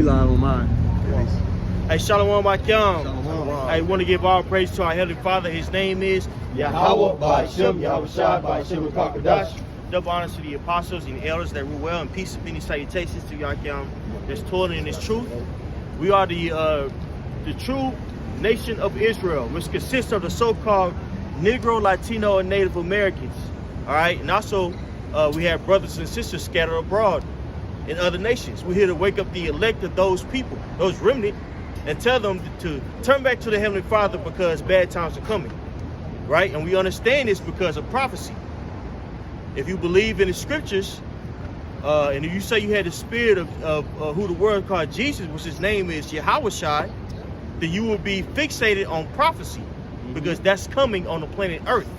live on mine. Hey, Shalom Akim. Shalom. I want to give all praise to our Heavenly Father. His name is Yahawah by Shem, Yahweh by Shem Kakadash. Double honors to the apostles and the elders that rule well, and peace and many salutations to Yakim that's toiling in His truth. We are the true nation of Israel, which consists of the so-called Negro, Latino, and Native Americans. All right, and also we have brothers and sisters scattered abroad in other nations. We're here to wake up the elect of those people, those remnant, and tell them to turn back to the Heavenly Father because bad times are coming. Right, and we understand this because of prophecy. If you believe in the scriptures, and if you say you had the spirit of who the word called Jesus, which his name is Yahawah, then you will be fixated on prophecy, because that's coming on the planet Earth.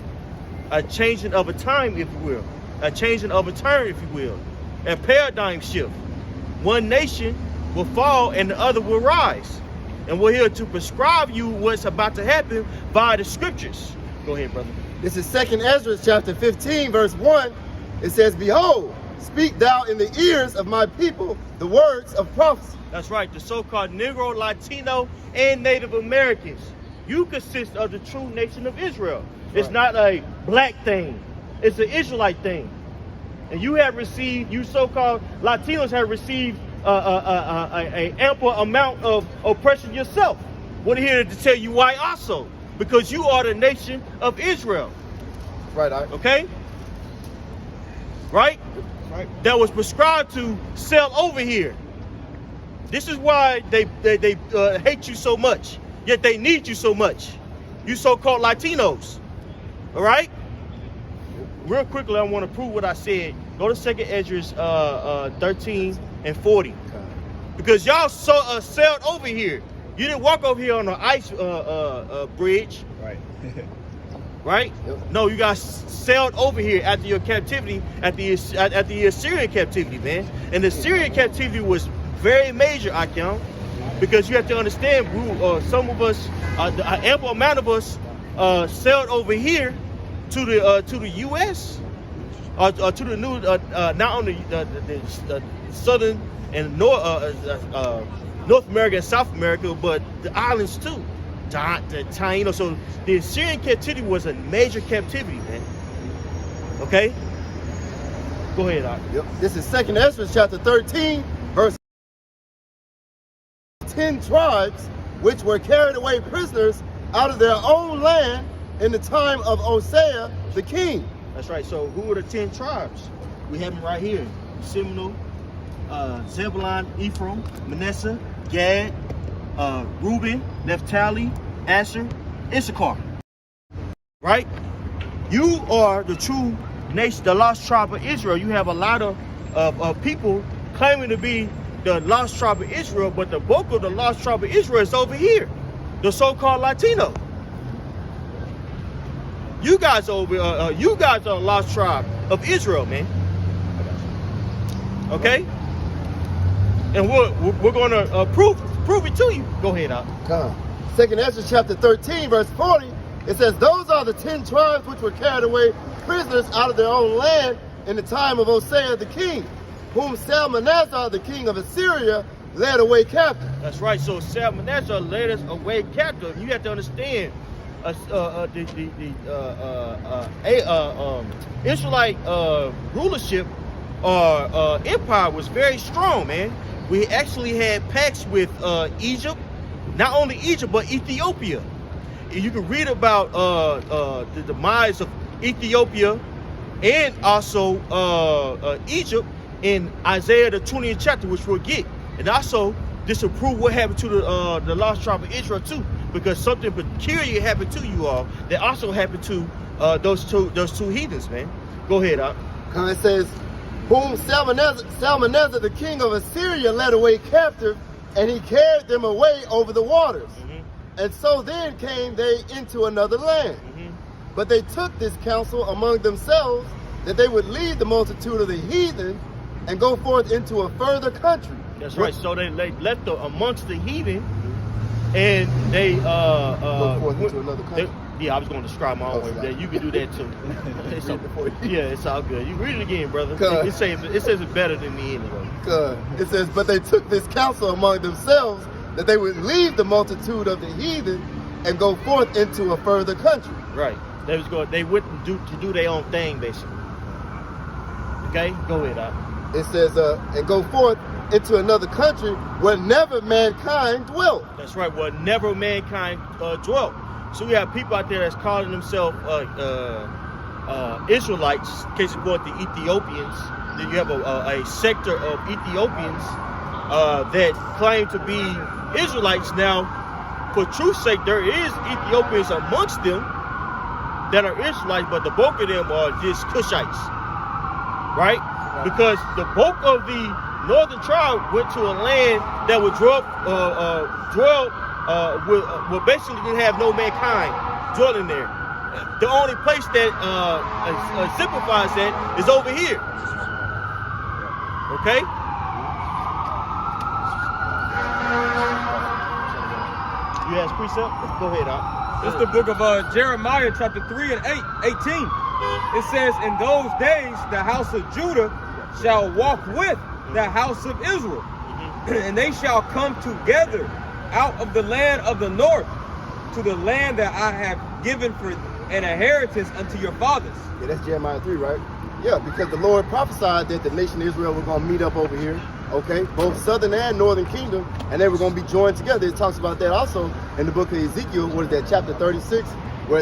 A changing of a time, if you will. A changing of a turn, if you will. A paradigm shift. One nation will fall and the other will rise. And we're here to prescribe you what's about to happen by the scriptures. Go ahead, brother. This is 2nd Ezra chapter 15, verse 1. It says, "Behold, speak thou in the ears of my people the words of prophecy." That's right, the so-called Negro, Latino, and Native Americans. You consist of the true nation of Israel. It's not a black thing. It's an Israelite thing. And you have received, you so-called Latinos have received an ample amount of oppression yourself. We're here to tell you why also. Because you are the nation of Israel. Right, okay? Right? That was prescribed to sell over here. This is why they hate you so much, yet they need you so much. You so-called Latinos. All right? Real quickly, I want to prove what I said. Go to 2nd Ezra 13 and 40. Because y'all sailed over here. You didn't walk over here on an ice bridge. Right. Right? Yep. No, you guys sailed over here after your captivity, at the Assyrian captivity, man. And the Assyrian captivity was very major, Akim, because you have to understand, some of us, an ample amount of us, sailed over here to the U.S. To the new, not only the southern and North America and South America, but the islands too. So the Assyrian captivity was a major captivity, man. Okay? Go ahead, Doc. Yep. This is 2nd Ezra chapter 13, verse 10 tribes which were carried away prisoners out of their own land in the time of Hosea the king. That's right. So who were the 10 tribes? We have them right here. Seminole, Zebulun, Ephraim, Manasseh, Gad, Reuben, Naphtali, Asher, Issachar. Right? You are the true nation, the lost tribe of Israel. You have a lot of people claiming to be the lost tribe of Israel, but the bulk of the lost tribe of Israel is over here, the so-called Latino. You guys are a lost tribe of Israel, man. Okay? And we're going to prove it to you. Go ahead, Al. Come. 2nd Ezra chapter 13, verse 40. It says, "Those are the 10 tribes which were carried away prisoners out of their own land in the time of Hosea the king, whom Salmanasar the king of Assyria led away captive." That's right. So Salmanasar led us away captive. You have to understand, Israelite rulership or empire was very strong, man. We actually had pacts with Egypt, not only Egypt but Ethiopia. You can read about the demise of Ethiopia and also Egypt in Isaiah the 20th chapter, which we'll get. And also this will prove what happened to the lost tribe of Israel too, because something peculiar happened to you all that also happened to those two heathens, man. Go ahead, Doc. It says, "Whom Salmanasar the king of Assyria led away captive, and he carried them away over the waters. And so then came they into another land. But they took this counsel among themselves, that they would leave the multitude of the heathen and go forth into a further country." That's right. So they left amongst the heathen and they Go forth into another country. yeah, I was going to describe my own way, but you can do that too. It's all good. You read it again, brother. It says it better than me anyway. It says, but they took this counsel among themselves that they would leave the multitude of the heathen and go forth into a further country. Right. They wouldn't do their own thing, basically. Okay, go ahead, Doc. It says, and go forth into another country where never mankind dwelt. That's right, where never mankind dwelt. So we have people out there that's calling themselves Israelites. In case you go with the Ethiopians, then you have a sector of Ethiopians that claim to be Israelites. Now, for truth's sake, there is Ethiopians amongst them that are Israelites, but the bulk of them are just Cushites, right? Because the bulk of the northern tribe went to a land that would will basically didn't have no mankind dwelling there. The only place that exemplifies that is over here. Okay? You ask precept? Go ahead, Doc. It's the book of Jeremiah, chapter 3 and 18. It says, in those days, the house of Judah shall walk with the house of Israel, and they shall come together out of the land of the north to the land that I have given for an inheritance unto your fathers. Yeah, that's Jeremiah 3, right? Yeah, because the Lord prophesied that the nation of Israel was going to meet up over here, okay? Both southern and northern kingdom, and they were going to be joined together. It talks about that also in the book of Ezekiel, what is that, chapter 36, where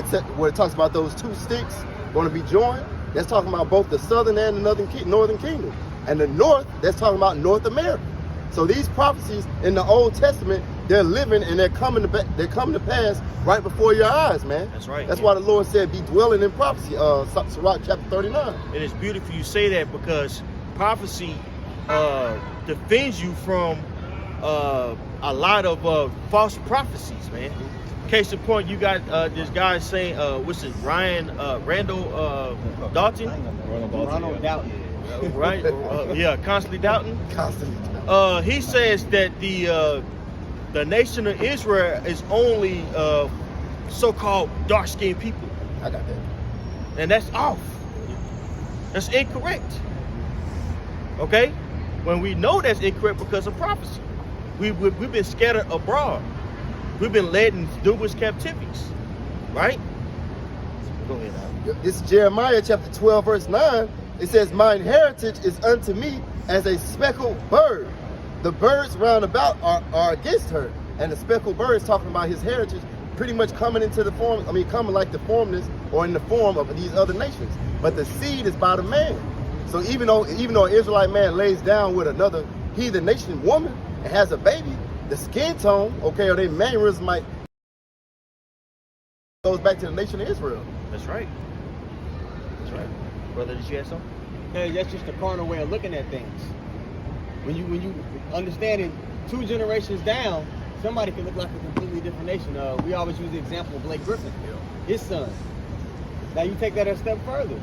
it talks about those two sticks going to be joined. That's talking about both the southern and the northern kingdom. And the north, that's talking about North America. So these prophecies in the Old Testament, they're living and they're coming to pass right before your eyes, man. That's right. That's why the Lord said, be dwelling in prophecy, Sirach chapter 39. And it's beautiful you say that, because prophecy defends you from a lot of false prophecies, man. Case in point, you got this guy saying, what's it, Randall Dalton? Ronald Dalton. Right? Yeah, constantly doubting. He says that the nation of Israel is only so-called dark-skinned people. I got that. And that's off. That's incorrect. Okay? When we know that's incorrect because of prophecy. We've been scattered abroad. We've been led in numerous captivities. Right? Go ahead, Al. This is Jeremiah chapter 12, verse 9. It says, mine heritage is unto me as a speckled bird. The birds round about are against her. And the speckled bird is talking about his heritage pretty much coming into the form, coming like the formless or in the form of these other nations. But the seed is by the man. So even though an Israelite man lays down with another heathen nation woman and has a baby, the skin tone, okay, or their mannerism might goes back to the nation of Israel. That's right. That's right. Brother, did you have something? Hey, that's just a carnal way of looking at things. When you understand it, 2 generations down, somebody can look like a completely different nation. We always use the example of Blake Griffin, his son. Now you take that a step further.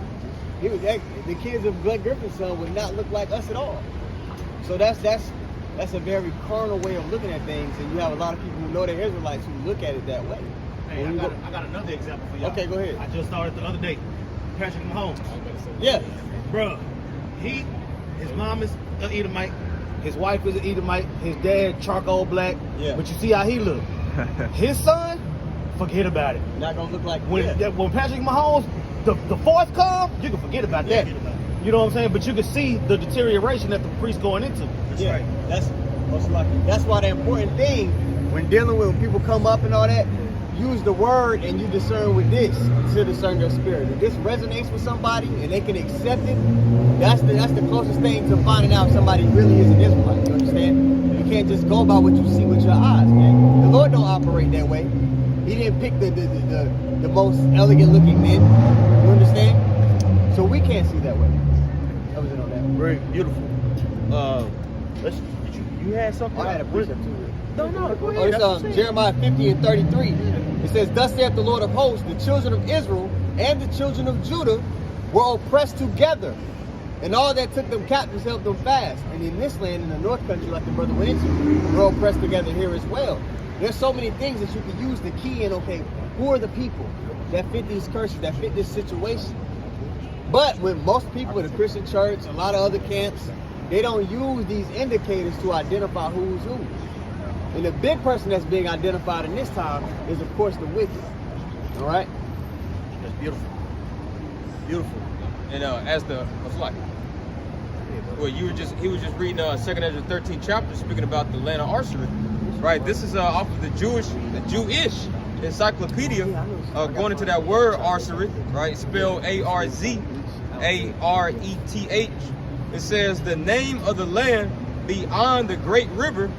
The kids of Blake Griffin's son would not look like us at all. So that's a very carnal way of looking at things, and you have a lot of people who know they're Israelites who look at it that way. Hey, I got another example for y'all. Okay, go ahead. I just started the other day. Patrick Mahomes. Yeah. Bruh, his mom is an Edomite, his wife is an Edomite, his dad charcoal black. Yeah. But you see how he look. His son, forget about it. Not gonna look like When Patrick Mahomes, the fourth come, you can forget about that. You know what I'm saying? But you can see the deterioration that the priest going into. That's right. That's why the important thing when dealing with when people come up and all that, use the word and you discern with this to discern their spirit. If this resonates with somebody and they can accept it, that's the closest thing to finding out if somebody really is an Israelite. You understand? You can't just go by what you see with your eyes, man. The Lord don't operate that way. He didn't pick the most elegant looking men. You understand? So we can't see that way. That was it on that. Very beautiful. You had something? I had a precept too. No, go ahead. It's Jeremiah 50 and 33. It says, thus saith the Lord of hosts, the children of Israel and the children of Judah were oppressed together, and all that took them captives held them fast. And in this land, in the north country, like the brother went into, we're oppressed together here as well. There's so many things that you can use to key in, okay, who are the people that fit these curses, that fit this situation? But with most people in the Christian church, a lot of other camps, they don't use these indicators to identify who's who. And the big person that's being identified in this time is, of course, the wicked. All right? That's beautiful. Beautiful. And as the what's like, well, he was just reading 2 Ezra 13 chapter, speaking about the land of Arcery, right? This is off of the Jewish encyclopedia, going into that word Arcery, right? Spelled Arzareth. It says the name of the land beyond the great river,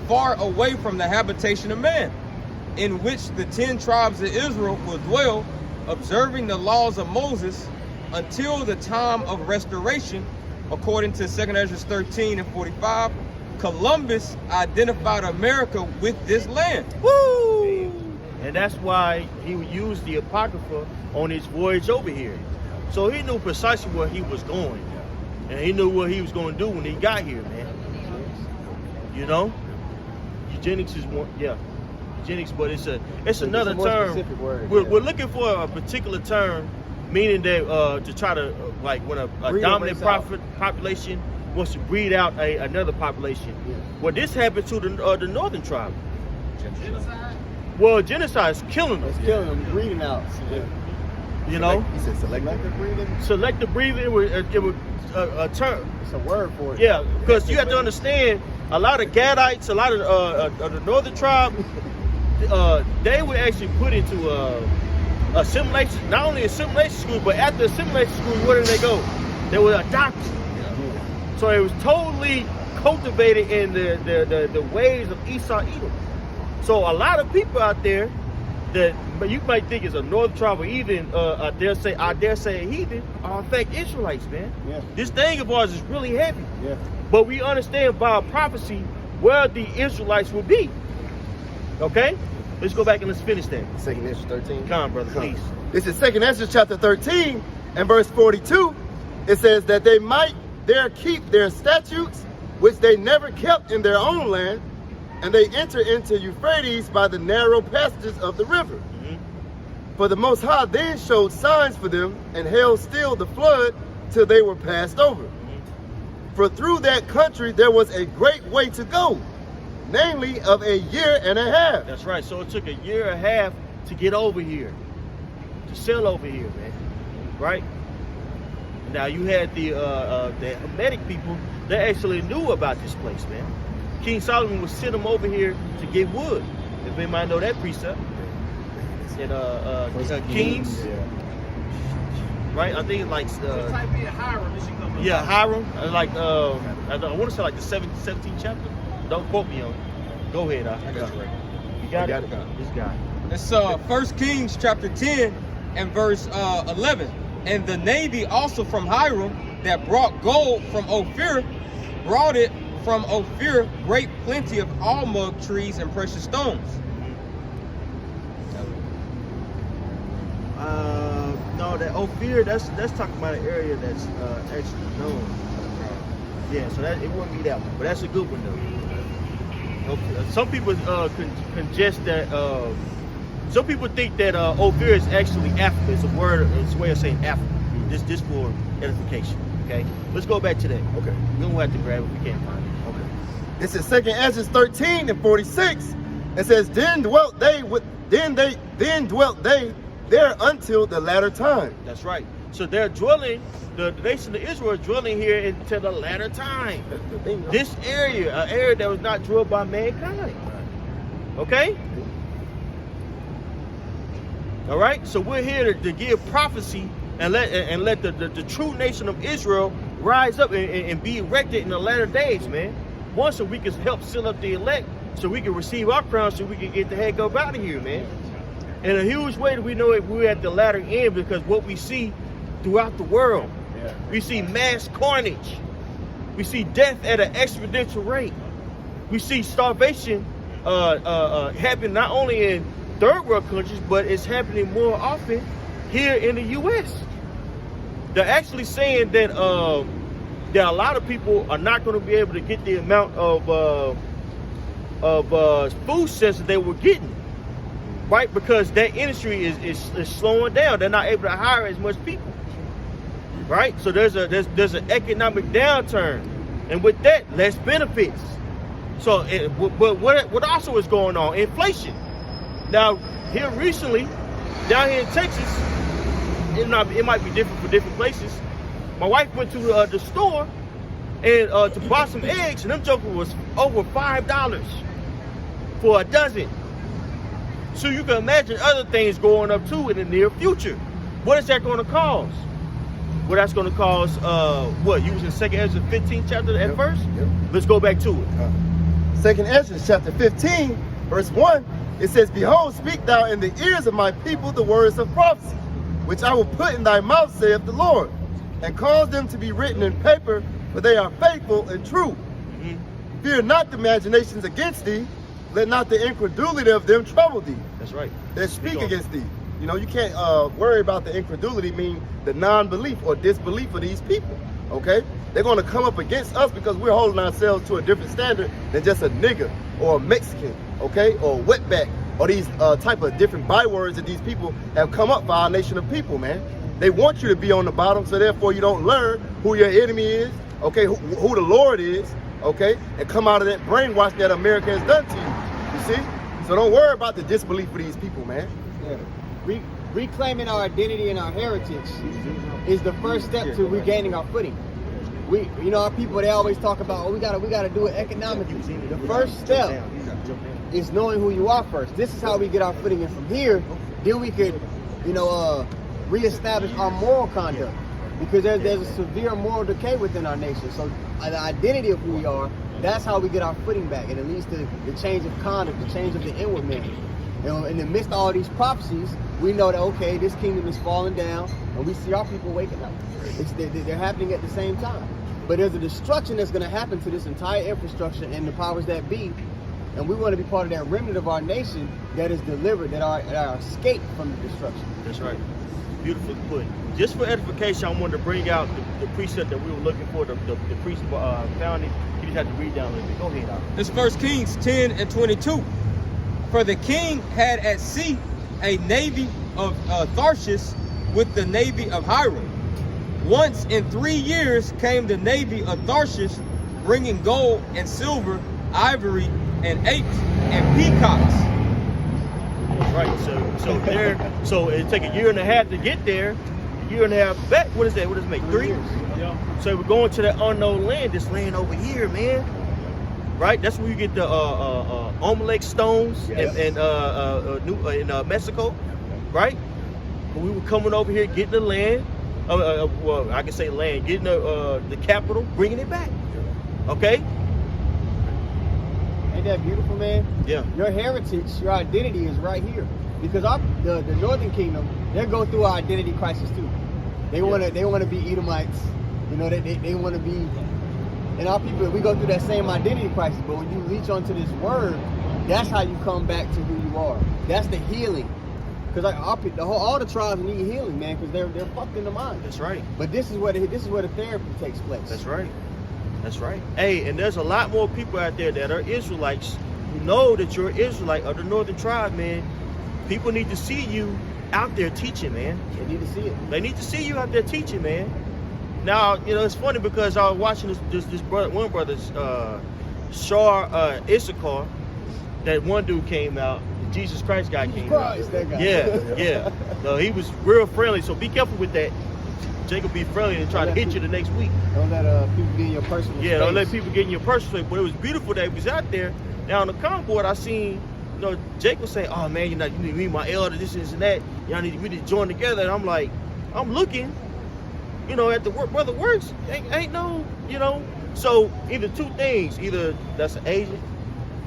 far away from the habitation of man, in which the 10 tribes of Israel will dwell, observing the laws of Moses until the time of restoration. According to 2 Ezra 13 and 45, Columbus identified America with this land. Woo! And that's why he used the Apocrypha on his voyage over here. So he knew precisely where he was going. And he knew what he was going to do when he got here, man. You know? Eugenics is one, yeah. Eugenics, but it's another term. We're looking for a particular term, meaning that to try to like when a dominant population wants to breed out another population. Yeah. Well, this happened to the northern tribe. Genocide? Well, genocide is killing them. It's killing them, breeding out. Yeah. You know? He said selective breeding? Selective breeding, it was a term. It's a word for it. Yeah, because you have to understand, a lot of Gadites, a lot of the northern tribe, they were actually put into assimilation, not only assimilation school, but after assimilation school, where did they go? They were adopted. Yeah. So it was totally cultivated in the ways of Esau Edom. So a lot of people out there that you might think is a northern tribe or even I dare say a heathen are in fact Israelites, man. Yeah. This thing of ours is really heavy. Yeah. But we understand by prophecy where the Israelites will be. Okay? Let's go back and let's finish that. 2 Ezra 13. Come on, brother, please. This is 2 Ezra chapter 13 and verse 42. It says that they might there keep their statutes, which they never kept in their own land, and they enter into Euphrates by the narrow passages of the river. Mm-hmm. For the Most High then showed signs for them and held still the flood till they were passed over. Mm-hmm. For through that country there was a great way to go, namely of a year and a half. That's right. So it took a year and a half to get over here, to sail over here, man. Right? Now you had the Hamitic people that actually knew about this place, man. King Solomon would send them over here to get wood. If anybody know that precept. In Kings. Yeah. Right? I think it's like Hiram. Like I want to say like the 17th chapter. Don't quote me on it. Go ahead, I got it right. You got it? This guy. It's 1 Kings chapter 10 and verse 11. And the navy also from Hiram that brought gold from Ophir brought it from Ophir great plenty of almug trees and precious stones. No, that Ophir, that's talking about an area that's actually known. Yeah, so that it wouldn't be that one, but that's a good one though. Some people congest that. Some people think that Ophir is actually Africa. It's a word. It's a way of saying Africa. Just for edification. Okay. Let's go back to that. Okay. We don't have to grab it if we can't find it. Okay. This is 2 Ezra 13 and 46. It says, Then dwelt they there until the latter time. That's right. So they're dwelling. The nation of Israel is dwelling here until the latter time. This area, an area that was not dwelled by mankind. Okay. All right. So we're here to give prophecy and let the true nation of Israel rise up and be erected in the latter days, man. One, so we can help seal up the elect, so we can receive our crown, so we can get the heck up out of here, man. In a huge way that we know it, we're at the latter end, because what we see throughout the world, we see mass carnage, we see death at an exponential rate, we see starvation happen not only in third world countries, but it's happening more often here in the U.S. They're actually saying that a lot of people are not going to be able to get the amount of food stamps that they were getting, right? Because that industry is slowing down. They're not able to hire as much people, right? So there's an economic downturn, and with that, less benefits. So, but what also is going on? Inflation. Now, here recently, down here in Texas, it might be different for different places. My wife went to the store and to buy some eggs, and them jokers was over $5 for a dozen. So you can imagine other things going up too in the near future. What is that going to cause? Well, that's going to cause what? You was in 2 Ezra 15 chapter at first? Yep. Let's go back to it. 2 Ezra chapter 15, verse 1, it says, Behold, speak thou in the ears of my people the words of prophecy, which I will put in thy mouth, saith the Lord, and cause them to be written in paper, for they are faithful and true. Fear not the imaginations against thee, let not the incredulity of them trouble thee. That's right. That speak against thee. You know, you can't worry about the incredulity, meaning the non-belief or disbelief of these people, okay? They're going to come up against us because we're holding ourselves to a different standard than just a nigger or a Mexican, okay, or a wetback, or these type of different bywords that these people have come up for our nation of people, man. They want you to be on the bottom, so therefore you don't learn who your enemy is, okay, who the Lord is, okay, and come out of that brainwash that America has done to you, you see? So don't worry about the disbelief of these people, man. Yeah. Reclaiming our identity and our heritage is the first step to regaining our footing. You know, our people, they always talk about, oh, we gotta do it economically. The first step is knowing who you are first. This is how we get our footing, and from here, then we could, you know, reestablish our moral conduct, because there's a severe moral decay within our nation. So the identity of who we are, that's how we get our footing back, and it leads to the change of conduct, the change of the inward man. And in the midst of all these prophecies, we know that, okay, this kingdom is falling down, and we see our people waking up. They're happening at the same time. But there's a destruction that's going to happen to this entire infrastructure and the powers that be, and we want to be part of that remnant of our nation that is delivered, that are escaped from the destruction. That's right. Beautifully put. Just for edification, I wanted to bring out the precept that we were looking for, the priest found it. You just have to read down a little bit. Go ahead, Al. It's 1 Kings 10 and 22. For the king had at sea a navy of Tarshish with the navy of Hiram. Once in 3 years came the navy of Tarshish, bringing gold and silver, ivory, and apes and peacocks. Right. So it take a year and a half to get there. A year and a half back. What is that? What does it make? 3 years. Yeah. So we're going to that unknown land. This land over here, man. Right. That's where you get the Amalek stones in Mexico. Right. We were coming over here, getting the land. Well, I can say land, getting the capital, bringing it back. Okay. Ain't that beautiful, man? Yeah. Your heritage, your identity is right here, because the Northern Kingdom, they go through our identity crisis too. They want to be Edomites, you know. They want to be, and our people, we go through that same identity crisis. But when you reach onto this word, that's how you come back to who you are. That's the healing. Because like all the tribes need healing, man, because they're fucked in the mind. That's right. But this is where the therapy takes place. That's right. That's right. Hey, and there's a lot more people out there that are Israelites who know that you're Israelite of the northern tribe, man. People need to see you out there teaching, man. They need to see it. They need to see you out there teaching, man. Now, you know, it's funny because I was watching this brother, one brother's Shar Issachar, that one dude came out. Jesus Christ guy came out. That guy. Yeah. No, he was real friendly, so be careful with that. Jacob be friendly and try to hit you the next week. Don't let people get in your personal space. Don't let people get in your personal space. But it was beautiful that he was out there. Now on the convoy, I seen, you know, Jacob say, "Oh man, you need to meet my elder, this and that. Y'all need to join together." And I'm like, I'm looking, you know, at the work, brother works. Ain't no, you know. So either two things: either that's an Asian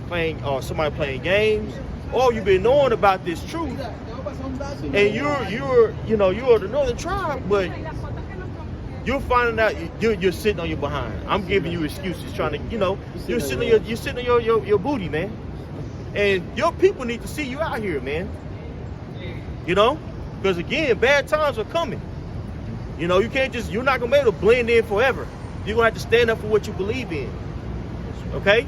playing, or somebody playing games, or you've been knowing about this truth, and you're the northern tribe, but you're finding out you're sitting on your behind. I'm giving you excuses, trying to, you know, you're sitting on your booty, man. And your people need to see you out here, man. You know, because again, bad times are coming. You know, you're not gonna be able to blend in forever. You're gonna have to stand up for what you believe in. Okay.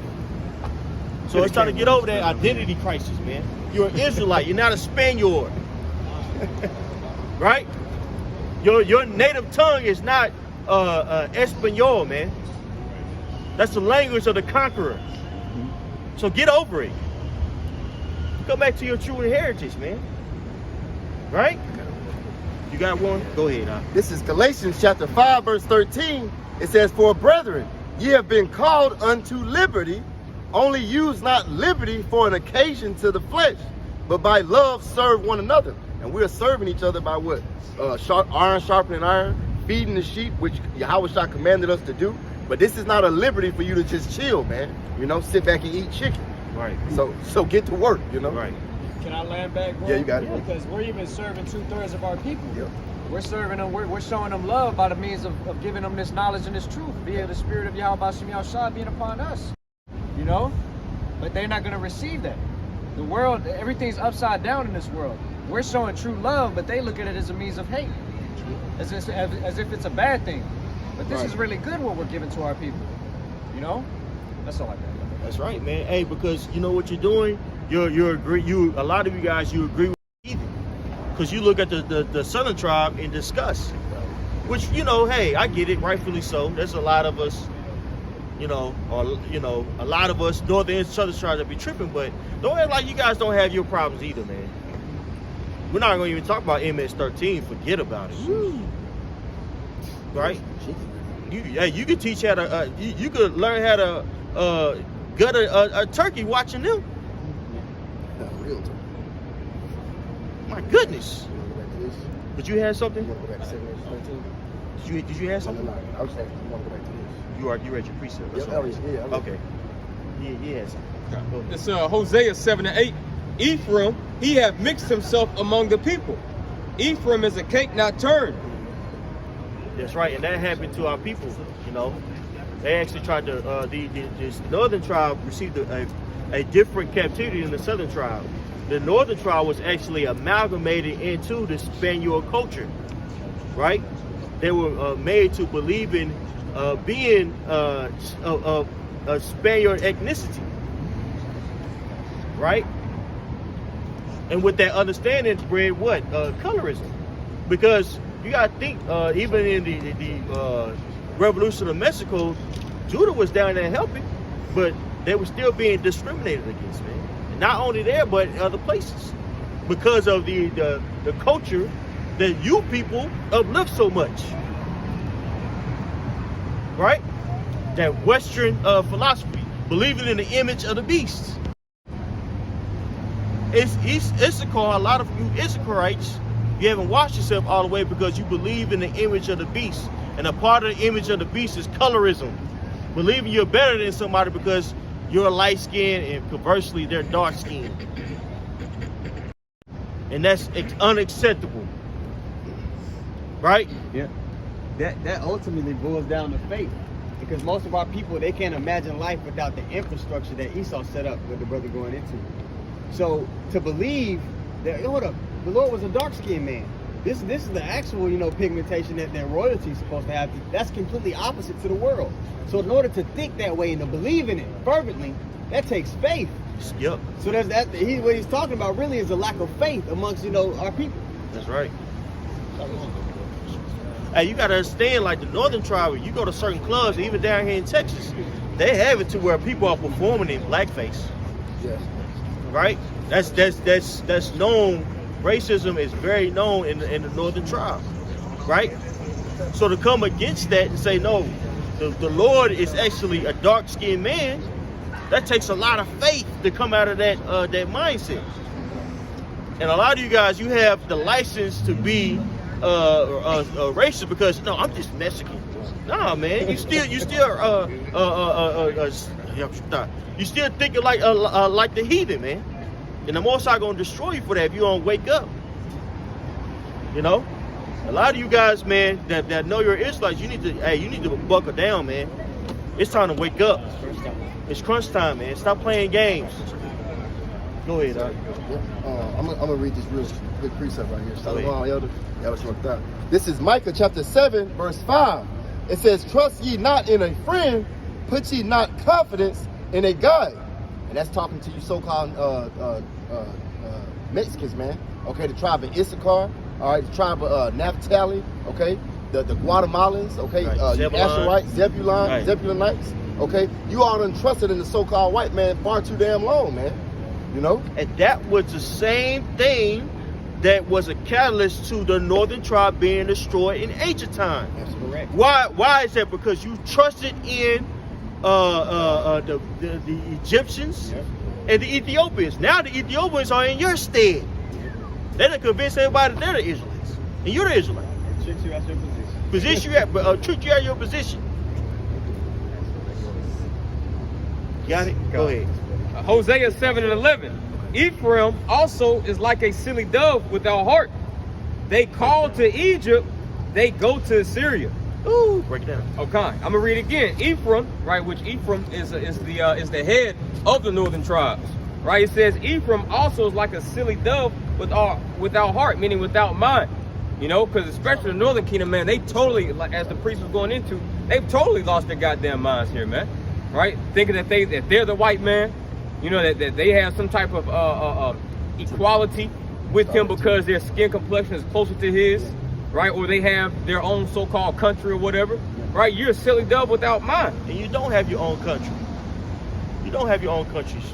So it's time to get over that identity crisis, man. You're an Israelite. You're not a Spaniard. Right? Your native tongue is not Espanol, man. That's the language of the conqueror. So get over it. Go back to your true heritage, man. Right? You got one? Go ahead, huh? This is Galatians chapter 5, verse 13. It says, "For brethren, ye have been called unto liberty. Only use not liberty for an occasion to the flesh, but by love serve one another." And we are serving each other by what? Iron sharpening iron, feeding the sheep, which Yahawah commanded us to do. But this is not a liberty for you to just chill, man. You know, sit back and eat chicken. Right. So get to work, you know? Right. Can I land back, bro? Yeah, you got it. Because we're even serving 2/3 of our people. Yeah. We're serving them, we're showing them love by the means of giving them this knowledge and this truth via the spirit of Yahawah being upon us. You know? But they're not going to receive that. The world, everything's upside down in this world. We're showing true love, but they look at it as a means of hate. As if it's a bad thing. But this is really good what we're giving to our people. You know? That's all I got. That's right, man. Hey, because you know what you're doing? A lot of you guys, you agree with heathen. Because you look at the southern tribe and discuss. Which, you know, hey, I get it, rightfully so. There's a lot of us, a lot of us northern and southern tribes that be tripping, but don't act like you guys don't have your problems either, man. We're not going to even talk about MS-13. Forget about it. Woo. Right? You could teach how to, you could learn how to gut a turkey watching them. Not real turkey. My goodness. Did you have something? You want to go back to 7:13? Did you have something? No. I was saying, you want to go back to this? You read your precept. Yeah. Okay. Yeah, had something. It's Hosea 7:8. Ephraim, he hath mixed himself among the people. Ephraim is a cake not turned. That's right, and that happened to our people. You know, they actually tried to. This northern tribe received a different captivity than the southern tribe. The northern tribe was actually amalgamated into the Spaniard culture, right? They were made to believe in being a Spaniard ethnicity, right? And with that understanding, bred what? Colorism. Because you got to think, even in the Revolution of Mexico, Judah was down there helping, but they were still being discriminated against, man. And not only there, but other places. Because of the culture that you people uplift so much. Right? That Western philosophy, believing in the image of the beast. It's Issachar, a lot of you Issacharites, you haven't washed yourself all the way because you believe in the image of the beast. And a part of the image of the beast is colorism. Believing you're better than somebody because you're light skinned and conversely they're dark skinned. And that's unacceptable. Right? Yeah. That ultimately boils down to faith. Because most of our people, they can't imagine life without the infrastructure that Esau set up with the brother going into. So to believe that, hold up, the Lord was a dark-skinned man. This is the actual, pigmentation that royalty is supposed to have. That's completely opposite to the world. So in order to think that way and to believe in it fervently, that takes faith. Yep. So there's that. What he's talking about really is a lack of faith amongst our people. That's right. Hey, you gotta understand, like the northern tribe, you go to certain clubs, even down here in Texas, they have it to where people are performing in blackface. Yes. Right? That's known. Racism is very known in the northern tribe. Right? So to come against that and say no, the Lord is actually a dark-skinned man, that takes a lot of faith to come out of that mindset. And a lot of you guys, you have the license to be racist because no, I'm just Mexican. Nah, man, you still thinking like the heathen, man. And the Most High gonna destroy you for that if you don't wake up. A lot of you guys, man, that know you're Israelites, you need to buckle down, man. It's time to wake up. It's crunch time, man. Stop playing games. Go ahead, I'm gonna read this real quick precept right here. Shalom, elder. This is Micah chapter 7, verse 5. It says, "Trust ye not in a friend, put ye not confidence in a guide. and that's talking to you so-called Mexicans, man. Okay, the tribe of Issachar, all right, the tribe of Naphtali, okay, the Guatemalans, okay, Right. Asherites, Zebulon, Right. Zebulonites, okay. You all done trusted in the so-called white man far too damn long, man. You know? And that was the same thing that was a catalyst to the northern tribe being destroyed in ancient time. That's correct. Why is that? Because you trusted in the Egyptians Yep. and the Ethiopians. Now the Ethiopians are in your stead. They done convince everybody that they're the Israelites, and you're the Israelite. And trick you out your position. Position you at, trick you out of your position. Got it? Go ahead. Hosea 7:11. Ephraim also is like a silly dove without heart. They call to Egypt, they go to Assyria. Ooh, break it down. Okay, I'm gonna read it again. Ephraim, right, which Ephraim is the head of the northern tribes, right? It says Ephraim also is like a silly dove without heart, meaning without mind. You know, because especially the northern kingdom, man, they totally, like as the priest was going into, they've totally lost their goddamn minds here, man. Right? Thinking that they're the white man, you know, that they have some type of equality with him because their skin complexion is closer to his, right? Or they have their own so-called country or whatever, right? You're a silly dove without mind. And you don't have your own country. You don't have your own countries.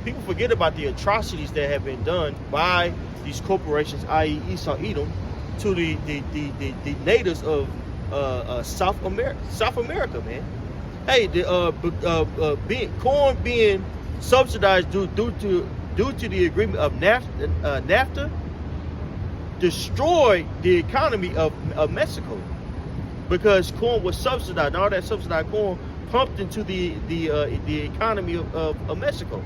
People forget about the atrocities that have been done by these corporations, i.e. Esau, Edom, to the natives of South America, man. Hey, corn being subsidized due to the agreement of NAFTA destroyed the economy of Mexico, because corn was subsidized. And all that subsidized corn pumped into the economy of Mexico.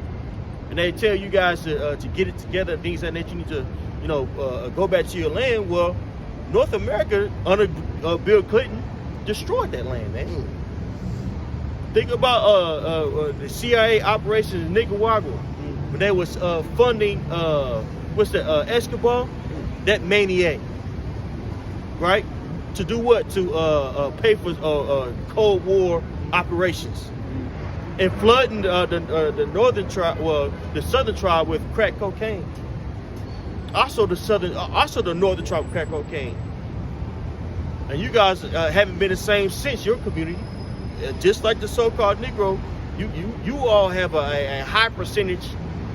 And they tell you guys to get it together, things like that. You need to, go back to your land. Well, North America under Bill Clinton destroyed that land, man. Think about the CIA operations in Nicaragua when they was funding Escobar, that maniac, right? To do what? To pay for Cold War operations. And flooding the northern tribe, the southern tribe with crack cocaine. Also the northern tribe with crack cocaine. And you guys haven't been the same since your community. Just like the so-called Negro, you all have a high percentage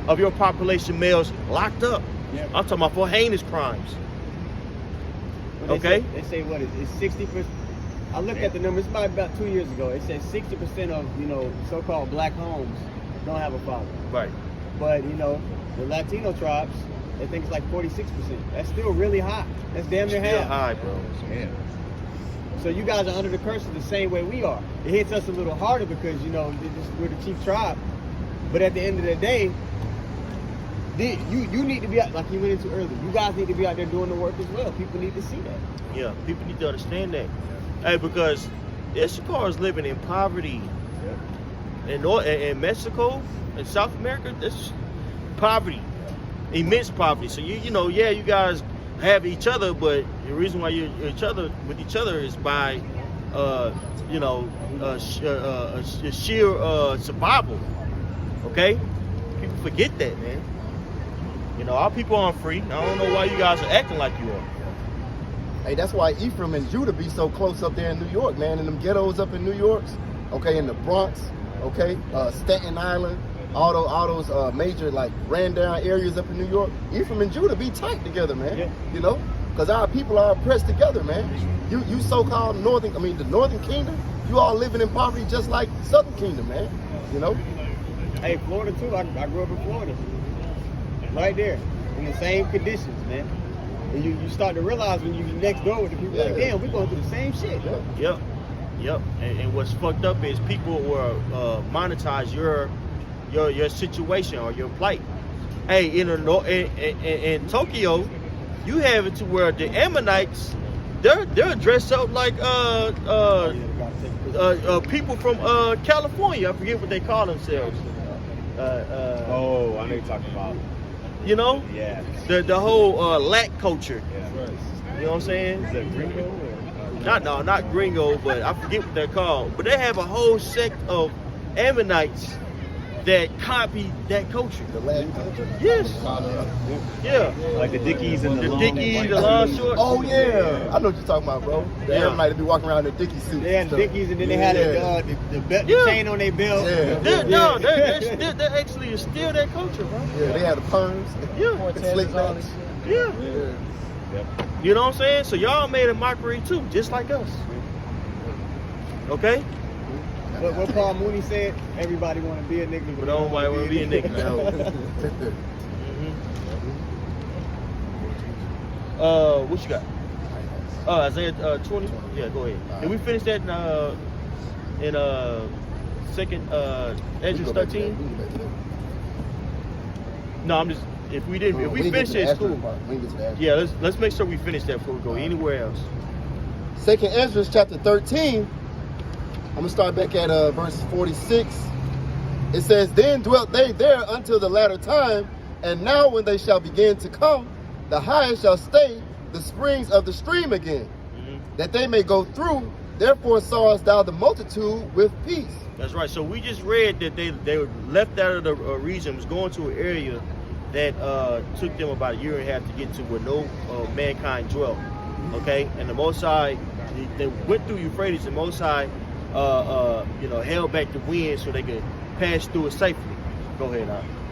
of your population males locked up. Yep. I'm talking about for heinous crimes. Well, Okay. They say what is 60%. I looked at the numbers about 2 years ago. It said 60% of so-called black homes don't have a father. Right. But the Latino tribes, they think it's like 46%. That's still really high. That's damn near Still half. high, bro. So you guys are under the curse the same way we are. It hits us a little harder because we're the chief tribe. But at the end of the day, you need to be out, like you went into earlier. You guys need to be out there doing the work as well. People need to see that. Yeah, people need to understand that. Hey, because Issachar is living in poverty. In Mexico and South America, it's poverty, immense poverty. So you guys have each other, but the reason why you're with each other is by sheer survival. Okay, people forget that, man. Our people aren't free. I don't know why you guys are acting like you are. Hey, that's why Ephraim and Judah be so close up there in New York, man. In them ghettos up in New York, okay, in the Bronx, okay, Staten Island, all those major like ran down areas up in New York. Ephraim and Judah be tight together, man. Yeah. Because our people are oppressed together, man. You so-called the Northern Kingdom, you all living in poverty just like Southern Kingdom, man. Hey, Florida too. I grew up in Florida, right there, in the same conditions, man. And you start to realize when you're next door with the people, like, damn, we going through the same shit. Yep. And what's fucked up is people will monetize your situation or your plight. Hey, in Tokyo, you have it to where the Ammonites, they're dressed up like people from California. I forget what they call themselves. I know you're talking about. Yeah. The whole Lat culture. Yeah. You know what I'm saying? Is that gringo? Not gringo, but I forget what they're called. But they have a whole sect of Ammonites that copy that culture. The Latin culture? Yes. Yeah. Like the Dickies and The Dickies, the long shorts. Oh yeah, I know what you're talking about, bro. The Yeah. Everybody be walking around in Dickie suits. They had Dickies, and then they had the Yeah. chain on their belt. Yeah. That actually is still that culture, bro. Yeah, they had the perms, Yeah. the slick backs. Yeah. You know what I'm saying? So y'all made a mockery too, just like us. Okay? What Paul Mooney said, everybody want to be a nigga, But nobody want to be a nigga. What you got? Isaiah 20? Yeah, go ahead. Did we finish that in second Ezra 13? No, I'm just, if we finish it, it's cool. Yeah, let's make sure we finish that before we go anywhere else. Second Ezra chapter 13. I'm gonna start back at verse 46. It says, "Then dwelt they there until the latter time, and now when they shall begin to come, the highest shall stay the springs of the stream again, that they may go through. Therefore sawest thou the multitude with peace." That's right. So we just read that they were left out of the region, was going to an area that took them about a year and a half to get to where no mankind dwelt. Okay, and the Most High, they went through Euphrates, and Most High held back the wind so they could pass through it safely. Go ahead,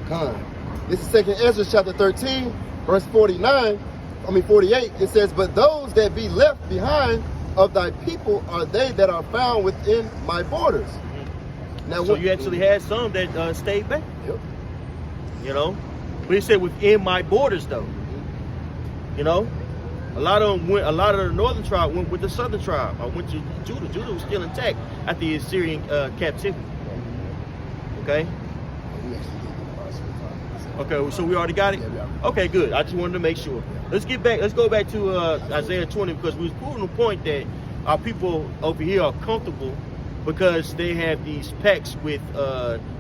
Al. This is second Ezra chapter 13, verse 48. It says, "But those that be left behind of thy people are they that are found within my borders." Now, So you actually had some that stayed back. Yep. You know, but he said within my borders, though. You know, a lot of them went. A lot of the northern tribe went with the southern tribe. I went to Judah. Judah was still intact after the Assyrian captivity. Okay. Okay. So we already got it. Okay. Good. I just wanted to make sure. Let's get back. Let's go back to Isaiah 20 because we was proving the point that our people over here are comfortable because they have these pacts with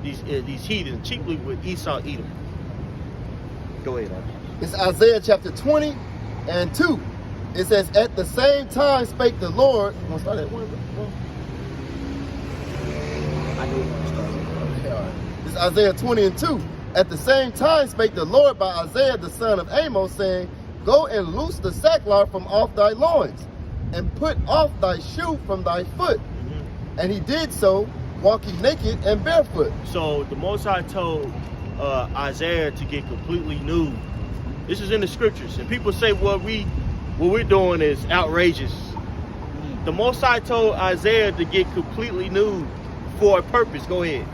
these heathens, chiefly with Esau, Edom. Go ahead, Archie. It's Isaiah chapter 20 and 2. It says, "At the same time spake the Lord." You want to start at 1? It's Isaiah 20 and 2. "At the same time spake the Lord by Isaiah the son of Amos, saying, Go and loose the sackcloth from off thy loins, and put off thy shoe from thy foot. And he did so, walking naked and barefoot." So the Most High told Isaiah to get completely nude. This is in the scriptures, and people say what we're doing is outrageous. The Most High told Isaiah to get completely nude for a purpose. Go ahead.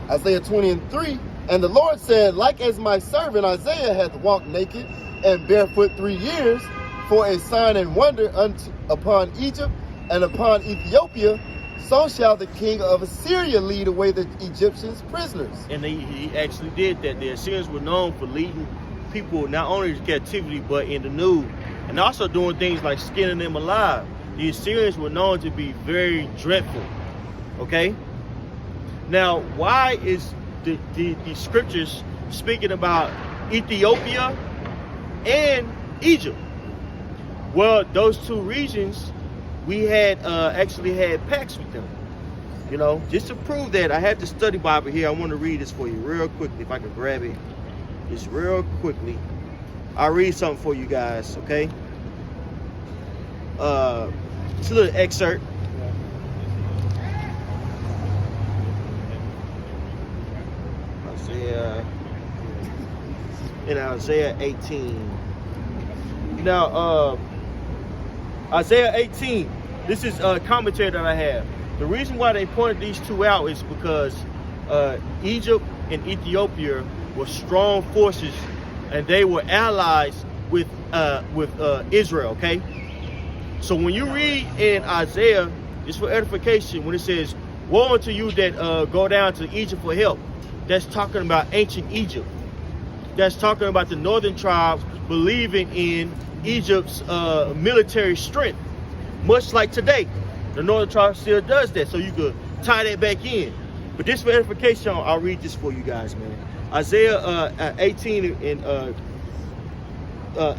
Isaiah 20 and 3. "And the Lord said, Like as my servant Isaiah hath walked naked and barefoot 3 years, for a sign and wonder upon Egypt and upon Ethiopia, so shall the king of Assyria lead away the Egyptians prisoners." And he actually did that. The Assyrians were known for leading people not only to captivity, but in the nude, and also doing things like skinning them alive. The Assyrians were known to be very dreadful. Okay? Now, why is the scriptures speaking about Ethiopia and Egypt? Well, those two regions, we had actually had pacts with them. You know, just to prove that, I have the study Bible here. I want to read this for you real quickly, if I can grab it. Just real quickly. I'll read something for you guys, okay? It's a little excerpt. Isaiah 18. Now, Isaiah 18, this is a commentary that I have. The reason why they pointed these two out is because Egypt and Ethiopia were strong forces, and they were allies with Israel. Okay, so when you read in Isaiah, just for edification, when it says, "Woe unto you that go down to Egypt for help," that's talking about ancient Egypt. That's talking about the northern tribes believing in Egypt's military strength, much like today. The northern tribe still does that, so you could tie that back in. But this for edification, I'll read this for you guys, man. Isaiah 18 and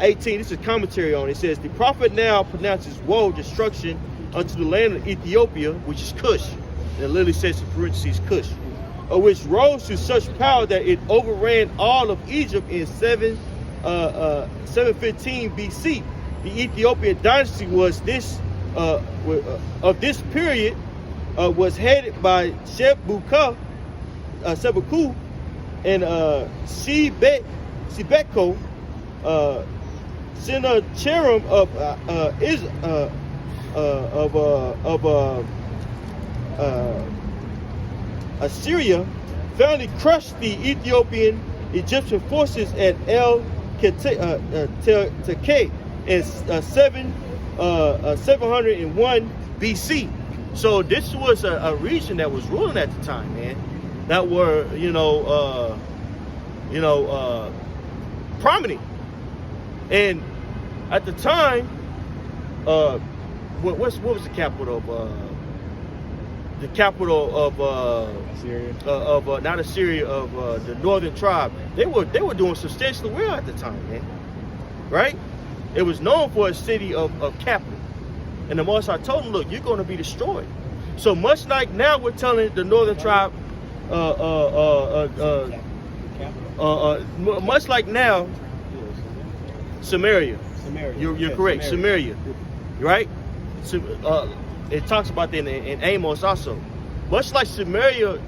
18, this is commentary on it. It says, "The prophet now pronounces woe, destruction unto the land of Ethiopia," which is Cush. And it literally says in parentheses, Cush. which rose to such power that it overran all of Egypt in 715 BC. The Ethiopian dynasty was this of this period was headed by Sebuku and Sibeko, Sennacherib of Assyria, finally crushed the Ethiopian Egyptian forces at El Tekeh in 701 BC. So this was a region that was ruling at the time, man. That were, prominent. And at the time, what was the capital of Syria. not Assyria, of the northern tribe? They were doing substantially well at the time, man. Right? It was known for a city of capital. And the Most High told them, look, you're going to be destroyed. So much like now we're telling the northern tribe, much like now, Samaria. You're correct, Samaria. Right? It talks about that in Amos also. Much like Samaria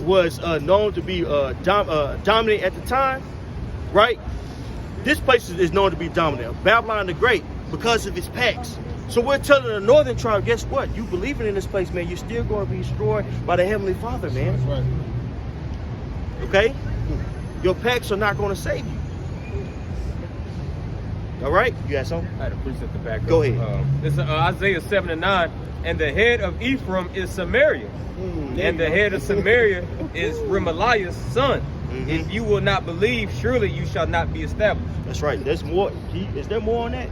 was known to be dominant at the time, right? This place is known to be dominant. Babylon the Great, because of its pacts. So we're telling the northern tribe, guess what? You believing in this place, man, you're still going to be destroyed by the Heavenly Father, man. That's right. Okay? Your pacts are not going to save you. All right? You got something? I had a precept to back up. Go ahead. This is Isaiah 7:9. And the head of Ephraim is Samaria. And the head of Samaria is Remaliah's son. If you will not believe, surely you shall not be established. That's right. There's more. Is there more on that?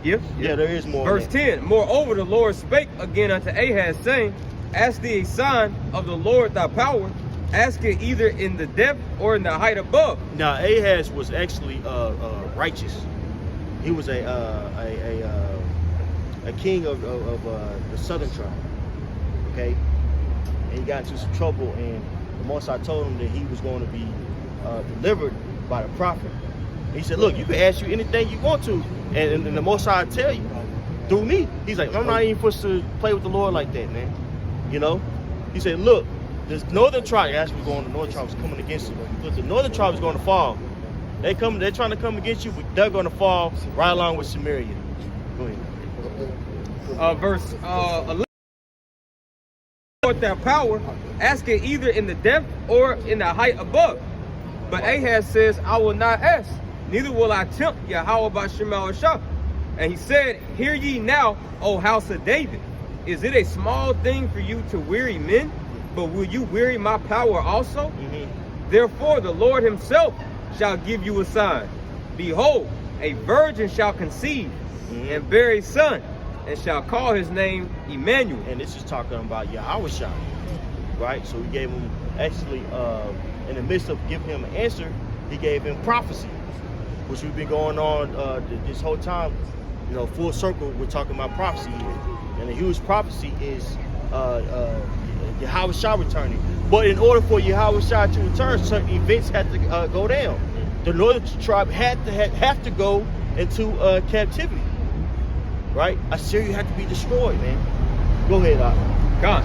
Yeah, there is more. Verse 10. Moreover, the Lord spake again unto Ahaz, saying, Ask thee a sign of the Lord thy power. Ask it either in the depth or in the height above. Now Ahaz was actually righteous. He was a king of the southern tribe. Okay, and he got into some trouble, and the Most High told him that he was going to be delivered by the prophet. He said, look, you can ask you anything you want to, and the Most High tell you through me. He's like, I'm not even supposed to play with the Lord like that, man. You know? He said, look, this northern tribe, actually going, the northern tribe is coming against you. Look, the northern tribe is going to fall. They're trying to come against you, but they're going to fall right along with Samaria. Go ahead. Verse 11. Lord thy power, ask it either in the depth or in the height above. But Ahaz says, I will not ask, neither will I tempt Yahawah by Shemel. And he said, Hear ye now, O house of David. Is it a small thing for you to weary men? But will you weary my power also? Therefore the Lord himself shall give you a sign. Behold, a virgin shall conceive and bear a son, and shall call his name Emmanuel. And this is talking about Yahawah, right? So he gave him, actually, in the midst of giving him an answer, he gave him prophecy, which we've been going on this whole time. You know, full circle, we're talking about prophecy here. And a huge prophecy is Yahawah returning. But in order for Yahawah to return, certain events had to go down. The northern tribe have to go into captivity. Right? Assyria had to be destroyed, man. Go ahead, God.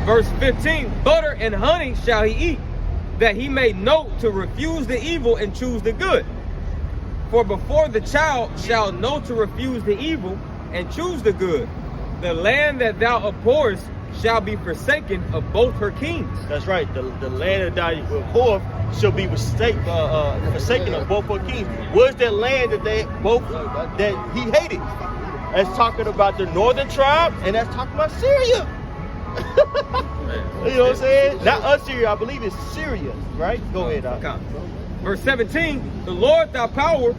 Verse 15. Butter and honey shall he eat, that he may know to refuse the evil and choose the good. For before the child shall know to refuse the evil and choose the good, the land that thou abhorrest shall be forsaken of both her kings. That's right. The land that thou abhorrest shall be forsaken of both her kings. Where's that land that that he hated? That's talking about the northern tribe, and that's talking about Syria. You know what I'm saying? Not Assyria, I believe it's Syria, right? Go ahead, Verse 17, the Lord thy power,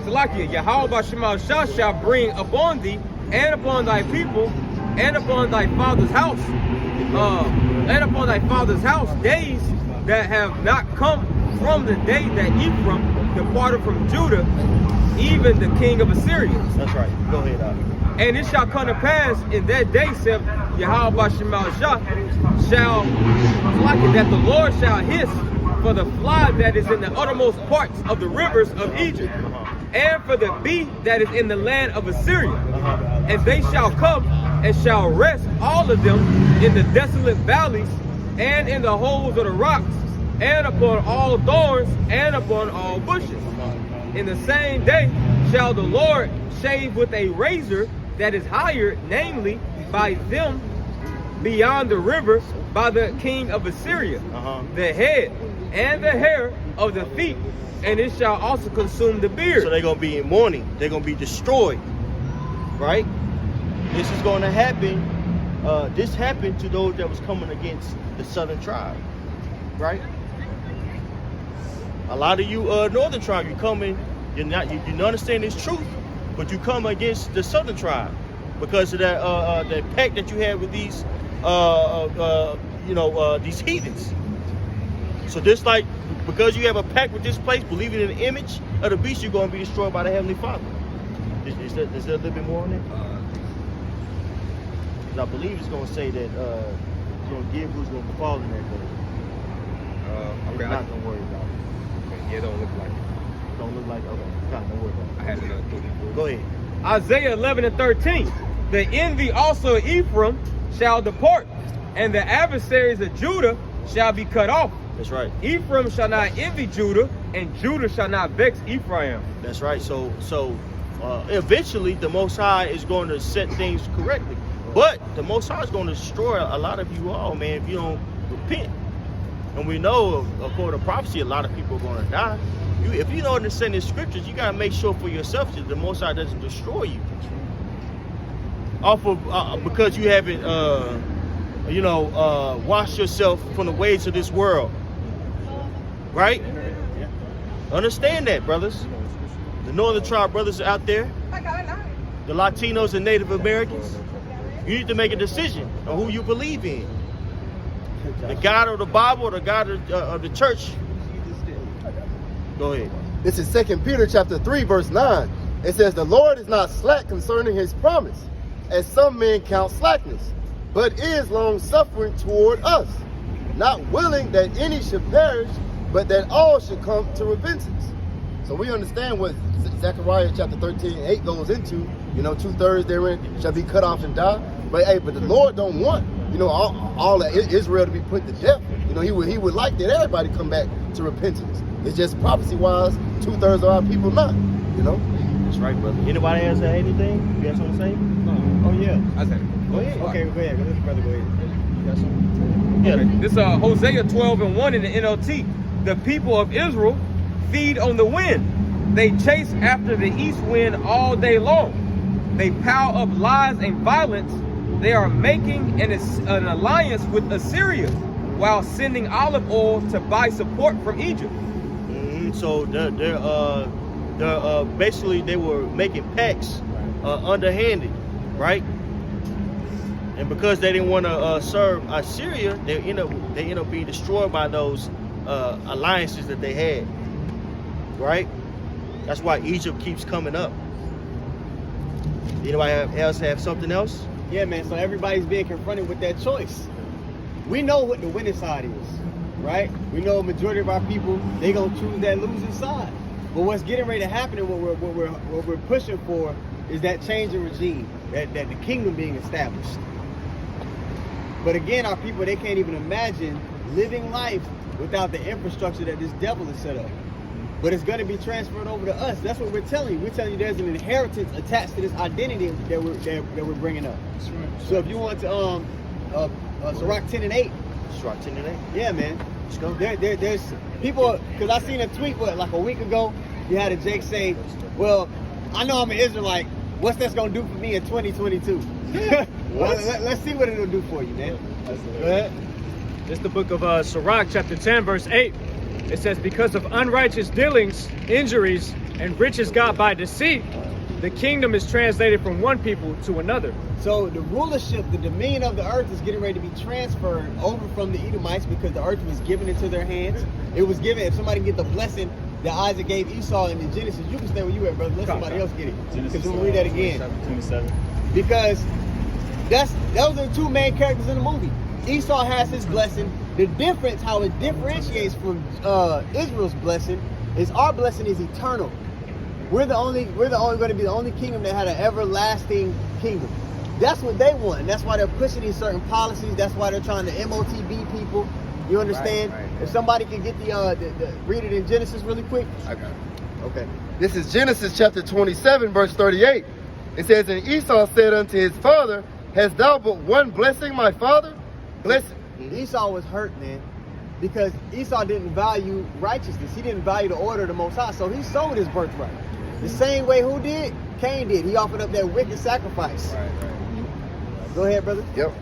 Yahawah by Shemel shall bring upon thee, and upon thy people, and upon thy father's house, days that have not come from the day that Ephraim departed from Judah, even the king of Assyria. That's right. Go ahead, Doc. And it shall come to pass in that day, said Yahawah shall that the Lord shall hiss for the fly that is in the uttermost parts of the rivers of Egypt, and for the bee that is in the land of Assyria. And they shall come and shall rest all of them in the desolate valleys, and in the holes of the rocks, and upon all thorns, and upon all bushes. In the same day shall the Lord shave with a razor that is higher, namely by them beyond the river, by the king of Assyria, the head and the hair of the feet, and it shall also consume the beard. So they're going to be in mourning. They're going to be destroyed, right? This is going to happen. This happened to those that was coming against the southern tribe, right? A lot of you northern tribe, you come in, you understand this truth, but you come against the southern tribe because of that pact that you had with these these heathens. So just like, because you have a pact with this place, believing in the image of the beast, you're going to be destroyed by the Heavenly Father. Is there a little bit more on it? Because I believe it's going to say that it's going to give who's going to fall in that day. Okay, I'm not going to worry about it. Yeah, it don't look like it. Don't look like, okay, don't worry about it. I had another thing. Go ahead. Isaiah 11:13. The envy also of Ephraim shall depart, and the adversaries of Judah shall be cut off. That's right. Ephraim shall not envy Judah, and Judah shall not vex Ephraim. That's right. So eventually the Most High is going to set things correctly. But the Most High is going to destroy a lot of you all, man, if you don't repent. And we know, according to prophecy, a lot of people are going to die. If you don't understand the scriptures, you got to make sure for yourself that the Most High doesn't destroy you. Off of because you haven't, washed yourself from the ways of this world. Right? Understand that, brothers. The northern tribe brothers out there, the Latinos and Native Americans, you need to make a decision on who you believe in. The God of the Bible or the God of the church? Go ahead. This is 2 Peter chapter 3, verse 9. It says, the Lord is not slack concerning his promise, as some men count slackness, but is long-suffering toward us, not willing that any should perish, but that all should come to repentance. So we understand what Zechariah chapter 13:8 goes into. 2/3 therein shall be cut off and die. But the Lord don't want, all of Israel to be put to death. He would like that everybody come back to repentance. It's just prophecy-wise, 2/3 of our people not. That's right, brother. Anybody else have anything? You got something to say? Oh yeah. I said, Go ahead. Okay, go ahead. Let brother go ahead. You got something? Yeah. okay. This Hosea 12:1 in the NLT. The people of Israel feed on the wind. They chase after the east wind all day long. They pile up lies and violence. They are making an alliance with Assyria while sending olive oil to buy support from Egypt. So they're basically they were making pacts underhanded, right? And because they didn't want to serve Assyria, they end up being destroyed by those alliances that they had, right? That's why Egypt keeps coming up. Anybody else have something else? Yeah, man. So everybody's being confronted with that choice. We know what the winning side is, right? We know a majority of our people, they gonna choose that losing side. But what's getting ready to happen and what we're pushing for is that change in regime, that the kingdom being established. But again, our people, they can't even imagine living life without the infrastructure that this devil has set up. But it's going to be transferred over to us. That's what we're telling you. We're telling you there's an inheritance attached to this identity that we're bringing up. So if you want to, Sirach 10:8. Sirach 10:8. Yeah, man. Let's go. There's people, because I seen a tweet like a week ago. You had a Jake say, "Well, I know I'm an Israelite. What's that's gonna do for me in 2022?" Let's see what it'll do for you, man. Go ahead. This is the book of Sirach, chapter 10, verse 8. It says, because of unrighteous dealings, injuries, and riches got by deceit, the kingdom is translated from one people to another. So the rulership, the dominion of the earth is getting ready to be transferred over from the Edomites because the earth was given into their hands. It was given, if somebody can get the blessing that Isaac gave Esau in the Genesis. You can stay where you at, brother. Let somebody else get it. Because we'll read that again. 27. Because those are the two main characters in the movie. Esau has his blessing. The difference, how it differentiates from Israel's blessing, is our blessing is eternal. We're going to be the only kingdom that had an everlasting kingdom. That's what they want. And that's why they're pushing these certain policies. That's why they're trying to MOTB people. You understand? Right. If somebody can get the read it in Genesis really quick. Okay. Okay. This is Genesis chapter 27, verse 38. It says, and Esau said unto his father, hast thou but one blessing, my father? Blessing. Esau was hurt, man, because Esau didn't value righteousness. He didn't value the order of the Most High, so he sold his birthright. The same way who did? Cain did. He offered up that wicked sacrifice. Right. Go ahead, brother. Yep.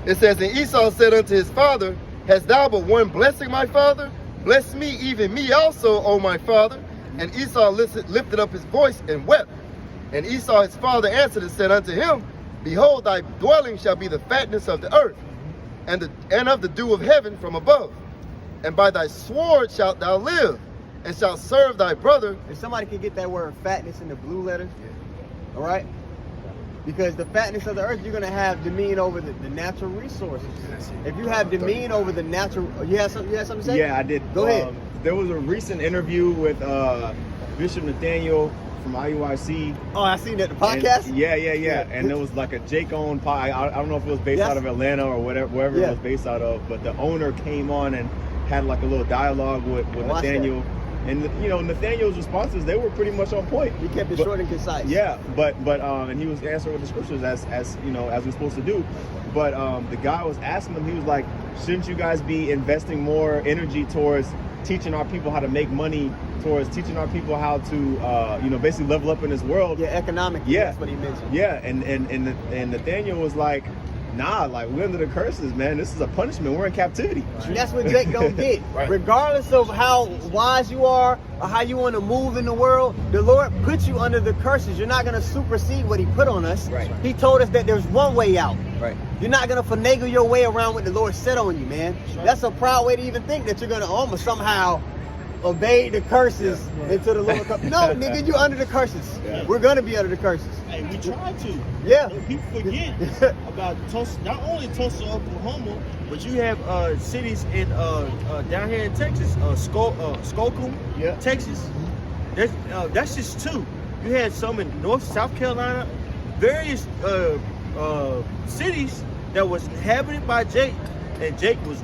It says, and Esau said unto his father, hast thou but one blessing, my father? Bless me, even me also, O my father. And Esau lifted up his voice and wept. And Esau his father answered and said unto him, behold, thy dwelling shall be the fatness of the earth, and of the dew of heaven from above. And by thy sword shalt thou live, and shalt serve thy brother. If somebody can get that word fatness in the blue letters, all right? Because the fatness of the earth, you're going to have dominion over the natural resources. If you have dominion over the natural, you have something to say? Yeah, I did. Go ahead. There was a recent interview with Bishop Nathaniel from IUIC. Oh, I seen that, the podcast? Yeah. And there was like a Jake on pod. I don't know if it was based out of Atlanta or wherever it was based out of, but the owner came on and had like a little dialogue with Nathaniel. And Nathaniel's responses, they were pretty much on point. He kept it short and concise. Yeah, but and he was answering with the scriptures as we're supposed to do. But the guy was asking him, he was like, shouldn't you guys be investing more energy towards teaching our people how to make money, towards teaching our people how to basically level up in this world? Yeah, economically. Yeah. That's what he mentioned. Yeah, and Nathaniel was like, nah, like we're under the curses, man. This is a punishment. We're in captivity. And that's what Jake don't get. Right. Regardless of how wise you are or how you want to move in the world, the Lord puts you under the curses. You're not going to supersede what he put on us. Right. He told us that there's one way out. Right. You're not going to finagle your way around what the Lord said on you, man. That's a proud way to even think that you're going to almost somehow obey the curses until the Lord comes. No, nigga, you're under the curses. Yeah. We're going to be under the curses. Hey, we tried to. Yeah. And people forget about Tulsa, not only Tulsa, Oklahoma, but you have cities in down here in Texas, Skokum, Texas. That's just two. You had some in South Carolina, various cities that was inhabited by Jake, and Jake was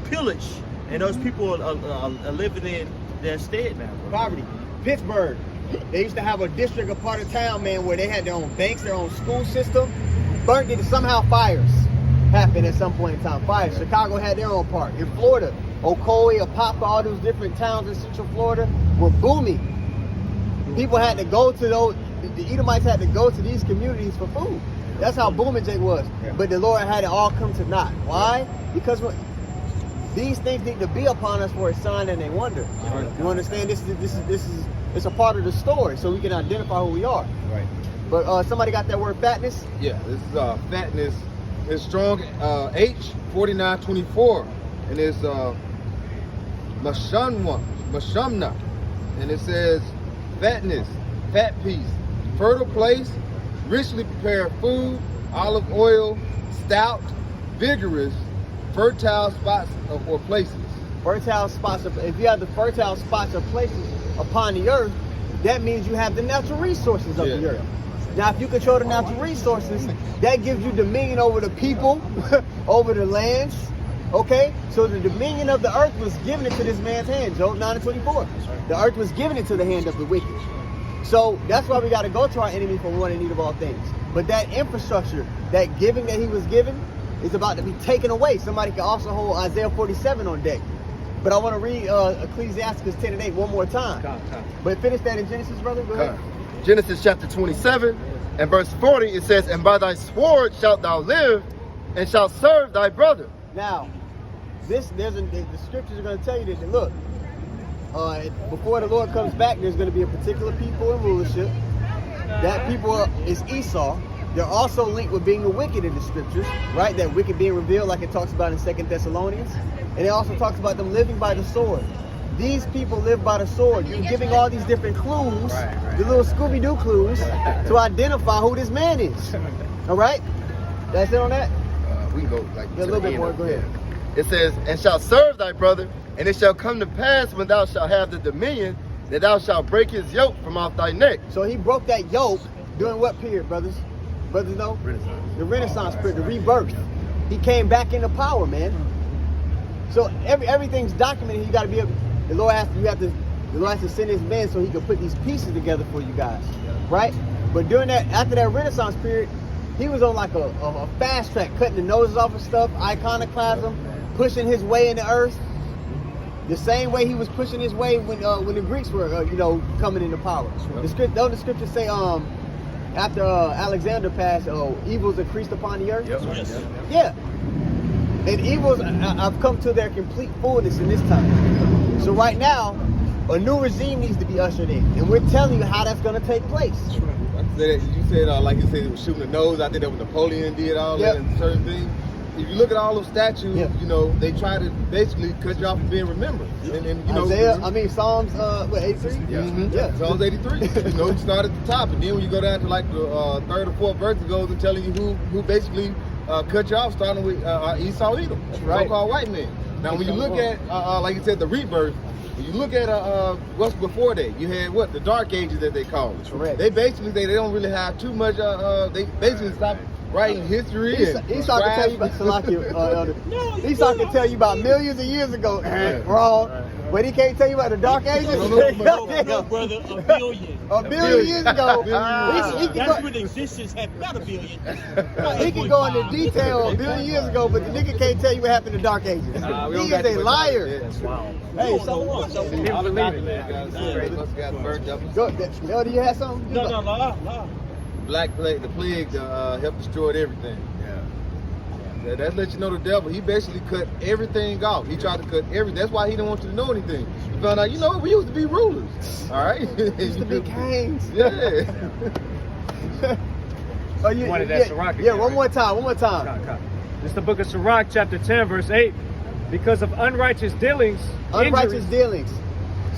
pillaged, and those people are living in their stead now. Bro. Poverty. Pittsburgh. They used to have a district, a part of town, man, where they had their own banks, their own school system. Burnt it. Somehow fires happened at some point in time. Fires. Chicago had their own part. In Florida, Ocoee, Apopka, all those different towns in Central Florida were booming. People had to go to those. The Edomites had to go to these communities for food. That's how booming Jake was. Yeah. But the Lord had it all come to naught. Why? Because these things need to be upon us for a sign and a wonder. You understand? This is it's a part of the story, so we can identify who we are. Right. But somebody got that word fatness? Yeah, this is fatness. It's strong H4924, and it's Mashamna, and it says fatness, fat piece, fertile place, richly prepared food, olive oil, stout, vigorous, fertile spots or places. Fertile spots. If you have the fertile spots or places upon the earth, that means you have the natural resources of the earth. Now, if you control the natural resources, that gives you dominion over the people, over the lands. Okay? So the dominion of the earth was given into this man's hand. Job 9:24. The earth was given into the hand of the wicked. So that's why we got to go to our enemy for one in need of all things. But that infrastructure, that giving that he was given, is about to be taken away. Somebody can also hold Isaiah 47 on deck. But I want to read Ecclesiastes 10:8 one more time. But finish that in Genesis, brother. Go ahead. Genesis chapter 27 and verse 40, it says, and by thy sword shalt thou live, and shalt serve thy brother. Now, the scriptures are going to tell you that, look, before the Lord comes back, there's going to be a particular people in rulership. That people is Esau. They're also linked with being the wicked in the scriptures, right? That wicked being revealed, like it talks about in 2 Thessalonians. And it also talks about them living by the sword. these people live by the sword. You're giving all these different clues, the little Scooby-Doo clues, to identify who this man is. All right? That's it on that? We can go like Yeah, a little bit more. Go ahead. It says, and shalt serve thy brother, and it shall come to pass when thou shalt have the dominion, that thou shalt break his yoke from off thy neck. So he broke that yoke during what period, brothers? Brothers know? Renaissance. The Renaissance period, the rebirth. He came back into power, man. So everything's documented. You got to be able. The Lord has to send his men so he can put these pieces together for you guys, right? But during that, after that Renaissance period, he was on like a fast track, cutting the noses off of stuff, iconoclasm, pushing his way in the earth. The same way he was pushing his way when the Greeks were, coming into power. The scriptures say, after Alexander passed, evils increased upon the earth. Yeah. And evils have come to their complete fullness in this time. So right now, a new regime needs to be ushered in, and we're telling you how that's going to take place. You said, like you said, it was shooting the nose. I think that was Napoleon did all that and certain things. If you look at all those statues, they try to basically cut you off from being remembered. And Psalms 83? Yeah. Psalms 83. You start at the top, and then when you go down to like the third or fourth verse, it goes and telling you who basically cut you off, starting with Esau Edom, so-called white men. Now, when you look at, like you said, the rebirth, when you look at what's before that, you had the Dark Ages that they call it. Correct. They basically they don't really have too much. They basically stopped writing history. Esau can tell you about Esau can tell you about millions of years ago. Wrong. But he can't tell you about the Dark Ages. No, brother, a billion. A billion years ago. That's when existence had about a billion. He can go into detail a billion years ago, but the nigga can't tell you what happened in the Dark Ages. He is a liar. That's wild. Hey, someone. I believe it, man. Yo, do you have something? No. Black Plague, the plague helped destroy everything. That lets you know the devil. He basically cut everything off. He tried to cut everything. That's why he didn't want you to know anything. He found out, we used to be rulers. All right? We used to be kings. Yeah. You wanted that Sirach again, Yeah, one more time. This is the book of Sirach, chapter 10, verse 8. Because of unrighteous dealings. Dealings.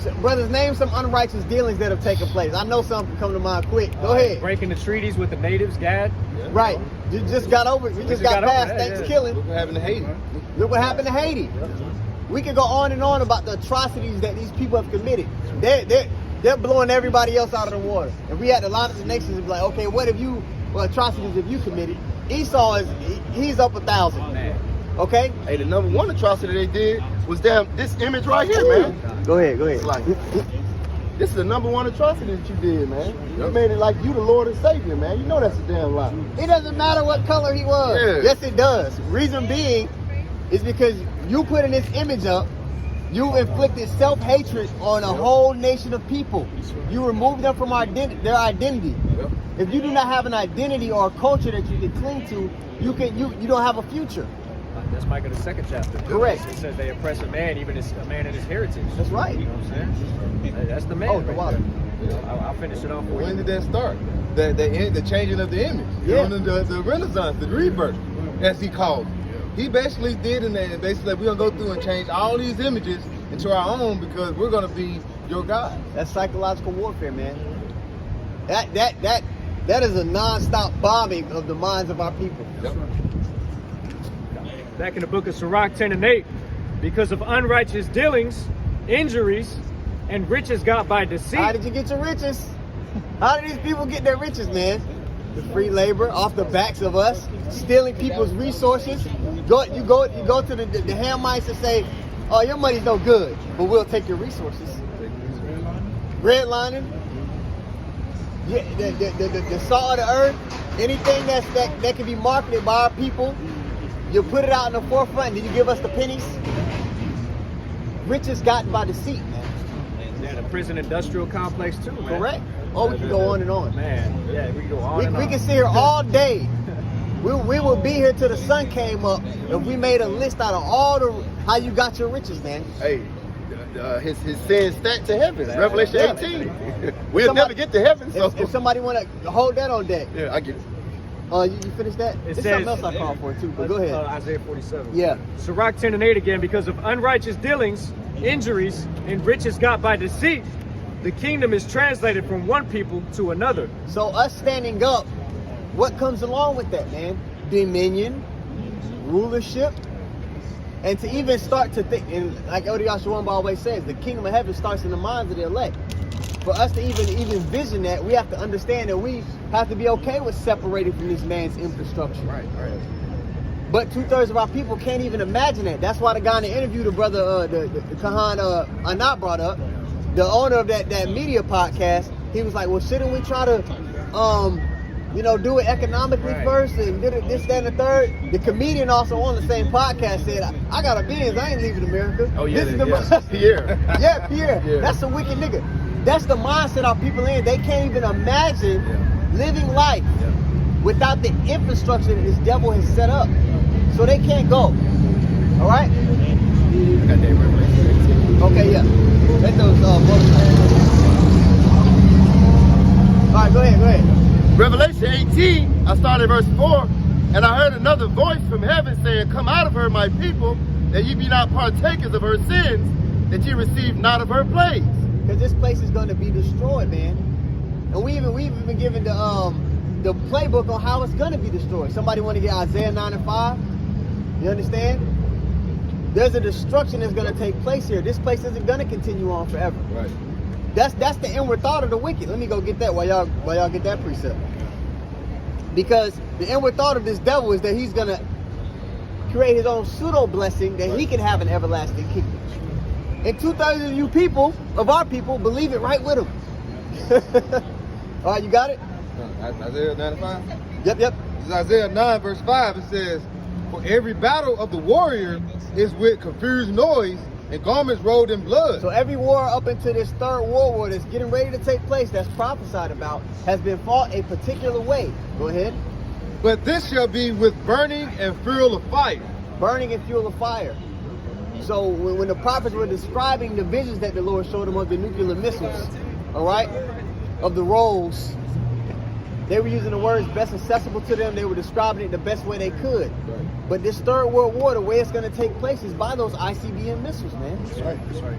So, brothers, name some unrighteous dealings that have taken place. I know some can come to mind quick. Go ahead. Breaking the treaties with the natives, Gad. Right. You just got over it. We just got past Thanksgiving. Look what happened to Haiti. Look what happened to Haiti. We could go on and on about the atrocities that these people have committed. They're blowing everybody else out of the water. And we had to line up the nations and be like, okay, what atrocities have you committed? Esau he's up 1,000. Man. Okay? Hey, the number one atrocity they did was this image right here, man. Go ahead. It's like, this is the number one atrocity that you did, man. You made it like you the Lord and Savior, man. You know that's a damn lie. It doesn't matter what color he was. Yeah. Yes, it does. Reason being is because you putting this image up, you inflicted self-hatred on a whole nation of people. You removed them from their identity. If you do not have an identity or a culture that you can cling to, you don't have a future. That's Micah, the 2nd chapter. Correct. It says they oppress a man, even a man in his heritage. That's right. You know what I'm saying? That's the man. The water. I'll finish it off for you. When did that start? The changing of the image. The Renaissance, the rebirth, as he called it. He basically did in that. Basically, we're gonna go through and change all these images into our own because we're gonna be your God. That's psychological warfare, man. That is a non-stop bombing of the minds of our people. Yep. Back in the book of Sirach 10 and 8, because of unrighteous dealings, injuries, and riches got by deceit. How did you get your riches? How did these people get their riches, man? The free labor off the backs of us, stealing people's resources. You go to the Hamites and say, "Oh, your money's no good, but we'll take your resources." Redlining. Yeah, the salt of the earth, anything that can be marketed by our people. You put it out in the forefront, then you give us the pennies. Riches gotten by deceit, man. Yeah, the prison industrial complex too, man. Correct. Oh, we can go on and on. Man, yeah, we can go on and on. We can sit here all day. We will be here till the sun came up if we made a list out of all how you got your riches, man. Hey, his sins stacked to heaven. Revelation 18. We'll never get to heaven. So if somebody want to hold that on deck. Yeah, I get it. You finished that? It There's says, something else I called for too, but go ahead. Isaiah 47. Yeah. Sirach 10 and 8 again, because of unrighteous dealings, injuries and riches got by deceit, the kingdom is translated from one people to another. So us standing up, what comes along with that, man? Dominion, rulership, and to even start to think, and like Elder Yahawah always says, the kingdom of heaven starts in the minds of the elect. For us to even vision that, we have to understand that we have to be okay with separating from this man's infrastructure. Right. But 2/3 of our people can't even imagine that. That's why the guy in the interview, the brother, the Kahan Anat brought up, the owner of that media podcast, he was like, well, shouldn't we try to, do it economically first and did it this, that, and the third? The comedian also on the same podcast said, I got a Benz, I ain't leaving America. Oh, yeah, Pierre. Yeah, Pierre. Yeah. That's a wicked nigga. That's the mindset our people in. They can't even imagine living life without the infrastructure that this devil has set up. So they can't go. All right? Okay, yeah. Let those All right, go ahead. Revelation 18, I started at verse 4, and I heard another voice from heaven saying, come out of her, my people, that ye be not partakers of her sins, that ye receive not of her plagues. Because this place is going to be destroyed, man. And we've even been given the playbook on how it's going to be destroyed. Somebody want to get Isaiah 9:5? You understand? There's a destruction that's going to take place here. This place isn't going to continue on forever. Right. That's the inward thought of the wicked. Let me go get that while y'all get that precept. Because the inward thought of this devil is that he's going to create his own pseudo blessing that he can have an everlasting kingdom. And 2/3 of you people, of our people, believe it right with him. All right, you got it? Isaiah 9:5? Yep. This is Isaiah 9 verse 5. It says, for every battle of the warrior is with confused noise and garments rolled in blood. So every war up into this third world war that's getting ready to take place, that's prophesied about, has been fought a particular way. Go ahead. But this shall be with burning and fuel of fire. Burning and fuel of fire. So when the prophets were describing the visions that the Lord showed them of the nuclear missiles, all right, of the rolls, they were using the words best accessible to them. They were describing it the best way they could. Right. But this third world war, the way it's going to take place is by those ICBM missiles, man. That's right.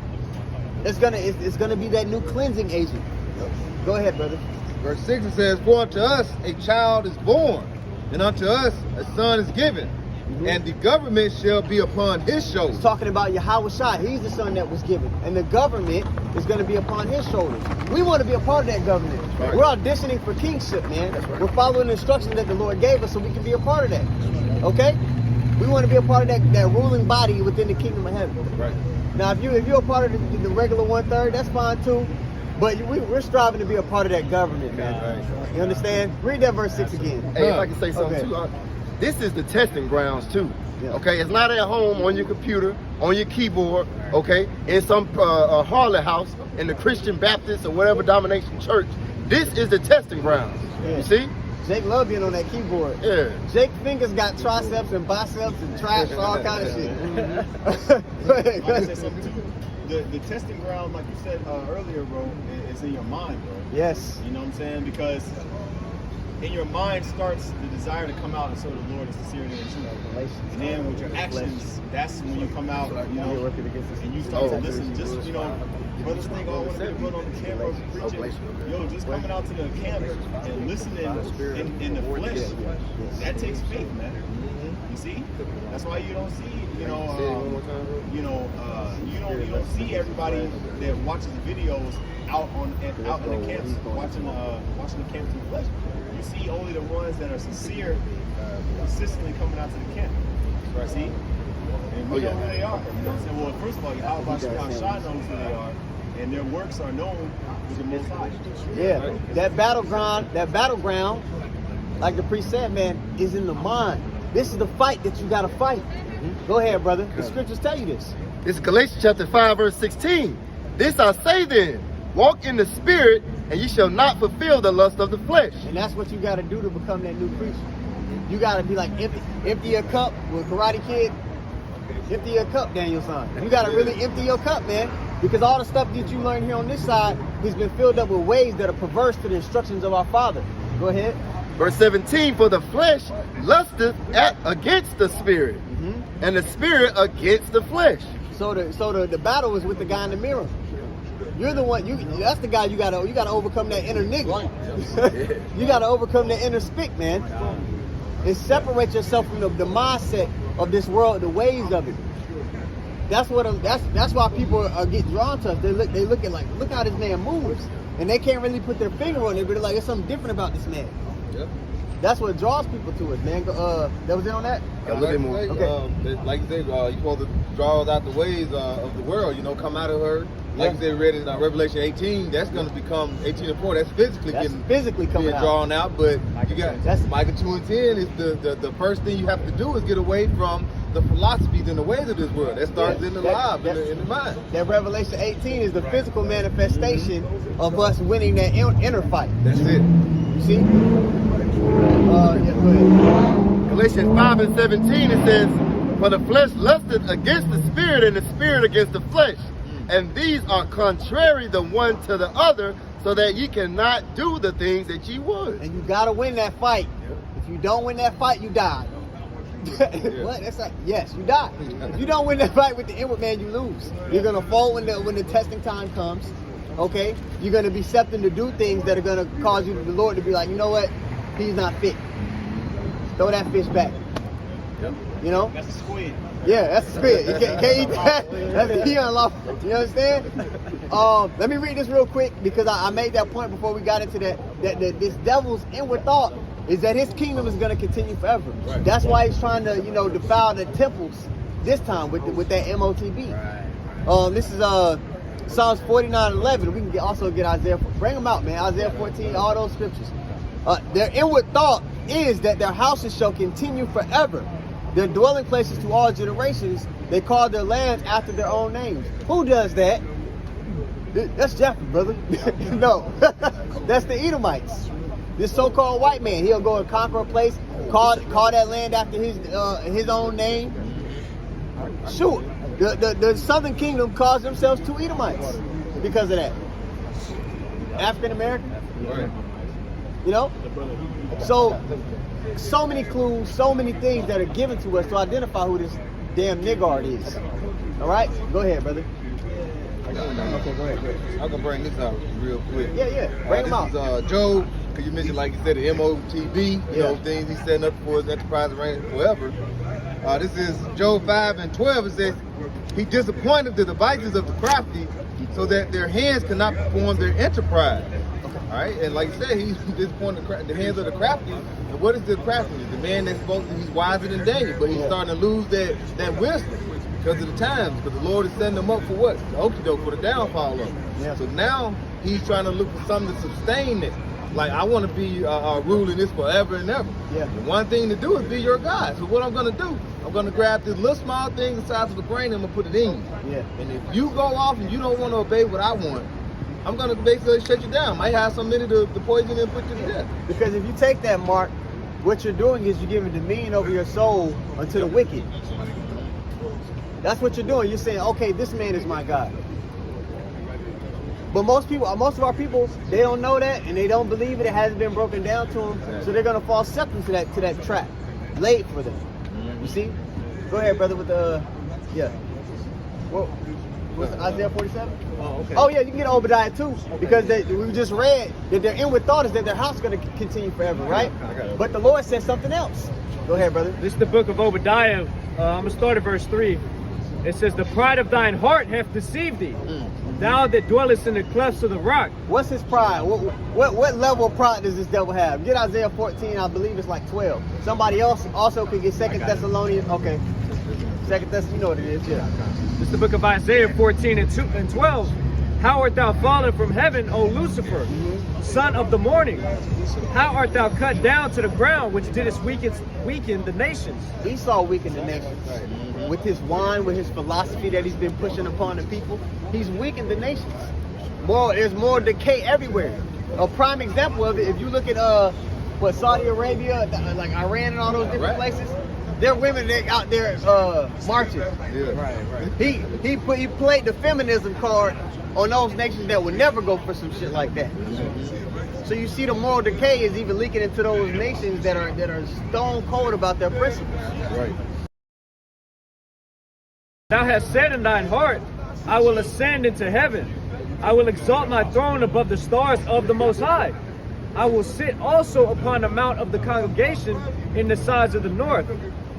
It's gonna be that new cleansing agent. Yep. Go ahead, brother. Verse 6 it says, for unto us a child is born, and unto us a son is given, and the government shall be upon his shoulders. It's talking about Yahawah. He's the son that was given, and the government is going to be upon his shoulders. We want to be a part of that government. Right. We're auditioning for kingship, man. Right. We're following the instructions that the Lord gave us so we can be a part of that. Okay? We want to be a part of that ruling body within the kingdom of heaven. Right. Now, if you're a part of the regular 1/3, that's fine too. But we're striving to be a part of that government, man. Right. You understand? Read that verse 6 again. Hey, if I can say something Okay. too, this is the testing grounds too. Yeah. Okay, it's not at home on your computer, on your keyboard. Okay, in some harlot house, in the Christian Baptist or whatever denomination church. This is the testing grounds. Yeah. You see? Jake love being on that keyboard. Yeah. Jake fingers got triceps and biceps and traps, all kind of shit. Go ahead. I say something too. The testing ground, like you said earlier, bro, is in your mind, bro. Yes. You know what I'm saying? Because in your mind starts the desire to come out and serve the Lord in sincerity and truth. And then with your actions, that's when you come out, you know, and you start to listen. Just, you know, brothers think, oh, I want to be put on the camera preaching. Yo, just coming out to the camp and listening in the flesh, that takes faith, man. You see? That's why you don't see, you don't see everybody that watches videos out in the camps watching the camps in the flesh. You see only the ones that are sincere, consistently coming out to the camp. Right? See? And we know who they are. You know what I'm saying? Well, first of all, Yahawah knows who they are, and their works are known with the Most High. Yeah, that battleground, like the priest said, man, is in the mind. This is the fight that you got to fight. Go ahead, brother. The scriptures tell you this. This is Galatians chapter 5, verse 16. This I say then, walk in the spirit, and ye shall not fulfill the lust of the flesh. And that's what you got to do to become that new creature. You got to be like, empty your cup with Karate Kid. Empty your cup, Daniel's son. You got to really empty your cup, man. Because all the stuff that you learn here on this side has been filled up with ways that are perverse to the instructions of our Father. Go ahead. Verse 17, for the flesh lusteth against the spirit, and the spirit against the flesh. So the battle is with the guy in the mirror. You're the one. That's the guy you gotta overcome that inner nigga. You gotta overcome that inner spick, man, and separate yourself from the mindset of this world, the ways of it. That's why people get drawn to us. They look at like, look how this man moves, and they can't really put their finger on it, but they're like, there's something different about this man. Yep. That's what draws people to us, man. That was it on that? Okay. Like you said, you're supposed to draw out the ways of the world, come out of her. Like you said, read in Revelation 18, that's going to become 18:4. That's physically coming drawn out. But that's Micah 2:10 is the first thing you have to do is get away from the philosophies and the ways of this world. That starts in the life, in the mind. That Revelation 18 is the physical manifestation of us winning that inner fight. That's it. You see? Go ahead. Galatians 5:17, it says, for the flesh lusteth against the spirit, and the spirit against the flesh. And these are contrary the one to the other, so that ye cannot do the things that ye would. And you gotta win that fight. If you don't win that fight, you die. What? That's like, yes, you die. If you don't win that fight with the inward man, you lose. You're gonna fall when the testing time comes. Okay? You're gonna be accepting to do things that are gonna cause you, the Lord, to be like, you know what? He's not fit. Throw that fish back. Yep. You know? That's a squid. Yeah, that's a squid. You can't eat that. That's a unlawful. You understand? Let me read this real quick, because I made that point before we got into that this devil's inward thought is that his kingdom is going to continue forever. Right. That's why he's trying to, defile the temples this time with that MOTB. Right. This is Psalms 49:11. We can also get Isaiah. Bring them out, man. Isaiah 14, all those scriptures. Their inward thought is that their houses shall continue forever. Their dwelling places to all generations. They call their lands after their own names. Who does that? That's Jeffrey, brother. No, that's the Edomites. This so-called white man, he'll go and conquer a place, call that land after his own name. Sure, the Southern Kingdom calls themselves two Edomites because of that. African American, right. So many clues, so many things that are given to us to identify who this damn niggard is. All right, go ahead, brother. Okay, go ahead. I'm gonna bring this out real quick. Yeah, bring them out. This is Job, because you mentioned, like you said, the MOTB, things he's setting up for his enterprise and reign forever. This is Job 5:12. It says, he disappointed the devices of the crafty, so that their hands cannot perform their enterprise. All right, and like you said, he's disappointed the hands of the crafty. And what is the crafty? The man that's he's wiser than Daniel, but he's starting to lose that wisdom because of the times, because the Lord is setting them up for what? The okie doke, for the downfall of them. Yeah. So now he's trying to look for something to sustain it. Like, I want to be ruling this forever and ever. Yeah. And one thing to do is be your God. So what I'm going to do, I'm going to grab this little small thing the size of the brain and I'm going to put it in you. Yeah. And if you go off and you don't want to obey what I want, I'm going to basically shut you down. Might have some minute to poison and put you to death. Because if you take that, Mark, what you're doing is you're giving dominion over your soul unto the wicked. That's what you're doing. You're saying, okay, this man is my God. But most of our people, they don't know that and they don't believe it. It hasn't been broken down to them. So they're going to fall septum to that trap. Late for them. You see? Go ahead, brother, with the, what's Isaiah 47? Oh, okay. Oh, yeah, you can get Obadiah too, because we just read that their inward thought is that their house is going to continue forever, right? But the Lord says something else. Go ahead, brother. This is the book of Obadiah. I'm going to start at verse 3. It says, the pride of thine heart hath deceived thee, thou that dwellest in the clefts of the rock. What's his pride? What level of pride does this devil have? Get Isaiah 14, I believe it's like 12. Somebody else also could get 2 Thessalonians. Okay. 2 Thessalonians, you know what it is, yeah. This is the book of Isaiah 14 and 12. How art thou fallen from heaven, O Lucifer, son of the morning? How art thou cut down to the ground, which didst weaken the nations? Esau weakened the nations. With his wine, with his philosophy that he's been pushing upon the people, he's weakened the nations. There's more decay everywhere. A prime example of it, if you look at Saudi Arabia, like Iran and all those different places, their women, they out there marching. Yeah. He played the feminism card on those nations that would never go for some shit like that. So you see the moral decay is even leaking into those nations that are stone cold about their principles. Right. Thou hast said in thine heart, I will ascend into heaven. I will exalt my throne above the stars of the Most High. I will sit also upon the mount of the congregation in the sides of the north.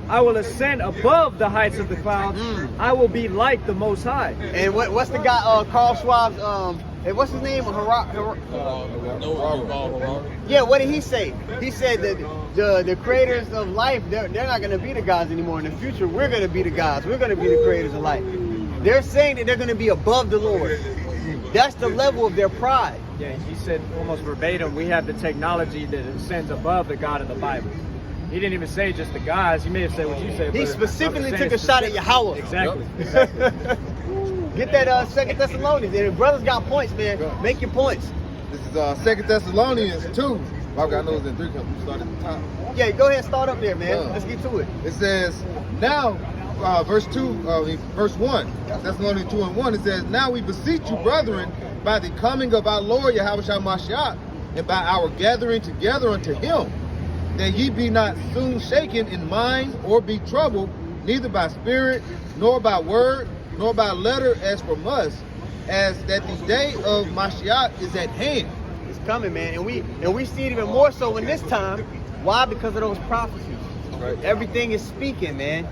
I will ascend above the heights of the clouds. I will be like the Most High. And what's the guy, Carl Schwab's, what's his name? Yeah, what did he say? He said that the creators of life, they're not going to be the gods anymore. In the future, we're going to be the gods. We're going to be the creators of life. They're saying that they're going to be above the Lord. That's the level of their pride. Yeah, he said almost verbatim, we have the technology that ascends above the God of the Bible. He didn't even say just the gods. He may have said what you said. He specifically took a shot at Yahawah. Exactly. Get that 2 Thessalonians. And if brothers got points, man, make your points. This is 2 Thessalonians 2. I know it's in 3 countries. Start at the top. Yeah, go ahead and start up there, man. Let's get to it. It says, now, verse 1, Thessalonians 2 and 1, it says, now we beseech you, brethren, by the coming of our Lord Yahawah Mashiach, and by our gathering together unto him, that ye be not soon shaken in mind or be troubled, neither by spirit, nor by word, nor by letter as from us, as that the day of Mashiach is at hand. It's coming, man, and we see it even more so in this time. Why? Because of those prophecies. Right. Everything is speaking, man.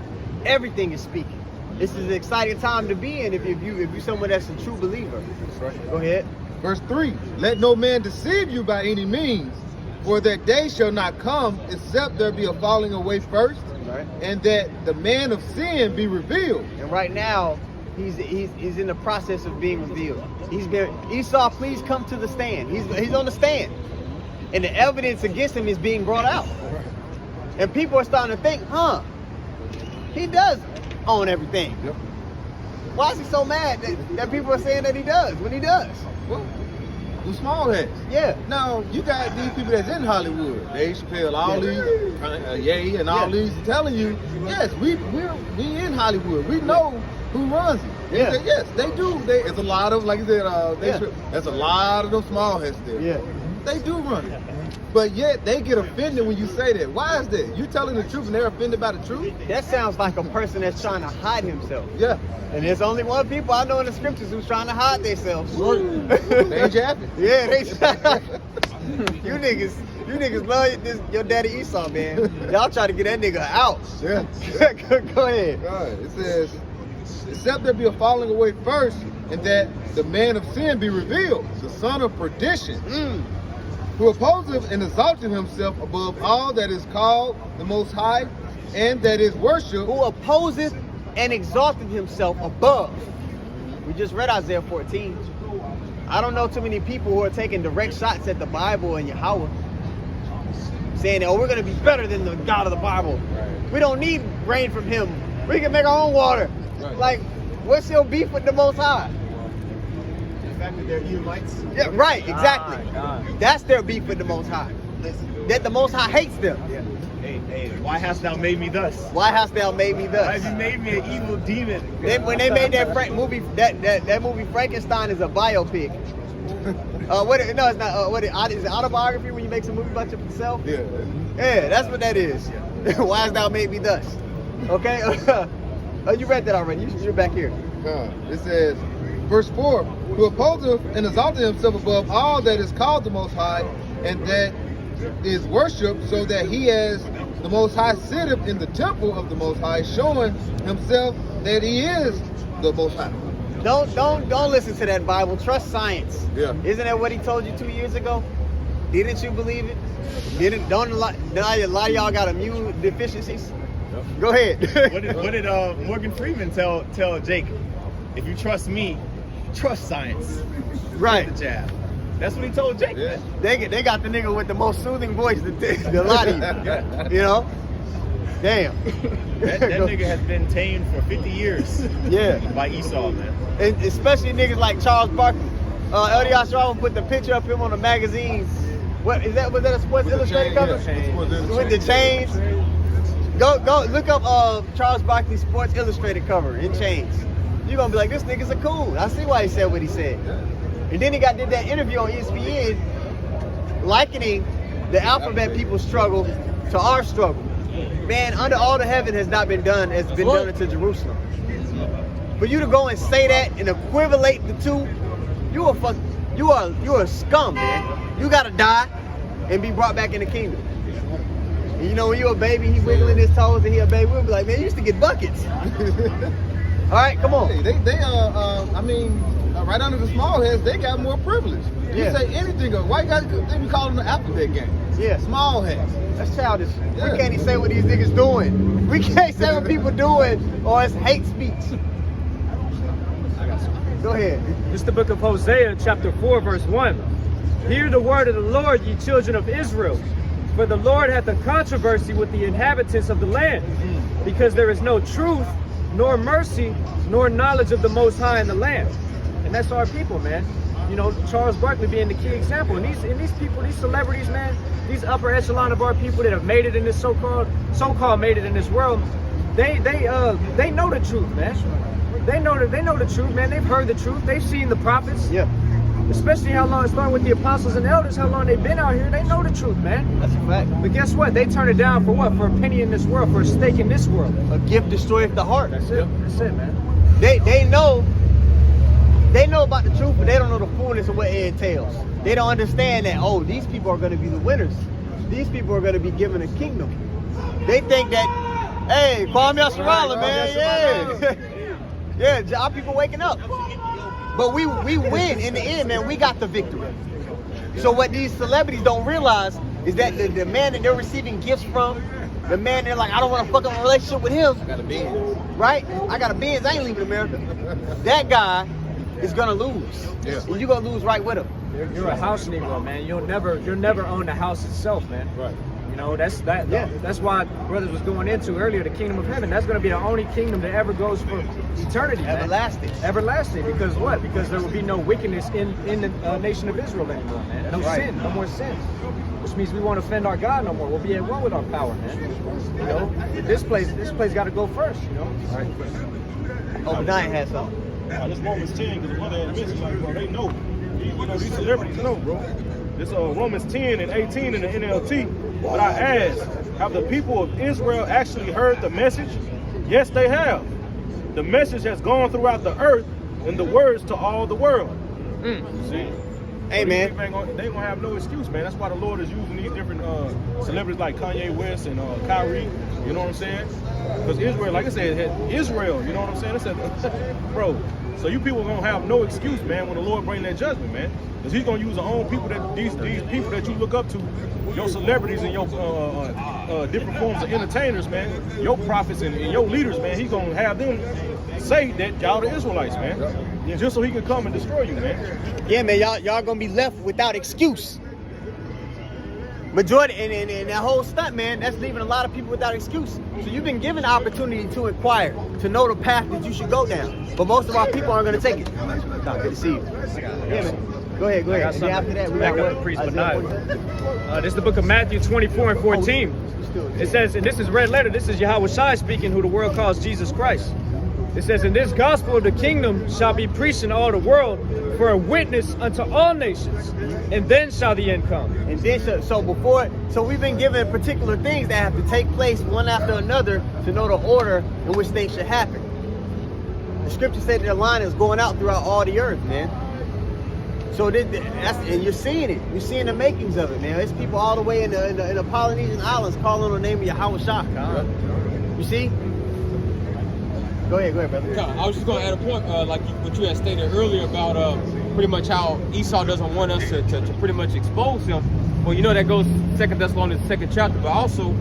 Everything is speaking. This is an exciting time to be in if you're someone that's a true believer. That's right. Go ahead. Verse 3, let no man deceive you by any means, for that day shall not come, except there be a falling away first, Right. and that the man of sin be revealed. And right now, he's in the process of being revealed. Esau, please come to the stand. He's on the stand, and the evidence against him is being brought out. And people are starting to think, he does own everything. Yep. Why is he so mad that people are saying that he does when he does? Well, the small heads. Yeah. Now, you got these people that's in Hollywood. Dave Chappelle, all these, Ye, and all these telling you, yes, we in Hollywood. We know who runs it. Yeah. Say, yes, they do. It's a lot of, like you said, there's a lot of those small heads there. Yeah. They do run it. But yet, they get offended when you say that. Why is that? You telling the truth and they're offended by the truth? That sounds like a person that's trying to hide himself. Yeah. And there's only one people I know in the scriptures who's trying to hide themselves. They ain't jabbing. Yeah, you niggas love your daddy Esau, man. Y'all try to get that nigga out. Yeah. Go ahead. God, it says, except there be a falling away first, and that the man of sin be revealed, the son of perdition, who opposeth and exalteth himself above all that is called the Most High, and that is worshipped. Who opposeth and exalted himself above. We just read Isaiah 14. I don't know too many people who are taking direct shots at the Bible and Yahawah, saying, oh, we're going to be better than the God of the Bible. Right. We don't need rain from him. We can make our own water. Right. Like, what's your beef with the Most High? The fact that they're Edomites. Yeah, right, exactly. That's their beef with the Most High. That the Most High hates them. Yeah. Hey, why hast thou made me thus? Why hast thou made me thus? Why have you made me an evil demon? When they made that movie, that movie Frankenstein is a biopic. No, it's not. Is it autobiography when you make some movie about yourself? Yeah. Yeah, that's what that is. Why hast thou made me thus? Okay. You read that already. You're back here. It says, verse 4, who opposeth and exalted himself above all that is called the Most High, and that is worshipped, so that he as the Most High sitteth in the temple of the Most High, showing himself that he is the Most High. Don't listen to that Bible. Trust science. Yeah. Isn't that what he told you 2 years ago? Didn't you believe it? Don't a lot of y'all got immune deficiencies? Yep. Go ahead. What did Morgan Freeman tell Jake? If you trust me, trust science. Right. The jab. That's what he told Jake. Yeah. They got the nigga with the most soothing voice to lie to you. Yeah. You know? Damn. That nigga has been tamed for 50 years. Yeah. By Esau, man. And especially niggas like Charles Barkley. L.D. Strong put the picture of him on the magazines. Was that a Sports Illustrated cover? With the chains. Go look up Charles Barkley's Sports Illustrated cover in chains. You're gonna be like, this nigga's a cool. I see why he said what he said. And then he did that interview on ESPN likening the alphabet people's struggle to our struggle. Man, under all the heaven has not been done, has been done into Jerusalem. For you to go and say that and equivalate the two, you're a scum, man. You gotta die and be brought back in the kingdom. And you know, when you're a baby, he wiggling his toes and he a baby, we'll be like, man, you used to get buckets. All right, come on. Hey, I mean, right under the small heads, they got more privilege. You Yeah. say anything, why you got they be calling the alphabet game? Yeah. Small heads. That's childish. Yeah. We can't even say what these niggas doing. We can't say what people doing, or it's hate speech. Go ahead. This is the book of Hosea, chapter 4, verse 1. Hear the word of the Lord, ye children of Israel. For the Lord hath a controversy with the inhabitants of the land, because there is no truth, nor mercy, nor knowledge of the Most High in the land. And that's our people, man. You know, Charles Barkley being the key example. And these people, these celebrities, man, these upper echelon of our people that have made it in this so-called made it in this world, they know the truth, man. They know the truth, man. They've heard the truth. They've seen the prophets. Yeah. Especially how long, starting with the apostles and elders, how long they've been out here. They know the truth, man. That's a fact. But guess what? They turn it down for what? For a penny in this world, for a stake in this world. A gift destroyeth the heart. That's it. That's it, man. They know about the truth, but they don't know the fullness of what it entails. They don't understand that, oh, these people are going to be the winners. These people are going to be given a kingdom. They think that, hey, Kwame Yasharala, man, yeah. Yeah, our people waking up. But we win in the end, man. We got the victory. So what these celebrities don't realize is that the man that they're receiving gifts from, the man they're like, I don't want to fuck up a relationship with him. I got a Benz. Right? I got a Benz, I ain't leaving America. That guy is gonna lose. Yeah. And you're gonna lose right with him. You're a house Negro, man. You'll never own the house itself, man. Right. You know, that's why brothers was going into earlier the kingdom of heaven. That's gonna be the only kingdom that ever goes for eternity, man. Everlasting. Everlasting. Because what? Because there will be no wickedness in the nation of Israel anymore, man. No Right. sin, no more sin. Which means we won't offend our God no more. We'll be at one with our power, man. You know, this place got to go first. You know. All right. Obadiah has something. This Romans 10, because one of the like, bro, they know. These celebrities know, bro. This Romans 10 and 18 in the NLT. But I ask, have the people of Israel actually heard the message? Yes, they have. The message has gone throughout the earth and the words to all the world. See? Hey, man. They ain't gonna have no excuse, man. That's why the Lord is using these different celebrities like Kanye West and Kyrie. You know what I'm saying? Because Israel, like I said, had Israel. You know what I'm saying? I said, bro. So you people gonna have no excuse, man, when the Lord bring that judgment, man. Because He's gonna use the own people that these people that you look up to, your celebrities and your different forms of entertainers, man, your prophets and your leaders, man. He's gonna have them say that y'all the Israelites, man. Yeah. Just so He can come and destroy you, man. Yeah, man, y'all gonna be left without excuse. Majority and that whole stunt, man, that's leaving a lot of people without excuse. So you've been given the opportunity to inquire, to know the path that you should go down. But most of our people aren't gonna take it. Nah, good to see you. Yeah, man. Go ahead. And then after that, we got what? Priest Benaiah. This is the book of Matthew 24 and 14. It says, and this is red letter, this is Yahawah speaking, who the world calls Jesus Christ. It says, and this gospel of the kingdom shall be preached in all the world for a witness unto all nations, and then shall the end come. And then so we've been given particular things that have to take place one after another to know the order in which things should happen. The scripture said that the line is going out throughout all the earth, man. So and you're seeing it. You're seeing the makings of it, man. There's people all the way in the Polynesian islands calling on the name of Yahawah. You see? Go ahead, brother. I was just going to add a point, like what you had stated earlier about pretty much how Esau doesn't want us to pretty much expose him. Well, you know, that goes 2 Thessalonians 2nd chapter, but also,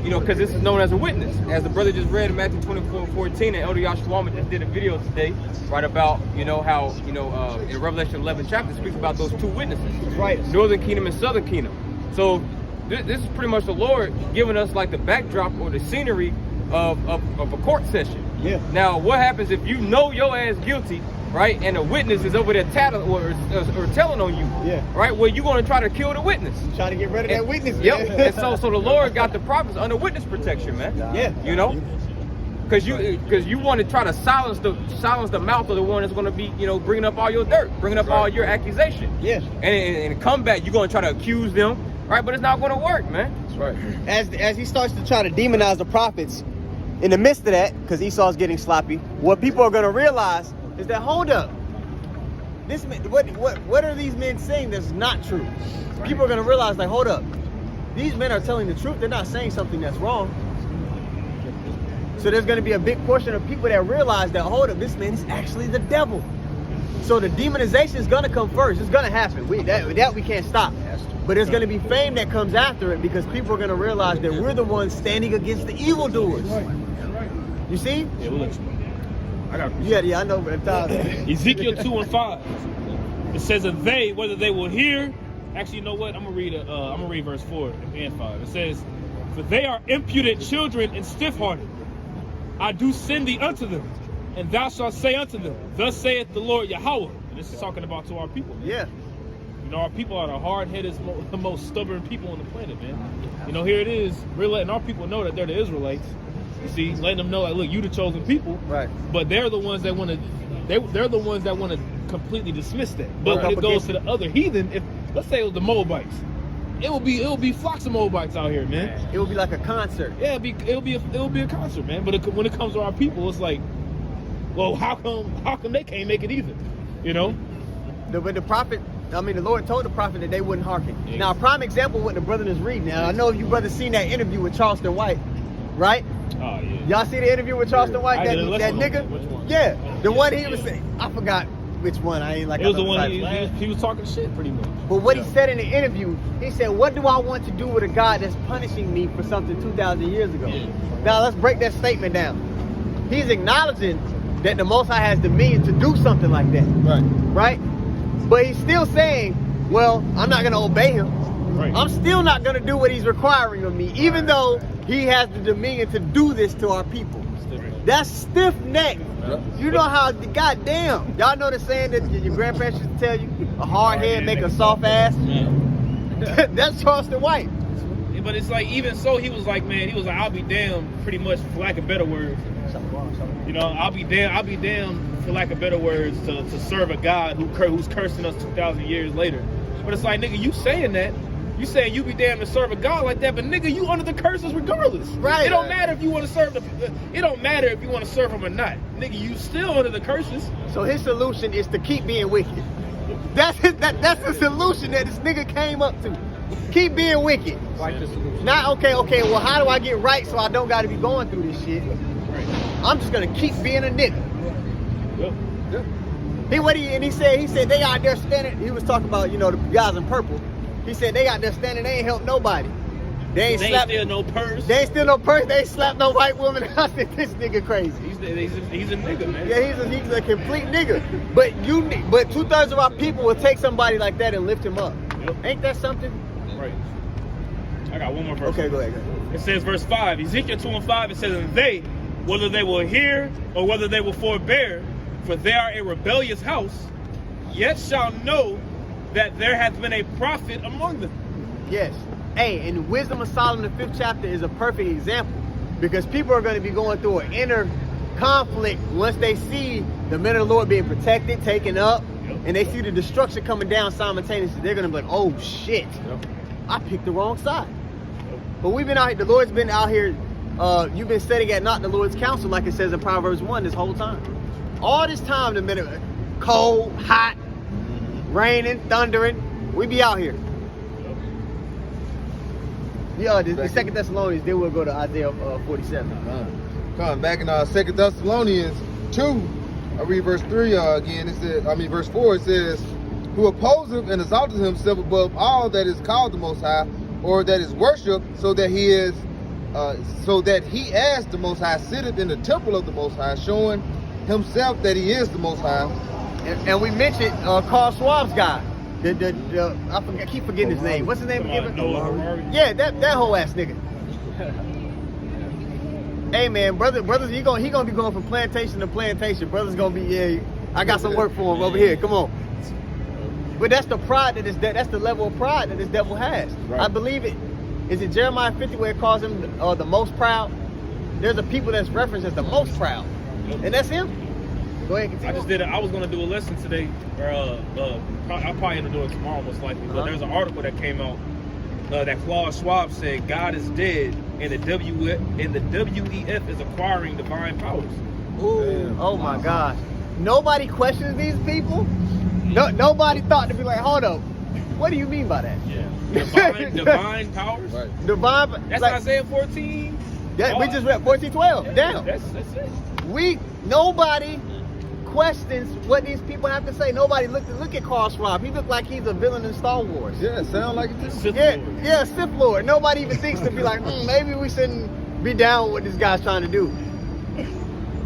you know, because this is known as a witness. As the brother just read in Matthew 24:14, and Elder Yahawah just did a video today, right, about, you know, how, you know, in Revelation 11 chapter, it speaks about those two witnesses. Right. Northern kingdom and southern kingdom. So this is pretty much the Lord giving us like the backdrop or the scenery of a court session. Yeah. Now, what happens if you know your ass guilty, right, and a witness is over there telling on you? Yeah. Right. Well, you're going to try to kill the witness. Trying to get rid of that witness, man. Yep. And so the Lord got the prophets under witness protection, man. Yeah. You know, because you want to try to silence the mouth of the one that's going to be, you know, bringing up all your dirt, bringing up all your accusation. Yeah. And in combat, you're going to try to accuse them, right? But it's not going to work, man. That's right. As he starts to try to demonize the prophets, in the midst of that, because Esau's getting sloppy, what people are going to realize is that, hold up, this man, what are these men saying that's not true? People are going to realize, like, hold up, these men are telling the truth. They're not saying something that's wrong. So there's going to be a big portion of people that realize that, hold up, this man is actually the devil. So the demonization is going to come first. It's going to happen. That we can't stop. But there's going to be fame that comes after it, because people are going to realize that we're the ones standing against the evildoers. You see? Yeah, we'll let you know. I got Yeah, I know. Ezekiel 2:5. It says, "And they, whether they will hear." Actually, you know what? I'm gonna read verse 4 and 5. It says, "For they are impudent children and stiff-hearted. I do send thee unto them, and thou shalt say unto them, Thus saith the Lord Yahawah." And this is talking about to our people, man. Yeah. You know, our people are the hard-headed, the most stubborn people on the planet, man. You know, here it is. We're letting our people know that they're the Israelites. You see, letting them know, like, look, you the chosen people. Right. But they're the ones that want to. They're the ones that want to completely dismiss that. But when it goes to the other heathen, if let's say it was the Moabites, it will be flocks of Moabites out here, man. It will be like a concert. Yeah, it'll be a concert, man. But when it comes to our people, it's like, well, how come they can't make it either? You know. But the prophet, the Lord told the prophet that they wouldn't hearken. Yeah. Now, a prime example of what the brother is reading. Now, I know if you brothers seen that interview with Charleston White, right? Oh yeah. Y'all see the interview with Charleston White? That nigga? Which one? Yeah, the one he was saying. I forgot which one. I ain't like. It was the one he was talking shit pretty much. But what he said in the interview, he said, "What do I want to do with a God that's punishing me for something 2,000 years ago?" Yeah. Now let's break that statement down. He's acknowledging that the Most High has dominion to do something like that. Right? But he's still saying, well, I'm not going to obey him. Right. I'm still not going to do what he's requiring of me, even though he has the dominion to do this to our people. That's stiff neck. You know how, goddamn. Y'all know the saying that your grandparents used to tell you, a hard head make a soft ass? That's Charleston White. But it's like, even so, he was like, I'll be damned, pretty much, for lack of better words. You know, I'll be damned, for lack of better words, to serve a God who's cursing us 2,000 years later. But it's like, nigga, you saying that, you saying you be damned to serve a God like that, but nigga, you under the curses regardless. Right. It don't matter if you want to serve it don't matter if you want to serve him or not. Nigga, you still under the curses. So his solution is to keep being wicked. That's the solution that this nigga came up to. Keep being wicked. Not okay, well, how do I get right so I don't got to be going through this shit? I'm just gonna keep being a nigga. He said they out there standing. He was talking about, you know, the guys in purple. He said they out there standing. They ain't helped nobody. They ain't steal no purse. They ain't steal no purse. They ain't slapped no white woman. I said, this nigga crazy. He's a nigga, man. Yeah, he's a complete nigga. But 2/3 of our people will take somebody like that and lift him up. Yep. Ain't that something? Right. I got one more verse. Okay, go ahead. It says, verse 5, Ezekiel 2:5. It says, "And they, whether they will hear or whether they will forbear, for they are a rebellious house, yet shall know that there hath been a prophet among them." Yes. Hey, and Wisdom of Solomon, the 5th chapter, is a perfect example, because people are going to be going through an inner conflict once they see the men of the Lord being protected, taken up, and they see the destruction coming down simultaneously. They're going to be like, oh shit, I picked the wrong side. But we've been out here, the Lord's been out here, you've been sitting at not the Lord's counsel, like it says in Proverbs 1 this whole time. All this time, the minute cold, hot, raining, thundering, we be out here. Yeah, the 2 Thessalonians, then we'll go to Isaiah 47. Come back in 2 Thessalonians 2, I read verse 3 again. Verse 4, it says, "Who opposeth and exalteth himself above all that is called the Most High, or that is worshipped, so that he as the Most High sitteth in the temple of the Most High, showing himself that he is the Most High." And we mentioned Carl Schwab's guy. I keep forgetting his name. What's his name again? Yeah, that whole ass nigga. Hey man, brothers, he gonna be going from plantation to plantation. Brothers gonna be, I got some work for him over here. Come on. But that's the pride that's the level of pride that this devil has. Right. I believe it. Is it Jeremiah 50 where it calls him the most proud? There's a people that's referenced as the most proud, and that's him. Go ahead, continue. I was gonna do a lesson today, or I'll probably end up doing it tomorrow most likely. But there's an article that came out that Klaus Schwab said God is dead, and the WEF is acquiring divine powers. Ooh, oh my gosh. Nobody questions these people? No, nobody thought to be like, hold up, what do you mean by that? Yeah. Divine powers? Right. Divine, That's like, Isaiah 14. that, we just read 14:12. Yeah, Damn. That's it. Nobody questions what these people have to say. Nobody look at Carl Schwab. He looked like he's a villain in Star Wars. Yeah, sound like it too. Sith Yeah, Lord. yeah, Sith Lord. Nobody even thinks to be like, maybe we shouldn't be down with what this guy's trying to do.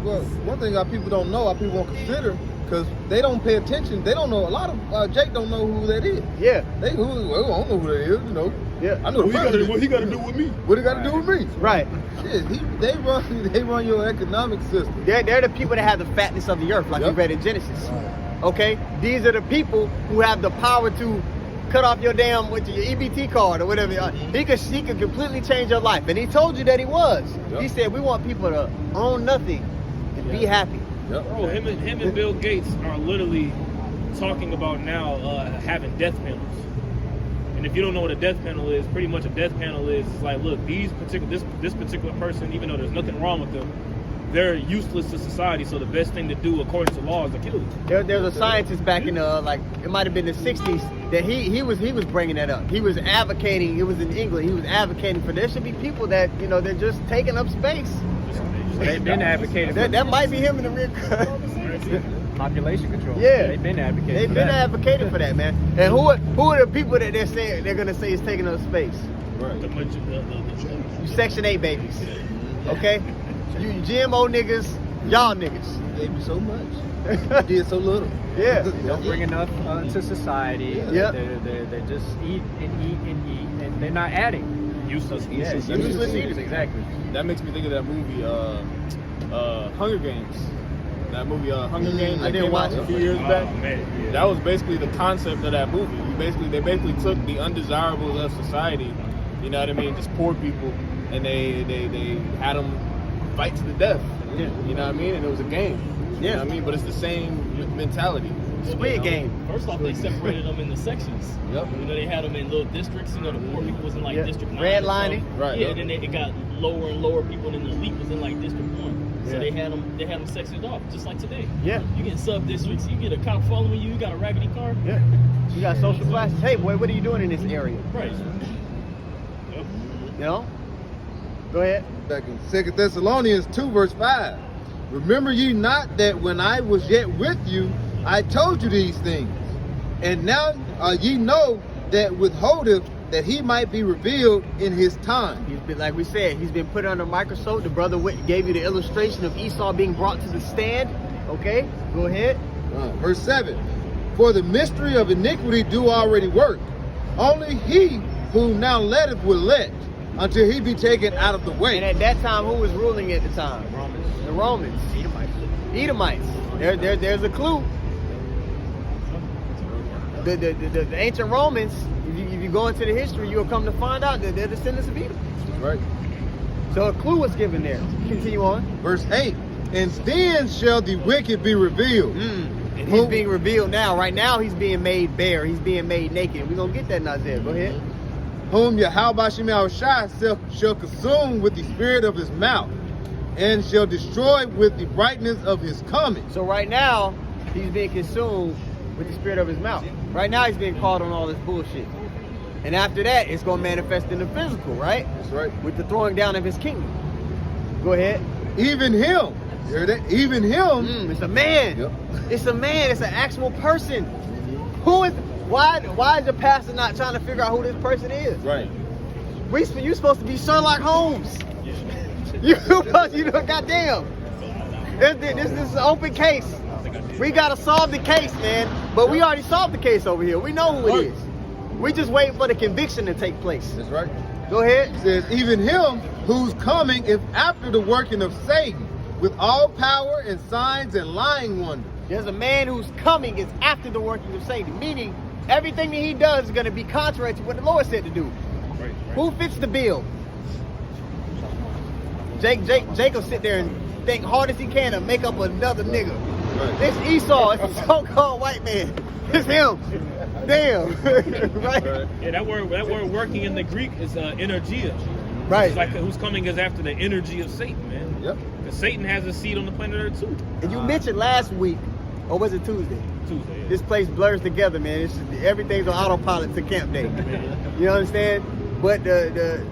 Well, one thing our people don't know, our people won't consider, because they don't pay attention. They don't know. A lot of Jake don't know who that is. Yeah, They who I don't know who that is. You know. yeah, I know What he got to do with me? What it got to do with me? right. Shit, they run your economic system. They're the people that have the fatness of the earth, like we Yep. read in Genesis. Okay, these are the people who have the power to cut off your damn with your EBT card or whatever. He could completely change your life, and he told you that he was. Yep. He said we want people to own nothing and be happy. Yep. Bro, him and Bill Gates are literally talking about now having death panels. And if you don't know what a death panel is, pretty much a death panel is like, look, this particular person, even though there's nothing wrong with them, they're useless to society. So the best thing to do, according to law, is to kill them. There's a scientist back in like it might have been the 60s that he was bringing that up. He was advocating. It was in England. He was advocating for there should be people that they're just taking up space. They've been advocating for That might be him in the rear. population control. Yeah. They've been advocating They've for been that. advocating for that, man. And who are the people that they're gonna say is taking up space? Right. You Section 8 babies, okay? You GMO niggas, y'all niggas. Gave you so much. You did so little. Yeah. Don't bring enough to society. Yeah. They just eat and eat and eat, and they're not adding. Useless. Yeah, Useless eaters. exactly. That makes me think of that movie, Hunger Games. That movie, Hunger Games. I that didn't came watch out it. a few years back. Oh, man, yeah. That was basically the concept of that movie. They basically took the undesirables of society, you know what I mean, just poor people, and they had them fight to the death. Yeah. You know what I mean? And it was a game. You Yeah. know what I mean? But it's the same mentality. Squid Game. First off, they separated them in the sections. Yep. You know, they had them in little districts. You know, the poor people was in like Yeah. District 9. Red or lining. something. Right, Yeah, yep. and then it got lower and lower people, and then the elite was in like District 1. So Yeah. they had them sectioned off, just like today. Yeah. You get sub districts. You get a cop following you. You got a raggedy car. Yeah. You got social classes. Hey, boy, what are you doing in this area? Right. You know? Go ahead. Back in 2 Thessalonians 2, verse 5. Remember ye not that when I was yet with you, I told you these things. And now ye know that withholdeth that he might be revealed in his time. He's been, like we said, he's been put under a microscope. The brother gave you the illustration of Esau being brought to the stand. Okay, go ahead. Verse 7. For the mystery of iniquity do already work. Only he who now letteth will let, until he be taken out of the way. And at that time, who was ruling at the time? The Romans. Edomites. There's a clue. The ancient Romans, if you go into the history, you'll come to find out that they're descendants of Edom. Right. So a clue was given there. Continue on. Verse 8. And then shall the wicked be revealed. And he's being revealed now. Right now, he's being made bare. He's being made naked. We're going to get that in Isaiah. Go ahead. Whom Yahawah shall consume with the spirit of his mouth, and shall destroy with the brightness of his coming. So right now, he's being consumed with the spirit of his mouth. Right now, he's being called on all this bullshit. And after that, it's going to manifest in the physical, right? That's right. With the throwing down of his kingdom. Go ahead. Even him. You hear that? Even him. It's a man. Yep. It's a man. It's an actual person. Who is? Why is your pastor not trying to figure out who this person is? Right. You supposed to be Sherlock Holmes. You know, goddamn. This is an open case. We gotta solve the case, man. But we already solved the case over here. We know who it is. We just waiting for the conviction to take place. That's right. Go ahead. It says, even him whose coming is after the working of Satan, with all power and signs and lying wonders. There's a man whose coming is after the working of Satan, meaning everything that he does is going to be contrary to what the Lord said to do. Right. Who fits the bill? Jake will sit there and think hard as he can to make up another nigga. Right. It's Esau. It's a so-called white man. It's him. damn. Right? Yeah, that word working in the Greek is energia. Right. It's like who's coming is after the energy of Satan, man. Yep. Because Satan has a seat on the planet Earth too. And you mentioned last week, or was it Tuesday? Tuesday. Yeah. This place blurs together, man. It's just, everything's on autopilot to camp day. You understand? But the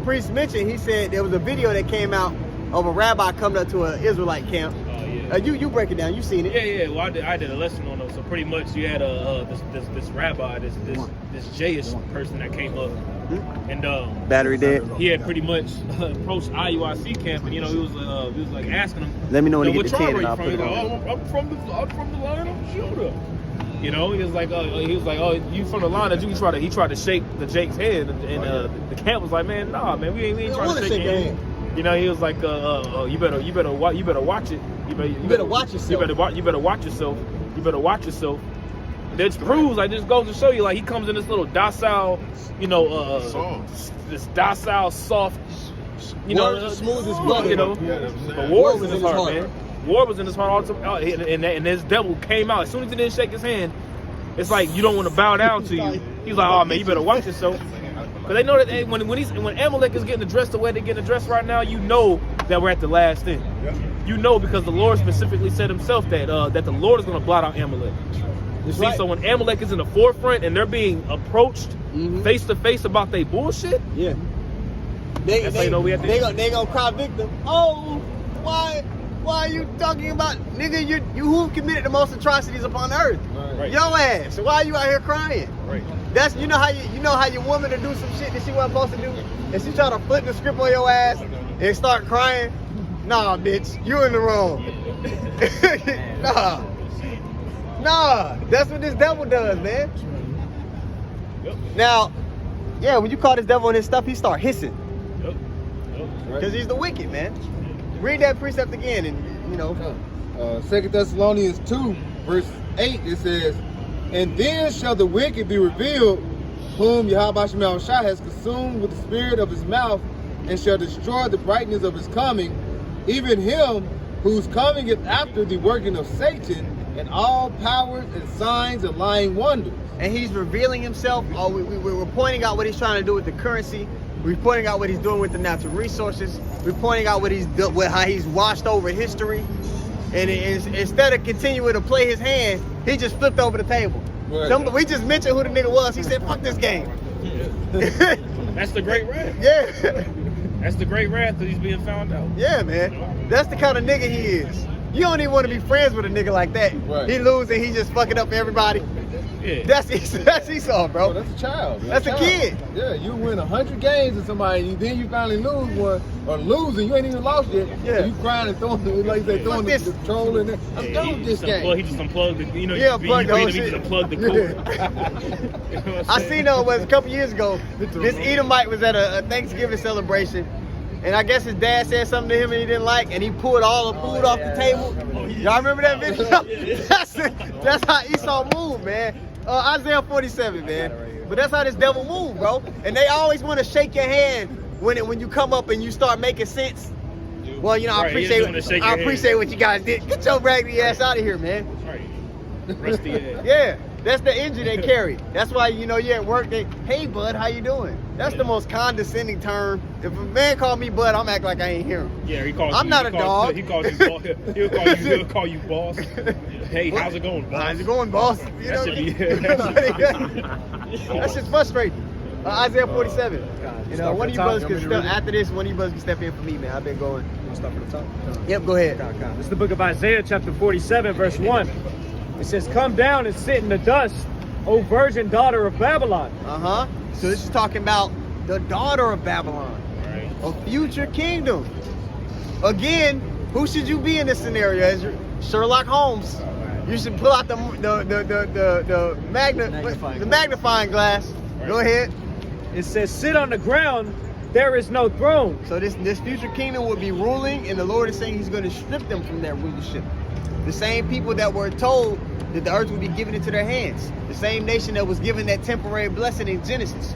priest mentioned, he said there was a video that came out of a rabbi coming up to an Israelite camp. Yeah. You break it down. You seen it? Yeah. Well, I did a lesson on them. So pretty much, you had this rabbi, this Jayish person that came up, and Battery dead. he had pretty much approached IUIC camp, and he was like asking him, Let me know when you what get the tribe kid are and you I'll from? put it He's like, on. I'm from the line of Judah. You know, he was like, oh, you from the line of Judah? He tried to shake the Jake's hand, and the camp was like, man, nah, man, we ain't trying to shake your hand. You know, he was like, you better watch it. You better watch yourself. You better watch yourself. You better watch yourself. That proves, like, this goes to show you, like, he comes in this little docile, this docile, soft, smooth as butter. you know. But war was in his heart, man. War was in his heart all the time, and this devil came out as soon as he didn't shake his hand. It's like you don't want to bow down to you. He's like, oh man, you better watch yourself. Because they know that when Amalek is getting addressed the way they're getting addressed right now, you know that we're at the last end. Yeah. You know, because the Lord specifically said himself that the Lord is going to blot out Amalek. You see, right. so when Amalek is in the forefront and they're being approached face to face about their bullshit, Yeah. They gonna cry victim. Oh, why are you talking about, nigga, you who committed the most atrocities upon earth? Right. Your ass. So why are you out here crying? right? That's you know how your woman to do some shit that she wasn't supposed to do, and she try to flip the script on your ass and start crying. Nah, bitch, you in the wrong. Nah, that's what this devil does, man. Yep. Now, yeah, when you call this devil on his stuff, he start hissing. Yep. Because he's the wicked, man. Read that precept again, and 2 Thessalonians 2, verse 8, it says, and then shall the wicked be revealed, whom Yahawah has consumed with the spirit of his mouth, and shall destroy the brightness of his coming, even him whose coming is after the working of Satan, and all powers and signs and lying wonders. And he's revealing himself. We're pointing out what he's trying to do with the currency. We're pointing out what he's doing with the natural resources. We're pointing out how he's washed over history. And instead of continuing to play his hand, he just flipped over the table. Right. We just mentioned who the nigga was. He said, fuck this game. That's the great wrath. Yeah. That's the great wrath that he's being found out. Yeah, man. That's the kind of nigga he is. You don't even want to be friends with a nigga like that. Right. He losing, he just fucking up everybody. Yeah. That's Esau, bro. Oh, that's a child. That's a kid. Yeah, you win 100 games with somebody, and then you finally lose one, or losing, you ain't even lost yet. Yeah. And you crying and throwing the troll in there. I'm done with this game. He just unplugged the, Yeah, plug the whole he just shit. unplugged the cord. You know what I'm I saying? seen it was a couple years ago. This Edomite was at a Thanksgiving celebration, and I guess his dad said something to him and he didn't like, and he pulled all the food off the table. Y'all remember that video? That's how Esau moved, man. Isaiah 47, man. But that's how this devil moved, bro. And they always want to shake your hand when you come up and you start making sense. Well, I appreciate what you guys did. Get your raggedy ass out of here, man. Right. Rusty ass. Yeah, that's the energy they carry. That's why, you're at work, hey, bud, how you doing? That's the most condescending term. If a man call me bud, I'm acting like I ain't hear him. Yeah, he calls I'm you. not a dog. He calls you boss. He'll call you boss. Hey, how's it going, boss? How's it going, boss? That should be. That shit's frustrating. Isaiah 47. One of you brothers can step after this. One of you brothers can step in for me, man. I've been going. Start from the top. Yep, go ahead. This is the book of Isaiah, chapter 47, verse 1. It says, "Come down and sit in the dust, O virgin daughter of Babylon." So this is talking about the daughter of Babylon, a future kingdom. Again, who should you be in this scenario? As Sherlock Holmes. You should pull out the magnifying glass. Go ahead. It says, "Sit on the ground, there is no throne." So this future kingdom will be ruling, and the Lord is saying he's going to strip them from that rulership. The same people that were told that the earth would be given into their hands. The same nation that was given that temporary blessing in Genesis.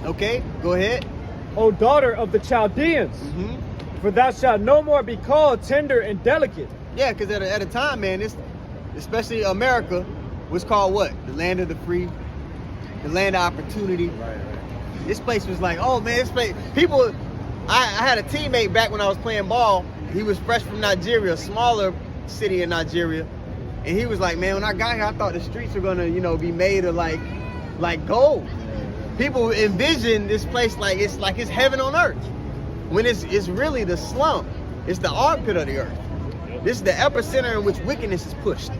Okay, go ahead. "O daughter of the Chaldeans, for thou shalt no more be called tender and delicate." Yeah, because at a time, man, especially America, was called what? The land of the free the land of opportunity. This place was like, oh man, this place, people, I had a teammate back when I was playing ball. He was fresh from Nigeria, a smaller city in Nigeria. And he was like, man, when I got here, I thought the streets were gonna, you know, be made of like gold. People envision this place like it's heaven on earth. When it's really the slum. It's the armpit of the earth. This is the epicenter in which wickedness is pushed.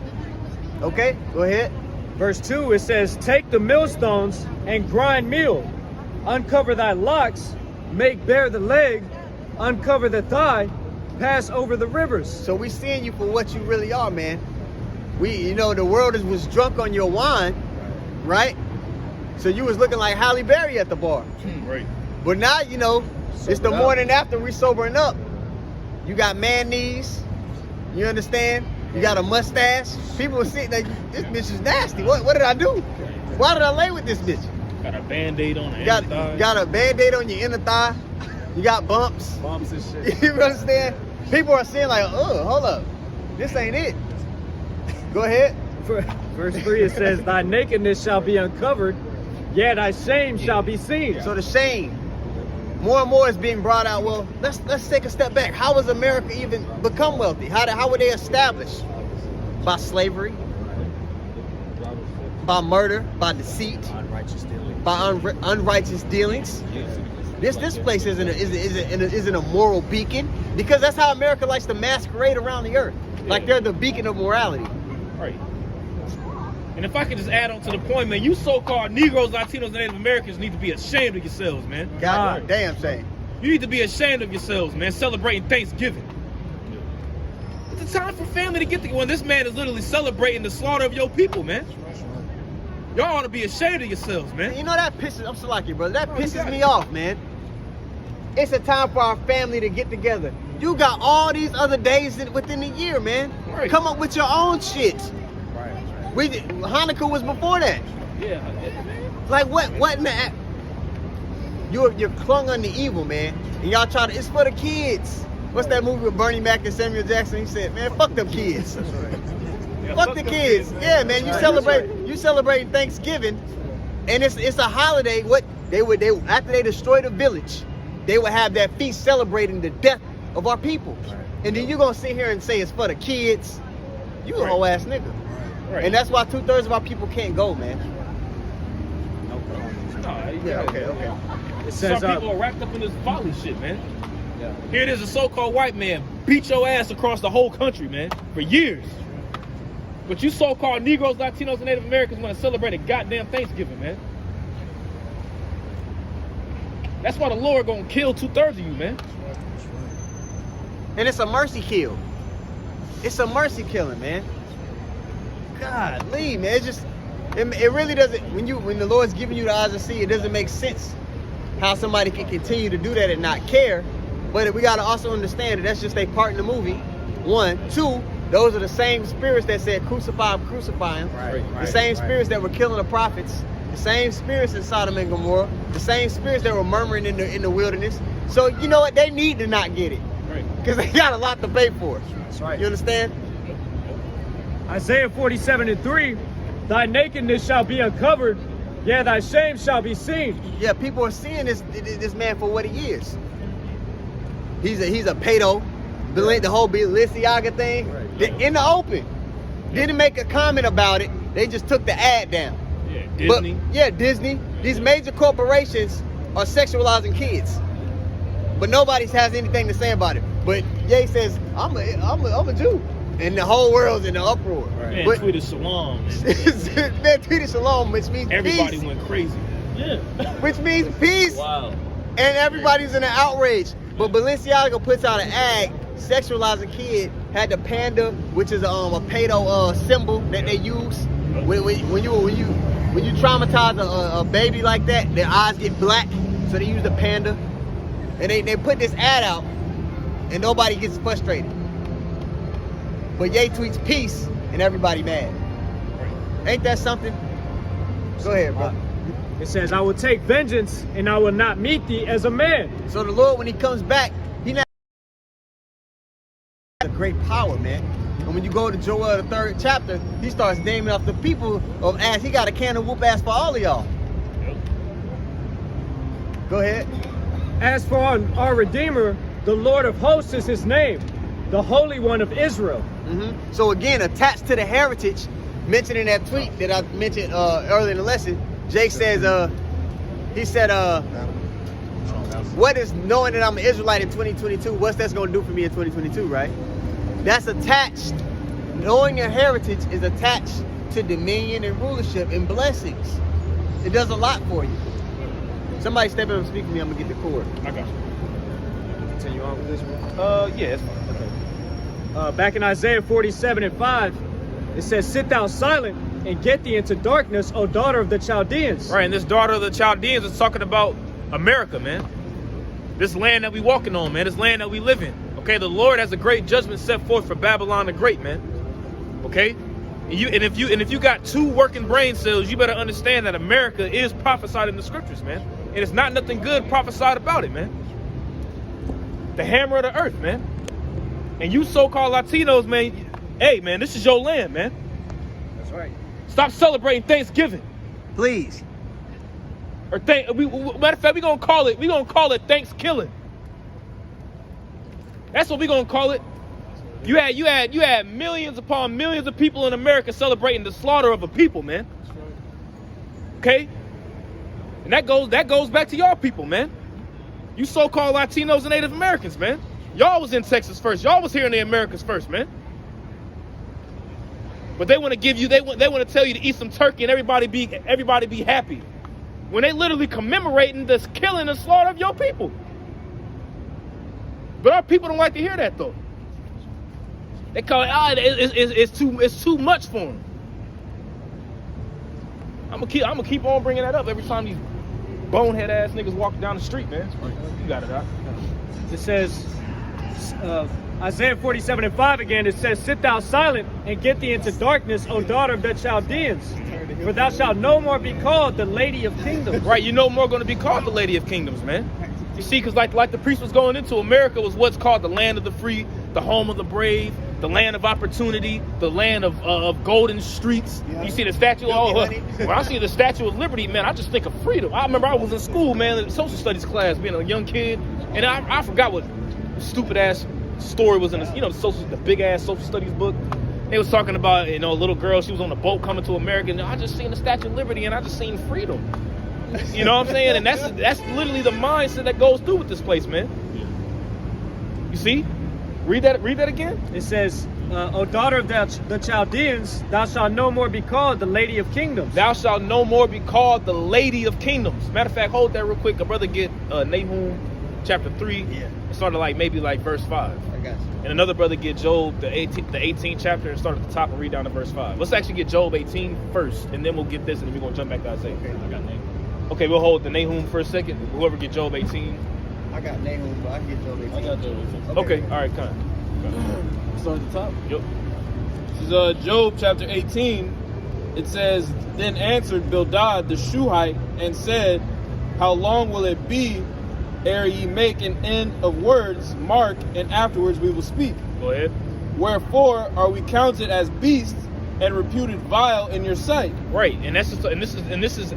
Okay, go ahead. Verse 2, it says, take the millstones and grind meal. Uncover thy locks, make bare the leg, uncover the thigh, pass over the rivers. So we seeing you for what you really are, man. You know, the world was drunk on your wine, right? So you was looking like Halle Berry at the bar. Right. But now, you know, it's the morning after we sobering up. You got man knees, you understand? You got a mustache. People are sitting like, this bitch is nasty. What did I do? Why did I lay with this bitch? Got a Band-Aid on the inner thigh. Got a Band-Aid on your inner thigh. You got bumps. Bumps and shit. You understand? People are saying like, oh, hold up. This ain't it. Go ahead. Verse 3, it says, thy nakedness shall be uncovered, yet thy shame shall be seen. So the shame, more and more is being brought out. Well, let's take a step back. How was America even become wealthy? How were they established? By slavery, by murder, by deceit, by unrighteous dealings. This place isn't a moral beacon, because that's how America likes to masquerade around the earth, like they're the beacon of morality. Right. And if I could just add on to the point, man, you so-called Negroes, Latinos, and Native Americans need to be ashamed of yourselves, man. God damn shame. You need to be ashamed of yourselves, man, celebrating Thanksgiving. It's a time for family to get together when this man is literally celebrating the slaughter of your people, man. Y'all ought to be ashamed of yourselves, man. You know, that pisses, I'm Salaki, brother, that pisses me off, man. It's a time for our family to get together. You got all these other days within the year, man. Right. Come up with your own shit. Hanukkah was before that. Yeah. Like what in the you're clung on the evil, man. And y'all try to, it's for the kids. What's that movie with Bernie Mac and Samuel Jackson? He said, man, fuck them kids. Fuck the kids. Yeah, man, you celebrating Thanksgiving, and it's a holiday. What they after they destroy the village, they would have that feast celebrating the death of our people. And then you're gonna sit here and say it's for the kids. You a whole ass nigga. Right. And that's why 2/3 of our people can't go, man. Yeah, okay. It says, some people are wrapped up in this folly shit, man. Yeah. Here it is, a so-called white man beat your ass across the whole country, man, for years. But you so-called Negroes, Latinos, and Native Americans want to celebrate a goddamn Thanksgiving, man. That's why the Lord gonna kill 2/3 of you, man. And it's a mercy kill. It's a mercy killing, man. Golly, man, it really doesn't. When the Lord's giving you the eyes to see, it doesn't make sense how somebody can continue to do that and not care. But we gotta also understand that that's just a part in the movie. 1, 2. Those are the same spirits that said crucify him, crucify him. The same spirits that were killing the prophets. The same spirits in Sodom and Gomorrah. The same spirits that were murmuring in the wilderness. So you know what? They need to not get it. Because they got a lot to pay for. That's right. You understand? Isaiah 47:3, thy nakedness shall be uncovered, yea, thy shame shall be seen. Yeah, people are seeing this man for what he is. He's a pedo. The whole Balenciaga thing, in the open. Didn't make a comment about it. They just took the ad down. Yeah, Disney. Disney. These major corporations are sexualizing kids, but nobody has anything to say about it. But Ye says, I'm a Jew, and the whole world's in the uproar. Man, but, tweeted shalom. Man, tweeted shalom, which means everybody peace. went crazy. Yeah. Which means peace. Wow. And everybody's in an outrage. But Balenciaga puts out an ad sexualizing kid, had the panda, which is a pedo symbol that they use. When you traumatize a baby like that, their eyes get black, so they use the panda. And they put this ad out, and nobody gets frustrated. But Ye tweets peace, and everybody mad. Ain't that something? Go ahead, bro. It says, I will take vengeance, and I will not meet thee as a man. So the Lord, when he comes back, he not a great power, man. And when you go to Joel, the 3rd chapter, he starts naming off the people of ass. He got a can of whoop ass for all of y'all. Go ahead. As for our Redeemer, the Lord of hosts is his name, the Holy One of Israel. So again, attached to the heritage, mentioned in that tweet that I mentioned earlier in the lesson, Jake says, he said, what is knowing that I'm an Israelite in 2022, what's that's going to do for me in 2022, right? That's attached. Knowing your heritage is attached to dominion and rulership and blessings. It does a lot for you. Somebody step up and speak to me, I'm going to get the cord. I got you. Continue on with this one. Yeah, it's fine. Okay. Back in Isaiah 47:5, it says, sit thou silent and get thee into darkness, O daughter of the Chaldeans. Right, and this daughter of the Chaldeans is talking about America, man. This land that we walking on, man. This land that we live in. Okay, the Lord has a great judgment set forth for Babylon the Great, man. Okay? And if you got 2 working brain cells, you better understand that America is prophesied in the scriptures, man. And it's not nothing good prophesied about it, man. The hammer of the earth, man. And you so-called Latinos, man, hey, man, this is your land, man. That's right. Stop celebrating Thanksgiving. Please. Or matter of fact, we're gonna call it Thanksgiving. That's what we're gonna call it. You had millions upon millions of people in America celebrating the slaughter of a people, man. Okay? And that goes back to y'all people, man. You so-called Latinos and Native Americans, man. Y'all was in Texas first. Y'all was here in the Americas first, man. But they want to give you, they want to tell you to eat some turkey and everybody be happy. When they literally commemorating this killing and slaughter of your people. But our people don't like to hear that though. They call it, it's too much for them. I'm gonna keep on bringing that up every time these bonehead ass niggas walk down the street, man. You got it, huh? It says, Isaiah 47:5 again, it says, sit thou silent and get thee into darkness, O daughter of the Chaldeans. For thou shalt no more be called the Lady of Kingdoms. Right, you no more going to be called the Lady of Kingdoms, man. You see, because like the priest was going into, America was what's called the land of the free, the home of the brave, the land of opportunity, the land of golden streets. Yeah. You see the statue, when I see the Statue of Liberty, man, I just think of freedom. I remember I was in school, man, in social studies class, being a young kid, and I forgot what stupid ass story was in this, the big ass social studies book. They was talking about, a little girl, she was on a boat coming to America, and I just seen the Statue of Liberty, and I just seen freedom. You know what I'm saying? And that's literally the mindset that goes through with this place, man. You see? Read that again. It says, O daughter of the Chaldeans, thou shalt no more be called the Lady of Kingdoms. Thou shalt no more be called the Lady of Kingdoms. Matter of fact, hold that real quick. A brother get Nahum chapter 3. Yeah. It started maybe verse 5. I got you. And another brother get Job, the 18th chapter, and start at the top and read down to verse 5. Let's actually get Job 18 first, and then we'll get this, and then we're going to jump back to Isaiah. Okay, I got Nahum. Okay, we'll hold the Nahum for a second. Whoever get Job 18. I got Nahum, but I can get Job 18. I got Job 18. Okay, all right, kind of. Start at the top. Yep. This is Job chapter 18. It says, then answered Bildad the Shuhite and said, how long will it be ere ye make an end of words, mark, and afterwards we will speak? Go ahead. Wherefore are we counted as beasts and reputed vile in your sight? Right, and this is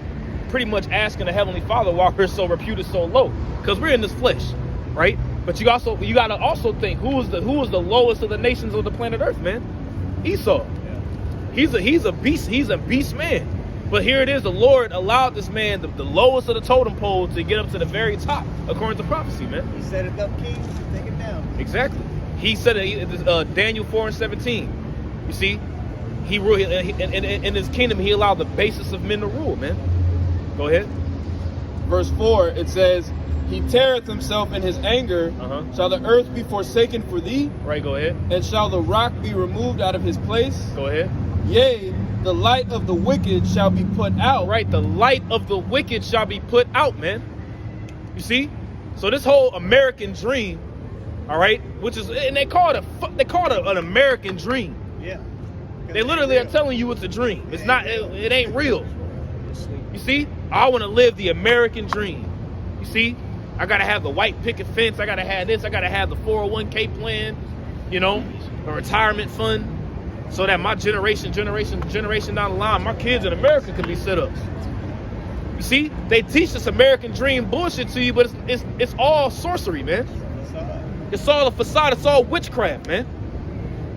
pretty much asking the Heavenly Father why we're so reputed so low, because we're in this flesh, right? But you gotta also think who is the lowest of the nations of the planet Earth, man? Esau. Yeah. He's a beast. He's a beast man. But here it is, the Lord allowed this man, the lowest of the totem pole, to get up to the very top, according to prophecy, man. He set it up, kings, to take it down. Exactly. He said it, Daniel 4:17. You see, he ruled in his kingdom. He allowed the basis of men to rule, man. Go ahead. Verse 4, it says, he teareth himself in his anger. Shall the earth be forsaken for thee? Right, go ahead. And shall the rock be removed out of his place? Go ahead. Yea, the light of the wicked shall be put out. Right, the light of the wicked shall be put out, man. You see? So this whole American dream, all right, which is, and they call it an American dream. Yeah. They literally are telling you it's a dream. It's not, it ain't real. You see? I want to live the American dream. You see? I got to have the white picket fence. I got to have this. I got to have the 401k plan, a retirement fund, so that my generation down the line, my kids in America can be set up. You see, they teach this American dream bullshit to you, but it's all sorcery, man. It's all a facade. It's all witchcraft, man.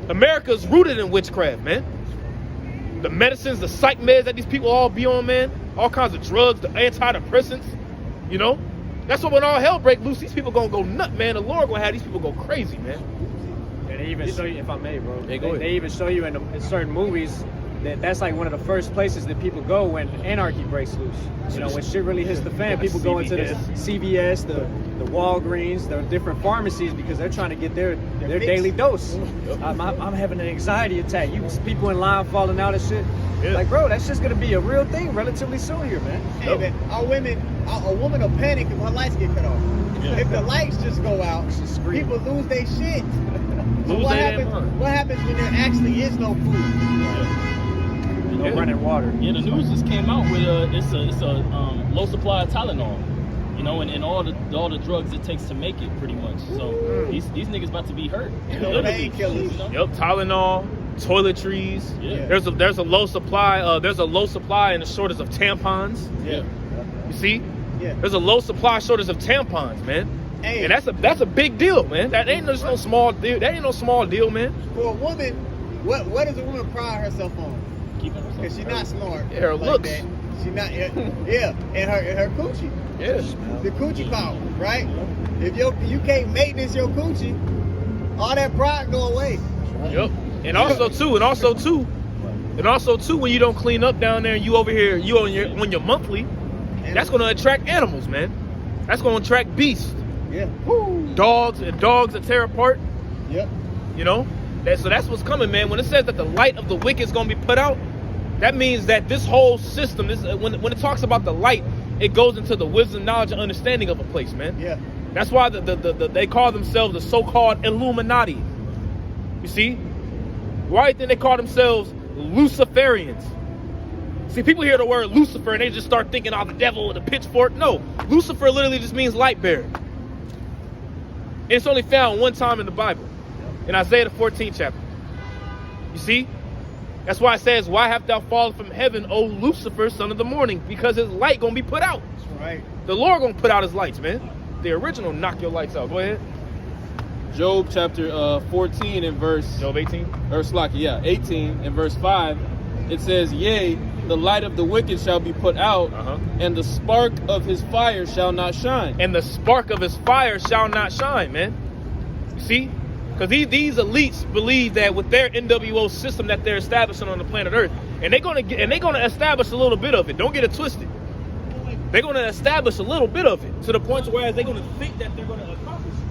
America's rooted in witchcraft, man. The medicines, the psych meds that these people all be on, man. All kinds of drugs, the antidepressants, you know. That's what when all hell break loose, these people gonna go nut, man. The Lord gonna have these people go crazy, man. And they even show you, if I may, bro. Hey, go ahead. They even show you in certain movies that's like one of the first places that people go when anarchy breaks loose. You know, when shit really hits the fan, people go into the CVS, the Walgreens, the different pharmacies because they're trying to get their daily dose. I'm having an anxiety attack. People in line falling out and shit. Yeah. Like, bro, that's just gonna be a real thing relatively soon here, man. Hey, man, a woman will panic if her lights get cut off. Yeah. If the lights just go out, people lose their shit. So Lose what their happens? What happens when there actually is no food? No running water. Yeah, the news just came out with it's a low supply of Tylenol, you know, and all the drugs it takes to make it, pretty much. So these niggas about to be hurt. Painkillers. You know? Yep, Tylenol, toiletries. Yeah. There's a low supply. There's a low supply and a shortage of tampons. Yeah. You see? Yeah. There's a low supply shortage of tampons, man. Hey. And that's a big deal, man. That ain't just no small deal. That ain't no small deal, man. For a woman, what does a woman pride herself on? Keeping herself Because she's not smart. Yeah, her like looks. that. She not. Yeah, and her coochie. Yeah. The coochie power, right? If you can't maintenance your coochie, all that pride go away. Yep. And also too, when you don't clean up down there and you over here, you on your monthly, that's gonna attract animals, man. That's gonna attract beasts. Yeah. Dogs that tear apart. Yep. You know? So that's what's coming, man. When it says that the light of the wicked is gonna be put out, that means that this whole system, when it talks about the light, it goes into the wisdom, knowledge, and understanding of a place, man. Yeah. That's why they call themselves the so-called Illuminati. You see? Why do you think they call themselves Luciferians? See, people hear the word Lucifer and they just start thinking, the devil with a pitchfork. No, Lucifer literally just means light bearer. And it's only found one time in the Bible, in Isaiah the 14th chapter. You see? That's why it says, why have thou fallen from heaven, O Lucifer, son of the morning? Because his light gonna be put out. That's right. The Lord gonna put out his lights, man. The original knock your lights out. Go ahead. Job chapter 14 and verse... Job 18. Or Slaki, yeah, 18 and verse 5. It says, yea, the light of the wicked shall be put out, and the spark of his fire shall not shine. And the spark of his fire shall not shine, man. You see? Because these elites believe that with their NWO system that they're establishing on the planet Earth, and they're gonna establish a little bit of it. Don't get it twisted. They're gonna establish a little bit of it to the point where they're gonna think that they're gonna accomplish it.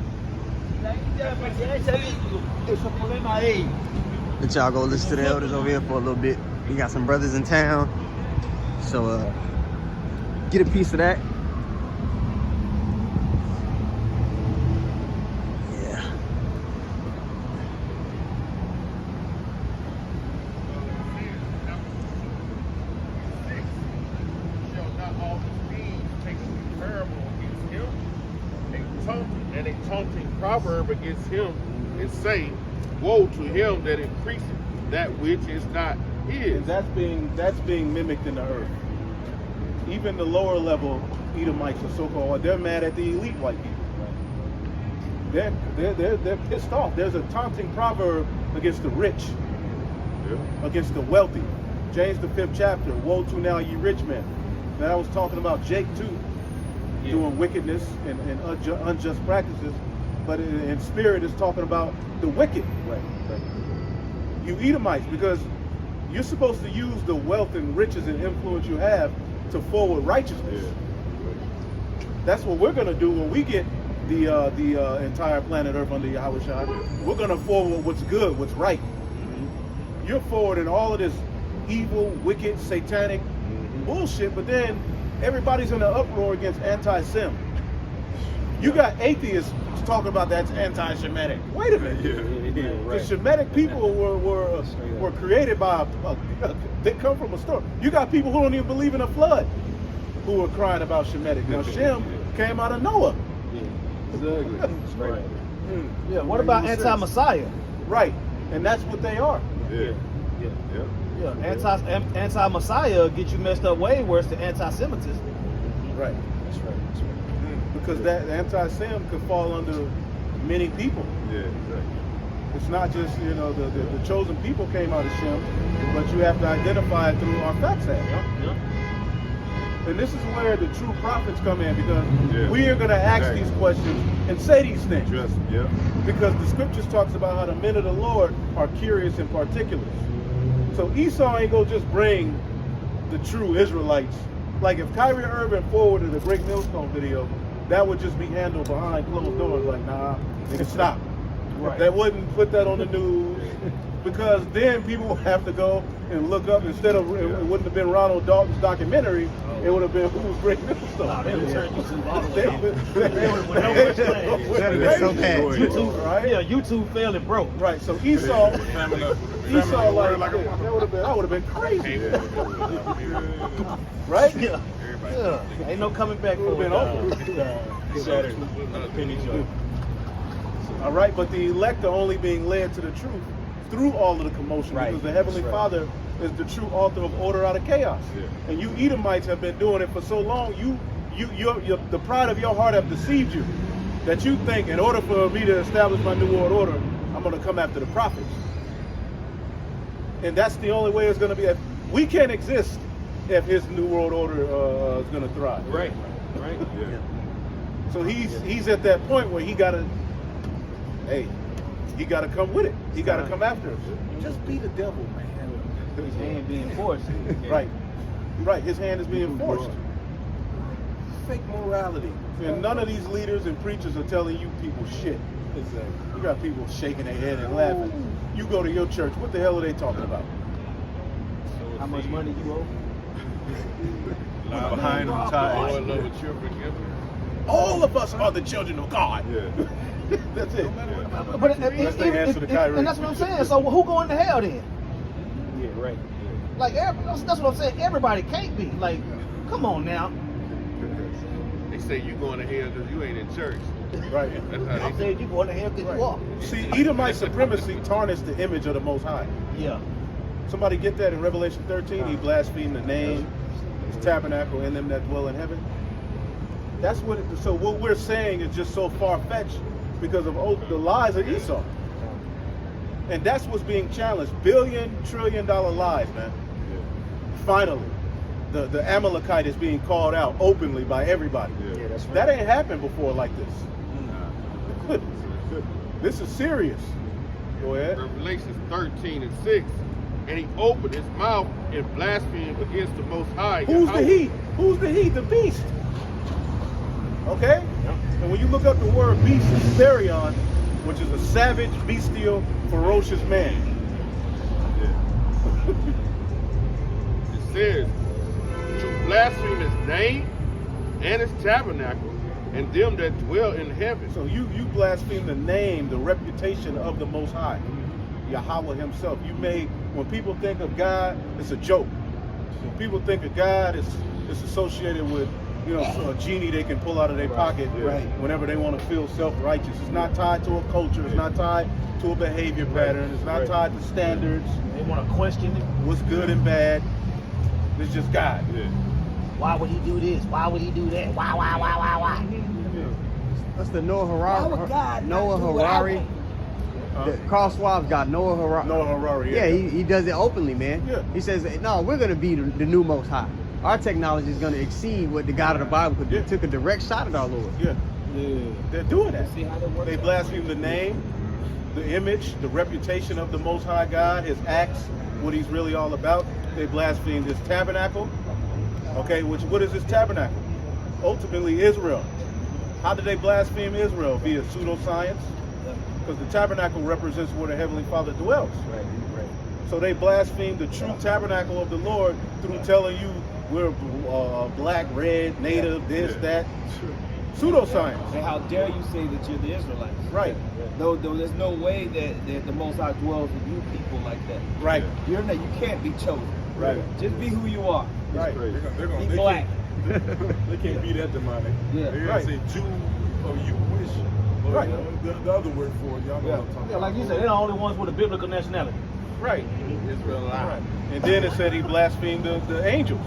Let y'all go listen to the elders over here for a little bit. We got some brothers in town, so get a piece of that. Yeah. And a taunting proverb against him and say, woe to him that increaseth that which is not his. And that's being mimicked in the earth. Even the lower level Edomites or so-called, they're mad at the elite white people. They're pissed off. There's a taunting proverb against the rich, against the wealthy. James the 5th chapter, woe to now ye rich men. Now I was talking about Jake too, doing wickedness and unjust practices, but in spirit it's talking about the wicked. Right. You Edomites, because you're supposed to use the wealth and riches and influence you have to forward righteousness. That's what we're going to do when we get the entire planet Earth under Yahawah. We're going to forward what's good, what's right. You're forwarding all of this evil, wicked, satanic bullshit, but then everybody's in an uproar against anti-Sem. You got atheists talking about that's anti-Shemitic. Wait a minute. The Shemitic people were created by they come from a story. You got people who don't even believe in a flood who are crying about Shemitic. Now Shem came out of Noah. Exactly. Yeah. What about anti-Messiah? Right, and that's what they are. Yeah. Anti-Messiah get you messed up way worse than anti-Semitism. Right. That's right. That's right. Because that anti-Sem could fall under many people. Yeah, exactly. It's not just, you know, the chosen people came out of Shem, but you have to identify it through our facts. And this is where the true prophets come in, because we are going to ask these questions and say these things. Because the scriptures talks about how the men of the Lord are curious in particulars. So Esau ain't going to just bring the true Israelites. Like if Kyrie Irving forwarded a Great Millstone video, that would just be handled behind closed doors. Like, nah, nigga, stop. Right. That wouldn't put that on the news, because then people would have to go and look up, instead of, it wouldn't have been Ronald Dalton's documentary, it would have been who's Great Millstone. They would turn YouTube all the way. That'd be so bad. YouTube, right? Yeah, YouTube failed and broke. Right, so Esau, that would have been crazy. Right? Yeah. Ain't no coming back for it. All right, but the elect are only being led to the truth through all of the commotion, because the Heavenly Father is the true author of order out of chaos. And you Edomites have been doing it for so long. The pride of your heart have deceived you, that you think in order for me to establish my new world order, I'm going to come after the prophets. And that's the only way it's going to be. We can't exist if his new world order is going to thrive. Right. So he's at that point where he got to come with it. He got to come after us. Just be the devil, man. His hand being forced. Right. His hand is being forced. Fake morality. And none of these leaders and preachers are telling you people shit. Exactly. You got people shaking their head and laughing. You go to your church, what the hell are they talking about? How much money you owe? Behind on tithes. All of us are the children of God. That's it. But That's the answer to Kyrie. and that's what I'm saying. So who going to hell then? Yeah, right. Like that's what I'm saying. Everybody can't be. Like, come on now. They say you going to hell because you ain't in church. Right. That's how I'm they saying you going to hell because you are. See, Edomite supremacy tarnished the image of the Most High. Yeah. Somebody get that in Revelation 13? He blasphemed the name, his tabernacle, and them that dwell in heaven. That's what. So what we're saying is just so far-fetched because of the lies of Esau, and that's what's being challenged. Billion-trillion-dollar lies, man. Finally, the Amalekite is being called out openly by everybody. Yeah, that's right. That ain't happened before like this. This is serious. Go ahead. Revelation 13:6, and he opened his mouth and blasphemed against the Most High. Who's Yahawah. the he? Who's the he? The beast. Okay? And when you look up the word beast, it's Therion, which is a savage, bestial, ferocious man. It says, to blaspheme his name and his tabernacle and them that dwell in heaven. So you blaspheme the name, the reputation of the Most High, Yahawah himself. When people think of God, it's a joke. When people think of God, it's associated with, a genie they can pull out of their pocket whenever they want to feel self-righteous. It's not tied to a culture. It's not tied to a behavior pattern. It's not tied to standards. They want to question it. What's good and bad. It's just God. Why would he do this? Why would he do that? Why? That's the Noah Why would God Harari. not Noah do what I Harari. want? Carl Schwab's got Noah Harari. Noah Harari. Yeah, he does it openly, man. Yeah. He says, no, we're going to be the new Most High. Our technology is going to exceed what the God of the Bible could do. Took a direct shot at our Lord. Yeah. They're doing that. See how that works? They blaspheme the name, the image, the reputation of the Most High God, his acts, what he's really all about. They blaspheme his tabernacle. Okay, what is his tabernacle? Ultimately, Israel. How did they blaspheme Israel? Via pseudoscience? Because the tabernacle represents where the Heavenly Father dwells. Right. So they blaspheme the true tabernacle of the Lord through telling you we're black, red, native, that. Pseudoscience. And how dare you say that you're the Israelites? Right. No, there's no way that the Most High dwells with you people like that. Right. You can't be chosen. Right. Just be who you are. Right. Be black. They can't be that demonic. Yeah. They're Right. going to say Jew or you wish. Or, Right. The other word for it, y'all know what I'm talking Yeah, about. like you said, they're the only ones with a biblical nationality. Right. Israelite. And then it said he blasphemed the angels,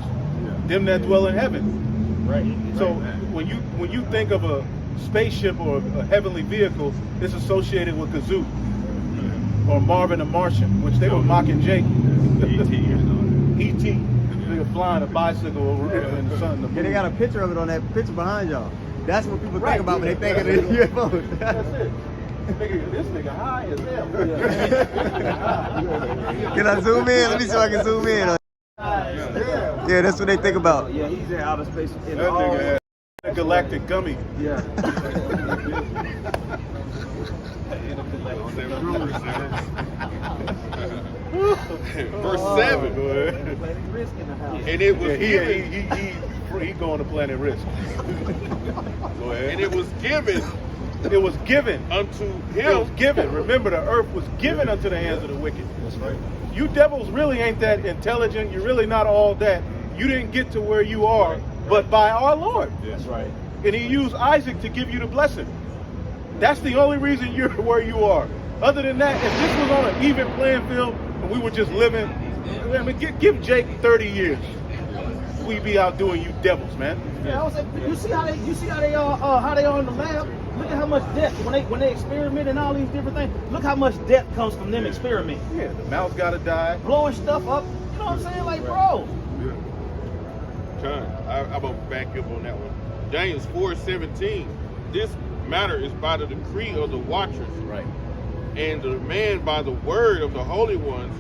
them that dwell in heaven. Right. So when you think of a spaceship or a heavenly vehicle, it's associated with Kazoo or Marvin the Martian, which they were mocking Jake. E.T. They were flying a bicycle over in the sun. Yeah, they got a picture of it on that picture behind y'all. That's what people think about when they think of the UFOs. That's it. This nigga high as hell. Can I zoom in? Let me see if I can zoom in. Yeah, that's what they think about. Yeah, he's in outer space. That nigga had a galactic gummy. Yeah. Verse 7. And it was he going to Planet Risk. Go ahead. And it was given unto him. It was given. Remember, the earth was given unto the hands of the wicked. That's right. You devils really ain't that intelligent. You're really not all that. You didn't get to where you are, but by our Lord. That's right. And he used Isaac to give you the blessing. That's the only reason you're where you are. Other than that, if this was on an even playing field and we were just living, I mean, give Jake 30 years. We be out doing you devils, man. Yeah, I was like, you see how they are in the lab. Look at how much death when they experiment and all these different things. Look how much death comes from them experimenting. Yeah, the mouse gotta die. Blowing stuff up. You know what I'm saying? Like, bro. I'm gonna back up on that one. James 4:17. This matter is by the decree of the watchers, right, and the man by the word of the holy ones,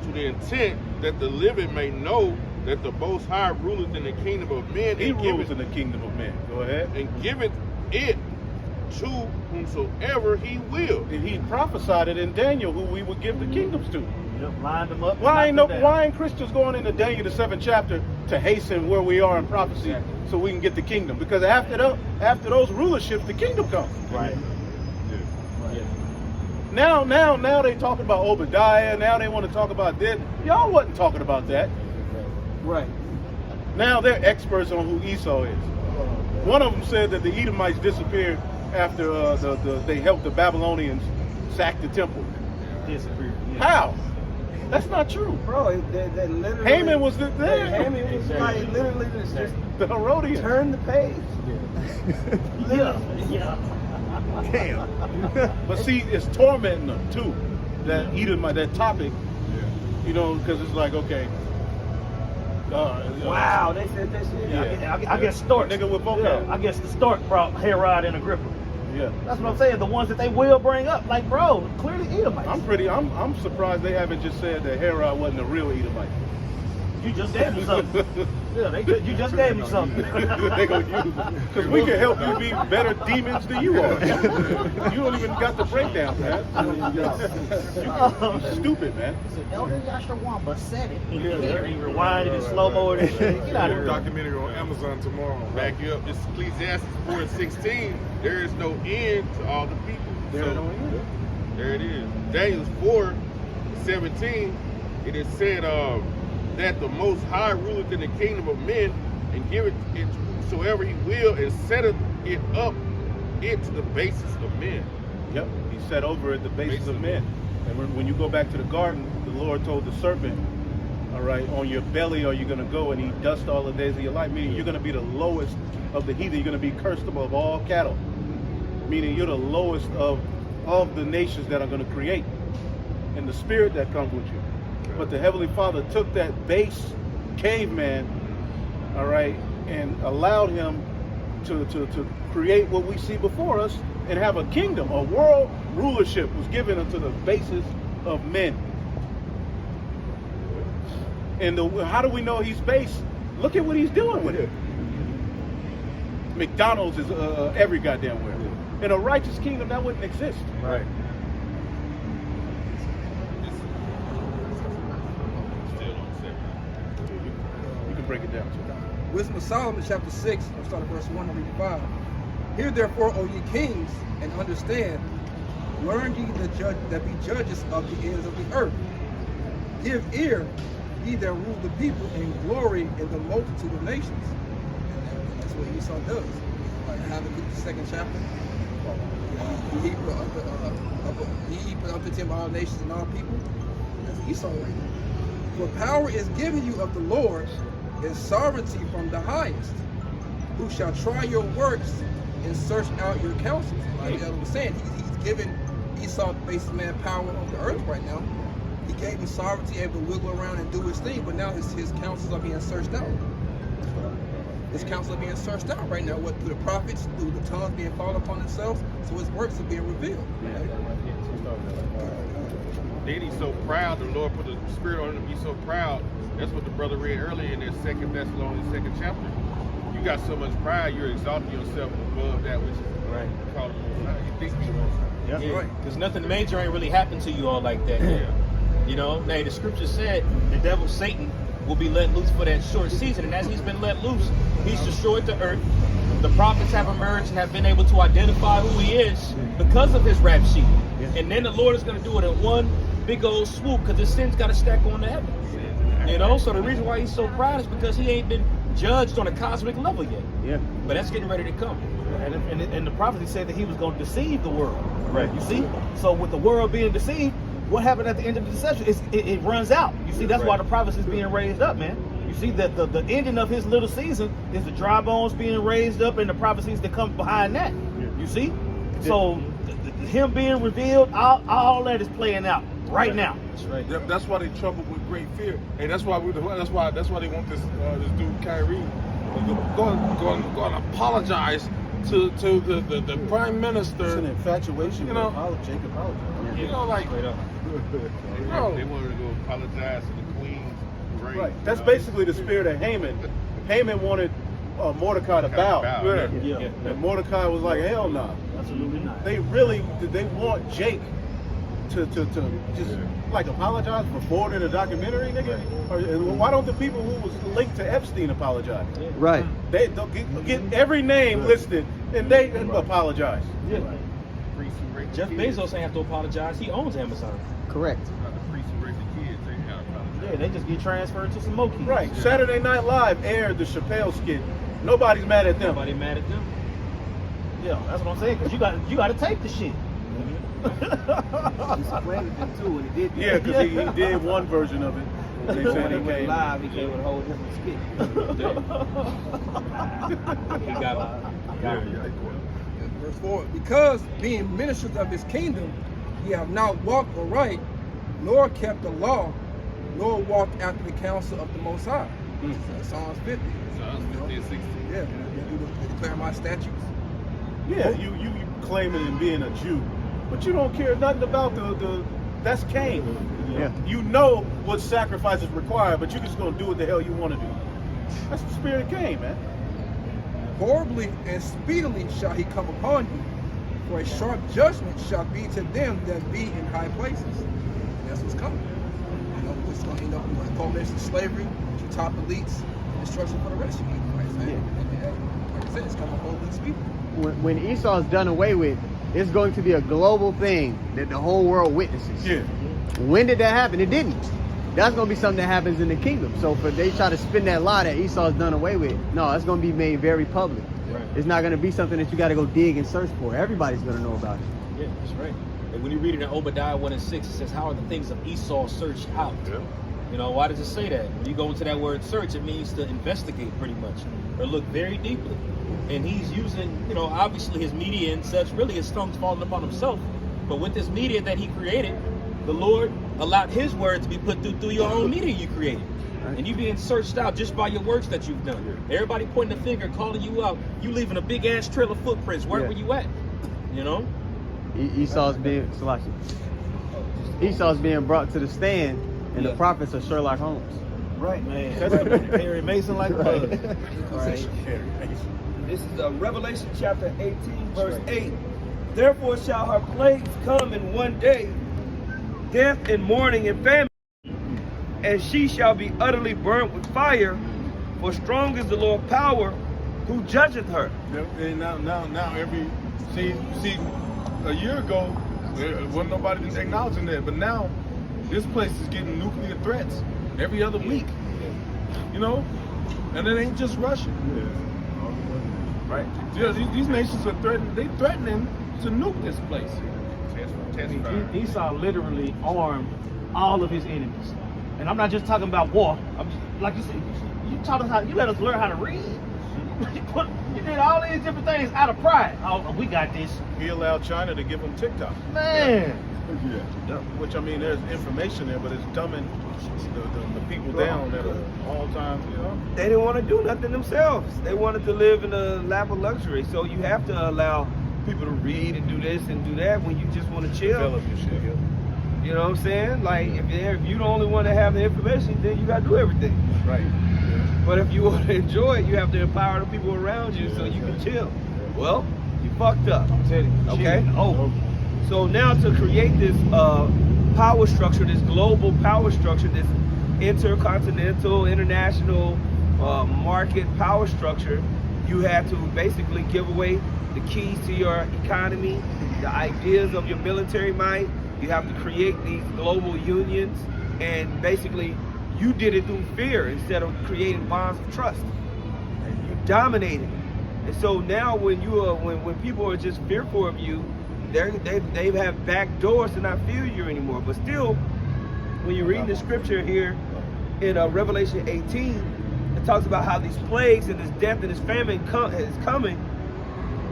to the intent that the living may know that the Most High ruleth in the kingdom of men. He rules in the kingdom of men. Go ahead. And giveth it to whomsoever he will. And he prophesied it in Daniel, who we would give the kingdoms to. Lined them up. Why ain't Christians going into Daniel the 7th chapter to hasten where we are in prophecy so we can get the kingdom? Because after those rulerships, the kingdom comes. Right. Now they talking about Obadiah. Now they want to talk about this. Y'all wasn't talking about that. Right. Now they're experts on who Esau is. One of them said that the Edomites disappeared after they helped the Babylonians sack the temple. Disappeared. Yeah. How? That's not true. Bro, they literally... Haman was there. Haman was like literally just the Herodians. Turn the page. Yeah. Damn. But see, it's tormenting them too. That Edomite, that topic. You know, because it's like, okay. Wow, they said that shit. Yeah. I guess Stork. Nigga with vocab. I guess the Stork brought Herod and Agrippa. Yeah. That's what I'm saying. The ones that they will bring up, like, bro, clearly Edomites. I'm surprised they haven't just said that Herod wasn't a real Edomite. You just gave him something. Yeah, you just gave him something. They gonna use it. Because we can help you be better demons than you are. You don't even got the breakdown, man. You're stupid, man. Elder Yahawah said it. He rewinded and slow-mo and shit. Get out of here. Documentary on Amazon tomorrow. Back you up. This is Ecclesiastes 4:16. There is no end to all the people. There it is. Daniel 4:17. It is said that the Most High ruleth in the kingdom of men, and giveth it to whosoever he will, and setteth it up into the basis of men. Yep, he set over at the basis of men. And when you go back to the garden, the Lord told the serpent, all right, on your belly are you going to go and eat dust all the days of your life, meaning you're going to be the lowest of the heathen. You're going to be cursed above all cattle, meaning you're the lowest of the nations that are going to create, and the spirit that comes with you. But the Heavenly Father took that base caveman, all right, and allowed him to create what we see before us and have a kingdom. A world rulership was given unto the basis of men. And how do we know he's base? Look at what he's doing with it. McDonald's is every goddamn where. In a righteous kingdom, that wouldn't exist. Right. Break it down. Wisdom of Solomon, chapter 6, I'll start at verse 1 and read 5. Hear therefore, O ye kings, and understand, learn ye that be judges of the ends of the earth. Give ear, ye that rule the people, and glory in the multitude of nations. And that's what Esau does. Like Habakkuk, the 2nd chapter. He put unto him all nations and all people. That's Esau right now. For power is given you of the Lord, and sovereignty from the highest. who shall try your works and search out your counsels. Like the elder was saying, he's given Esau the basic man power on the earth right now. He gave him sovereignty, able to wiggle around and do his thing, but now his counsels are being searched out. His counsels are being searched out right now, what through the prophets, through the tongues being fallen upon themselves, so his works are being revealed. Then he's so proud, the Lord put the spirit on him to be so proud. That's what the brother read earlier in that 2 Thessalonians 2nd chapter. You got so much pride, you're exalting yourself above that which is called you think you want. Yeah, because nothing major ain't really happened to you all like that. You know, now the scripture said the devil Satan will be let loose for that short season, and as he's been let loose, he's destroyed the earth. The prophets have emerged and have been able to identify who he is because of his rap sheet. And then the Lord is going to do it in one big old swoop, because his sins got to stack on to heaven. You know, so the reason why he's so proud is because he ain't been judged on a cosmic level yet. Yeah, but that's getting ready to come. And the prophecy said that he was going to deceive the world. Right. You see? So with the world being deceived, what happened at the end of the deception? It runs out. You see, that's why the prophecy is being raised up, man. You see that the ending of his little season is the dry bones being raised up and the prophecies that come behind that. You see? So him being revealed, all that is playing out right now. That's right. That's why they trouble with great fear, and that's why they want this dude Kyrie go and apologize to the prime minister. It's an infatuation. You know, Jacob apologized. You know, like They wanted to go apologize to the queen. Right. That's basically the spirit of Haman. Haman wanted Mordecai to bow. And Mordecai was like, hell no. Absolutely not. They want Jake to just like apologize for forwarding a documentary, nigga? Or why don't the people who was linked to Epstein apologize? Right. They get every name listed and they apologize. Yeah. Jeff Bezos ain't have to apologize. He owns Amazon. Correct. Yeah, they just get transferred to some more keys. Right. Saturday Night Live aired the Chappelle skit. Nobody's mad at them. Nobody mad at them. Yeah, that's what I'm saying. Because you got to tape the shit. He's credited him too when he did. Yeah, because he did one version of it. They said he went live. He came with a whole different skit. He got it. Verse 4, because being ministers of his kingdom, ye have not walked aright, nor kept the law, nor walked after the counsel of the Most High. Psalms 50. Psalms 50 and 60. Yeah, you declare my statutes. Yeah, you claiming and being a Jew, but you don't care nothing about that's Cain. Yeah. You know what sacrifices required, but you're just gonna do what the hell you want to do. That's the spirit of Cain, man. Horribly and speedily shall he come upon you, for a sharp judgment shall be to them that be in high places. And that's what's coming. You know, it's going to end up in culmination of slavery, to top elites, and destruction for the rest of you. Right? And like I said, it's coming upon these people. When Esau's done away with, it's going to be a global thing that the whole world witnesses. Yeah. When did that happen? It didn't. That's going to be something that happens in the kingdom. So if they try to spin that lie that Esau's done away with, no, it's going to be made very public. Right. It's not going to be something that you got to go dig and search for. Everybody's going to know about it. Yeah, that's right. And when you read it in Obadiah 1 and 6, it says, how are the things of Esau searched out? Yeah. You know, why does it say that? When you go into that word search, it means to investigate pretty much, or look very deeply. And he's using, you know, obviously his media and such, really his tongue's falling upon himself. But with this media that he created, the Lord allowed his word to be put through your own media you created. And you being searched out just by your works that you've done. Everybody pointing a finger, calling you out. You leaving a big ass trail of footprints. Where were you at? You know? Esau's being brought to the stand, and the prophets are Sherlock Holmes. Right, man. That's Harry Mason like a bug. Right. This is Revelation chapter 18, verse 8. Therefore shall her plagues come in one day, death and mourning and famine, and she shall be utterly burnt with fire, for strong is the Lord power who judgeth her. And now see a year ago there wasn't nobody acknowledging that, but now this place is getting nuclear threats every other week. You know, and it ain't just Russia. Right? Yeah, these nations are threatening to nuke this place. Esau literally armed all of his enemies. And I'm not just talking about war. I'm just, like you said, you taught us how, you let us learn how to read. He did all these different things out of pride. Oh, we got this. He allowed China to give him TikTok. Man. Yeah. Which, I mean, there's information there, but it's dumbing the people down at all times, you know? They didn't want to do nothing themselves. They wanted to live in a lap of luxury. So you have to allow people to read and do this and do that when you just want to chill. Develop your shit, yeah. You know what I'm saying? Like, if you the only one to have the information, then you got to do everything. Right. Yeah. But if you want to enjoy it, you have to empower the people around you so you can chill. Well, you fucked up. I'm telling you. Okay? Oh. So now to create this power structure, this global power structure, this intercontinental, international market power structure, you have to basically give away the keys to your economy, the ideas of your military might. You have to create these global unions, and basically you did it through fear instead of creating bonds of trust. You dominated. And so now when you are, when people are just fearful of you, they have back doors to not fear you anymore. But still, when you read the scripture here in Revelation 18, it talks about how these plagues and this death and this famine is coming,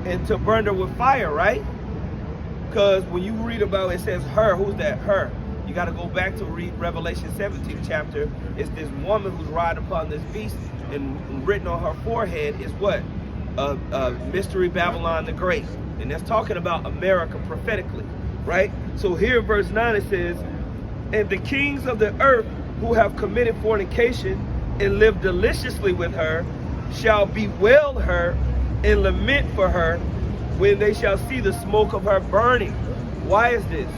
and to burn her with fire, right? Because when you read about it, says her. Who's that her? You got to go back to read Revelation 17 chapter. It's this woman who's riding upon this beast, and written on her forehead is what? Mystery Babylon the Great. And that's talking about America prophetically, right? So here in verse 9 it says, and the kings of the earth who have committed fornication and lived deliciously with her shall bewail her and lament for her when they shall see the smoke of her burning. Why is this?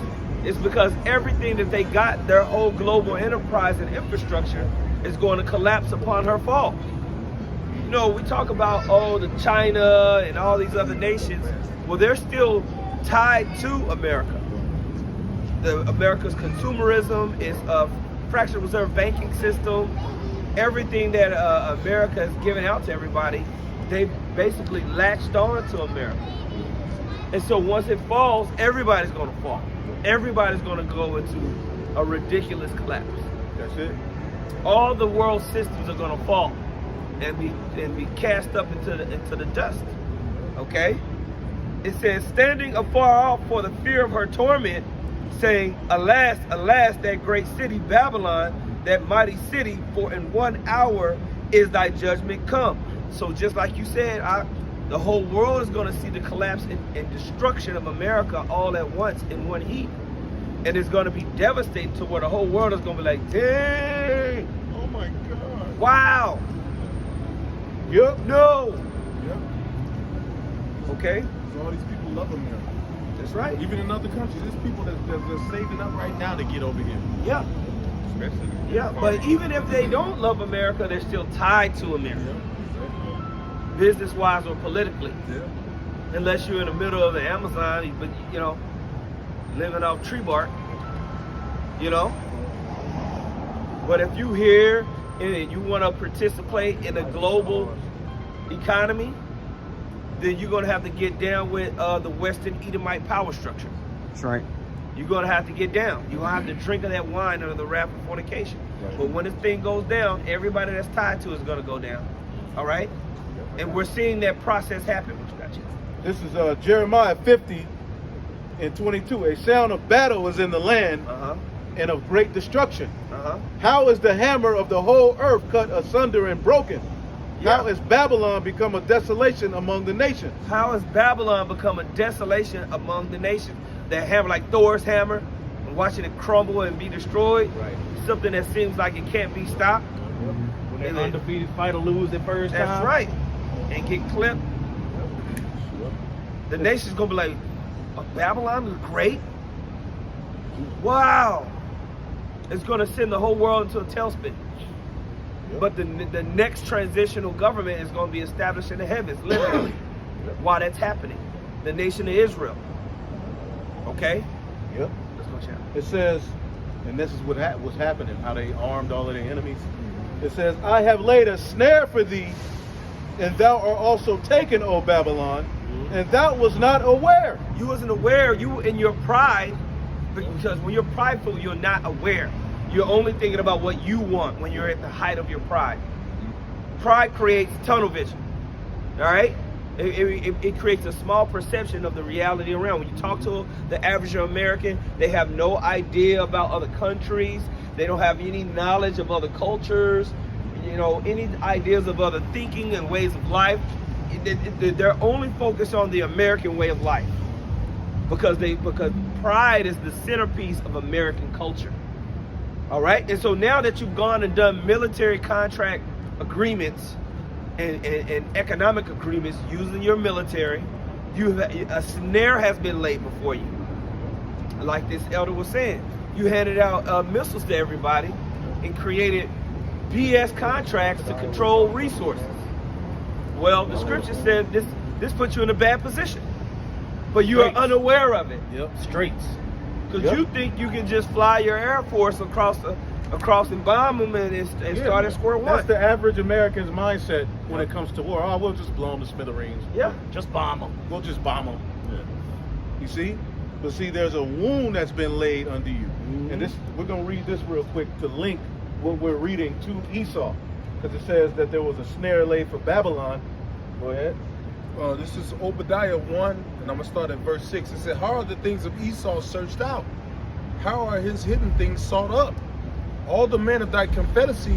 It's because everything that they got, their whole global enterprise and infrastructure, is going to collapse upon her fall. You know, we talk about, the China and all these other nations. Well, they're still tied to America. America's consumerism, its fractional reserve banking system, everything that America has given out to everybody, they basically latched on to America. And so once it falls, everybody's going to fall. Everybody's going to go into a ridiculous collapse. That's it. All the world systems are going to fall and be cast up into the dust. Okay? It says, standing afar off for the fear of her torment, saying, alas, alas, that great city Babylon, that mighty city, for in 1 hour is thy judgment come. So just like you said, the whole world is going to see the collapse and destruction of America all at once in one heat. And it's going to be devastating to where the whole world is going to be like, dang. Oh my God. Wow. Yep. No. Yep. Okay. So all these people love America. That's right. Even in other countries, there's people that's saving up right now to get over here. Yeah. Especially. Yeah, but even if they don't love America, they're still tied to America. Business-wise or politically. Yeah. Unless you're in the middle of the Amazon, but you know, living off tree bark, you know. But if you here and you want to participate in a global economy, then you're going to have to get down with the Western Edomite power structure. That's right. You're going to have to get down. You're going to have to drink of that wine under the wrath of fornication. Right. But when this thing goes down, everybody that's tied to it is going to go down. All right? And we're seeing that process happen. What you got, you? This is Jeremiah 50 and 22. A sound of battle is in the land and of great destruction. How is the hammer of the whole earth cut asunder and broken? Yeah. How has Babylon become a desolation among the nations? How has Babylon become a desolation among the nations? That hammer, like Thor's hammer, and watching it crumble and be destroyed. Right. Something that seems like it can't be stopped. When an undefeated fighter lose their first time. That's right. And get clipped. The nation's gonna be like, Babylon is great. Wow. It's gonna send the whole world into a tailspin. But the next transitional government is gonna be established in the heavens, literally. While that's happening. The nation of Israel. Okay? Yep. Let's go check. It says, and this is what's happening, how they armed all of their enemies. It says, I have laid a snare for thee, and thou art also taken, O Babylon, and thou was not aware. You wasn't aware. You in your pride, because when you're prideful, you're not aware. You're only thinking about what you want when you're at the height of your pride. Pride creates tunnel vision. All right? It creates a small perception of the reality around. When you talk to the average American, they have no idea about other countries. They don't have any knowledge of other cultures, you know, any ideas of other thinking and ways of life. They're only focused on the American way of life because pride is the centerpiece of American culture. All right? And so now that you've gone and done military contract agreements and economic agreements using your military, a snare has been laid before you. Like this elder was saying, you handed out missiles to everybody and created BS contracts to control resources. Well, the scripture said this puts you in a bad position, but you are unaware of it. Yep, straights. Because you think you can just fly your Air Force across and bomb them and start at square one. That's the average American's mindset when it comes to war. Oh, we'll just blow them to smithereens. Yeah. Just bomb them. We'll just bomb them. Yeah. You see? But see, there's a wound that's been laid under you. And this, we're going to read this real quick to link what we're reading to Esau. Because it says that there was a snare laid for Babylon. Go ahead. This is Obadiah 1, and I'm going to start at verse 6. It said, how are the things of Esau searched out? How are his hidden things sought up? All the men of thy confederacy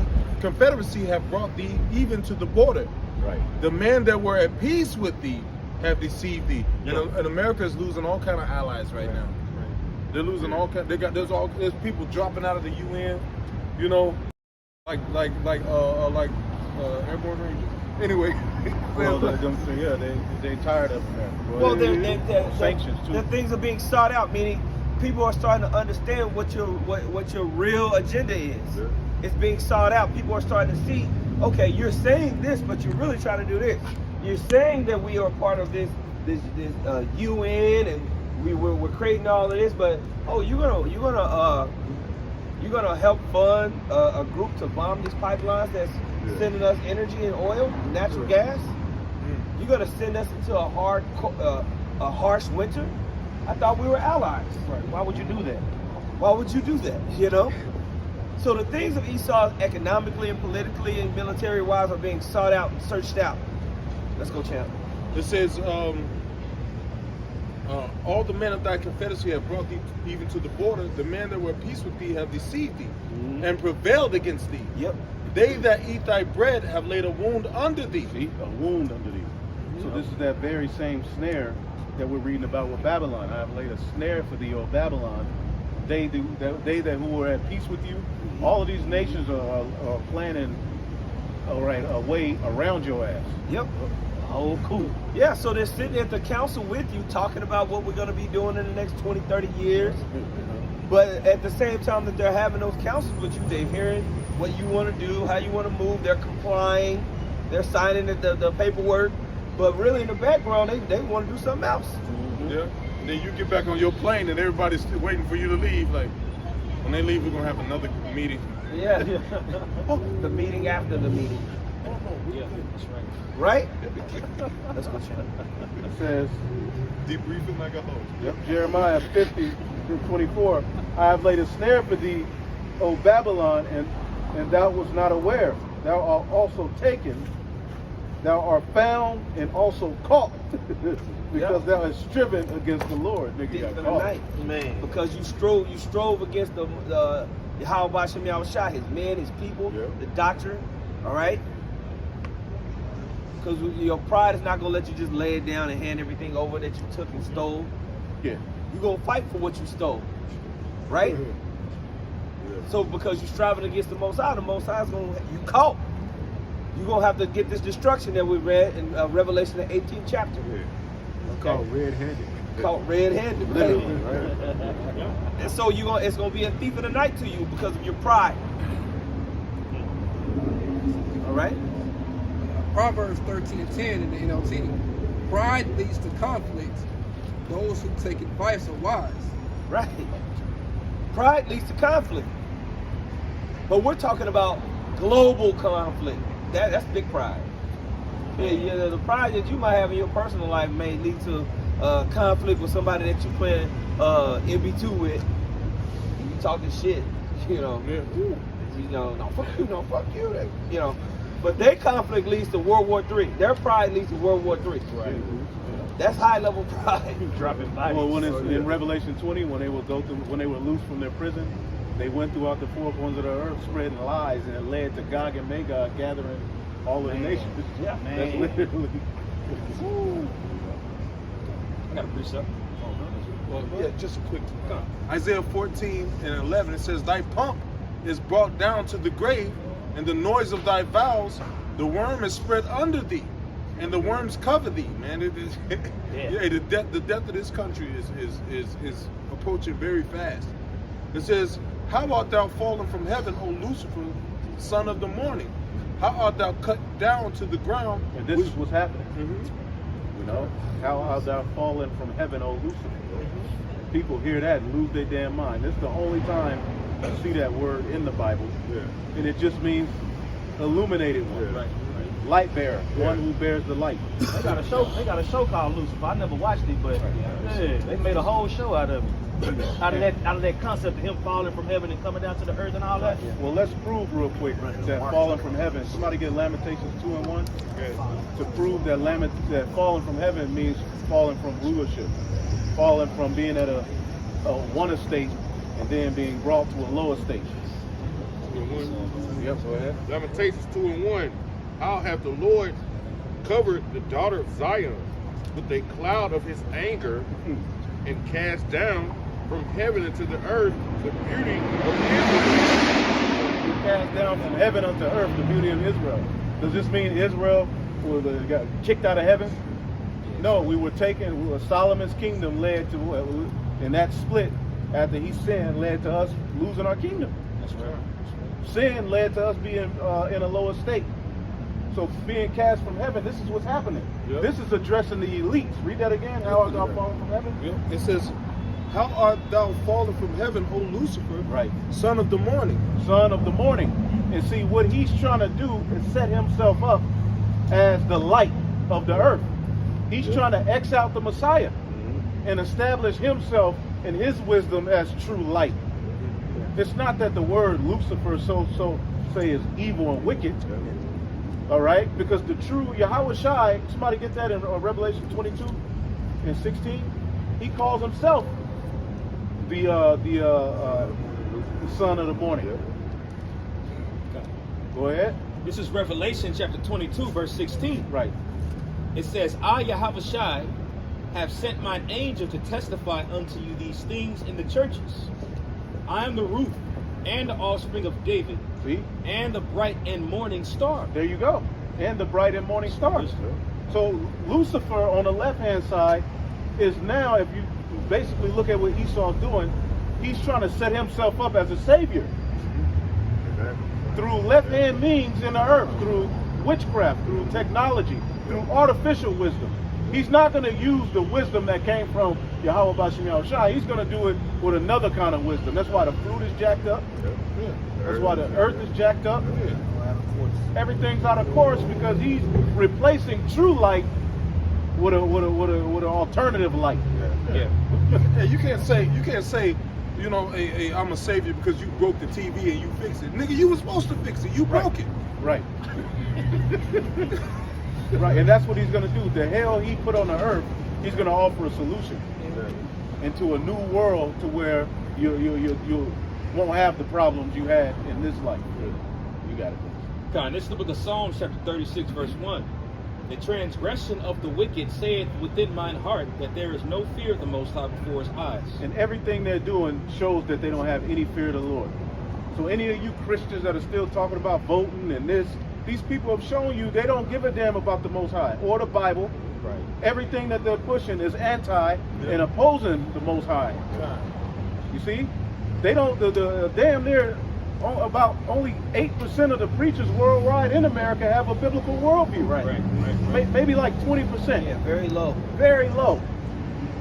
have brought thee even to the border. Right. The men that were at peace with thee have deceived thee. And America is losing all kind of allies right now. Right. They're losing all kind. There's people dropping out of the UN. You know, like airborne rangers. Anyway. Well, they tired of America. Well, sanctions too. The things are being sought out, meaning people are starting to understand what your real agenda is. Yeah. It's being sought out. People are starting to see, okay, you're saying this, but you're really trying to do this. You're saying that we are part of this UN and we're creating all of this, but you're gonna help fund a group to bomb these pipelines that's sending us energy and oil, natural gas. You're gonna send us into a harsh winter. I thought we were allies. Right. Why would you do that? Why would you do that? You know? So the things of Esau economically and politically and military-wise are being sought out and searched out. Let's go, champ. It says, all the men of thy confederacy have brought thee even to the border. The men that were at peace with thee have deceived thee and prevailed against thee. Yep. They that eat thy bread have laid a wound under thee. See? A wound under thee. So this is that very same snare that we're reading about with Babylon. I have laid a snare for thee, O Babylon. They that who were at peace with you. All of these nations are planning a way around your ass. Yep. Oh, cool. Yeah, so they're sitting at the council with you talking about what we're going to be doing in the next 20, 30 years. But at the same time that they're having those councils with you, they're hearing what you want to do, how you want to move. They're complying. They're signing the paperwork. But really in the background, they want to do something else. Yeah. And then you get back on your plane and everybody's still waiting for you to leave. Like, when they leave, we're going to have another meeting. Yeah. The meeting after the meeting. Yeah, that's right. Right? Let's go check. It says, Debriefing like a host. Yep, Jeremiah 50:24. I have laid a snare for thee, O Babylon, and thou wast not aware. Thou art also taken. Thou art found and also caught because thou hast striven against the Lord. Nigga got caught. Man. Because you strove against the Yahawah Shem Yahushua, his men, his people, the doctrine. All right? Because your pride is not going to let you just lay it down and hand everything over that you took and stole. Yeah. You're going to fight for what you stole. Right? So because you're striving against the Most High is going to, you caught. You're going to have to get this destruction that we read in Revelation, the 18th chapter. Okay. Caught red-handed. Caught red-handed. Literally, right? And so it's going to be a thief in the night to you because of your pride. All right? Proverbs 13:10 in the NLT. Pride leads to conflict. Those who take advice are wise. Right. Pride leads to conflict. But we're talking about global conflict. That's big pride. Yeah, the pride that you might have in your personal life may lead to conflict with somebody that you playing MB2 with. You talking shit, you know. Yeah. You know, no, fuck you, no, fuck you. You know. But their conflict leads to World War III. Their pride leads to World War III. Right. That's high level pride. Dropping bodies. Well, when it's in Revelation 20, when they were loose from their prison, they went throughout the four corners of the earth spreading lies, and it led to Gog and Magog gathering all of the nations. Yeah, That's literally. I got a precept. Well, yeah, just a quick. Isaiah 14 and 11, it says, "Thy pomp is brought down to the grave, and the noise of thy vows, the worm is spread under thee, and the worms cover thee." Man, it is. Yeah, the death of this country is approaching very fast. It says, "How art thou fallen from heaven, O Lucifer, son of the morning? How art thou cut down to the ground?" And this is what's happening. You know, how art thou fallen from heaven, O Lucifer? People hear that and lose their damn mind. This is the only time you see that word in the Bible. And it just means illuminated one. Right. Light bearer, one who bears the light. They got a show called Lucifer. I never watched it, but they made a whole show out of it. Out of that concept of him falling from heaven and coming down to the earth and all that. Well, let's prove real quick that falling from heaven. Somebody get Lamentations 2 and 1 to prove that that falling from heaven means falling from rulership, falling from being at a one estate and then being brought to a lower state. Yep, go ahead. Lamentations 2 and 1. How hath the Lord covered the daughter of Zion with a cloud of his anger, and cast down from heaven into the earth the beauty of Israel. He cast down from heaven unto earth the beauty of Israel. Does this mean Israel got kicked out of heaven? No, we were taken. Solomon's kingdom led to, and that split after he sinned led to us losing our kingdom. That's right. Sin led to us being in a lower state. So being cast from heaven, this is what's happening. Yep. This is addressing the elites. Read that again. How art thou fallen from heaven? Yep. It says, "How art thou fallen from heaven, O Lucifer, right, son of the morning?" Son of the morning. And see, what he's trying to do is set himself up as the light of the earth. He's trying to X out the Messiah and establish himself in his wisdom as true light. It's not that the word Lucifer so say is evil and wicked. All right, because the true Yahawah Shai, somebody get that in Revelation 22 and 16. He calls himself the son of the morning. Go ahead. This is Revelation chapter 22, verse 16. Right. It says, "I, Yahawah Shai, have sent mine angel to testify unto you these things in the churches. I am the root and the offspring of David." See? "And the bright and morning star." There you go. And the bright and morning stars. So Lucifer on the left-hand side is now, if you basically look at what Esau's doing, he's trying to set himself up as a savior. Through left-hand means in the earth, through witchcraft, through technology, through artificial wisdom. He's not going to use the wisdom that came from Yahawah Bashim Yahushua. He's going to do it with another kind of wisdom. That's why the fruit is jacked up. That's why the earth is jacked up. Everything's out of course because he's replacing true light with an alternative light. Yeah. You can't say, you know, I'm a savior because you broke the TV and you fixed it. Nigga, you were supposed to fix it. You broke it. Right. Right, and that's what he's going to do. The hell he put on the earth, he's going to offer a solution into a new world to where you won't have the problems you had in this life. You got it. God, this is the book of Psalms, chapter 36, verse 1. "The transgression of the wicked saith within mine heart that there is no fear of the Most High before his eyes." And everything they're doing shows that they don't have any fear of the Lord. So any of you Christians that are still talking about voting and this, these people have shown you they don't give a damn about the Most High or the Bible. Right. Everything that they're pushing is anti and opposing the Most High. You see? They don't, the damn near about only 8% of the preachers worldwide in America have a biblical worldview, right? Maybe like 20%. Yeah, very low. Very low.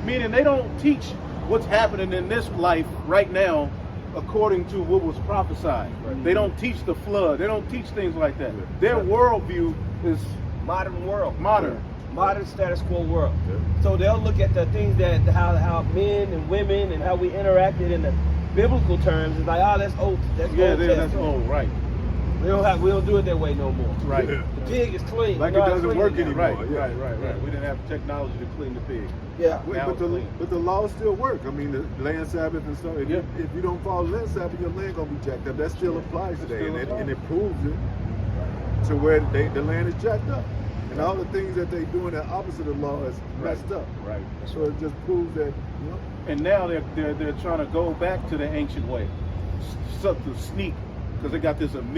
Meaning they don't teach what's happening in this life right now according to what was prophesied. Right. They don't teach the flood. They don't teach things like that. Their worldview is modern world. Modern Status quo world. So they'll look at the things that how men and women and how we interacted in the biblical terms. It's like, oh, that's old. That's old. That's old, right? We don't do it that way no more. Right. The pig is clean. Like You know it how doesn't clean work it is. anymore. Right. We didn't have technology to clean the pig. Yeah. Now it's clean. But the laws still work. I mean, the land Sabbath and stuff. If you don't follow land Sabbath, your land gonna be jacked up. That still applies today, and it proves it to where the land is jacked up, and all the things that they doing that opposite of law is messed up. Right. So it just proves that. And now they're trying to go back to the ancient way, to sneak, because they got this 1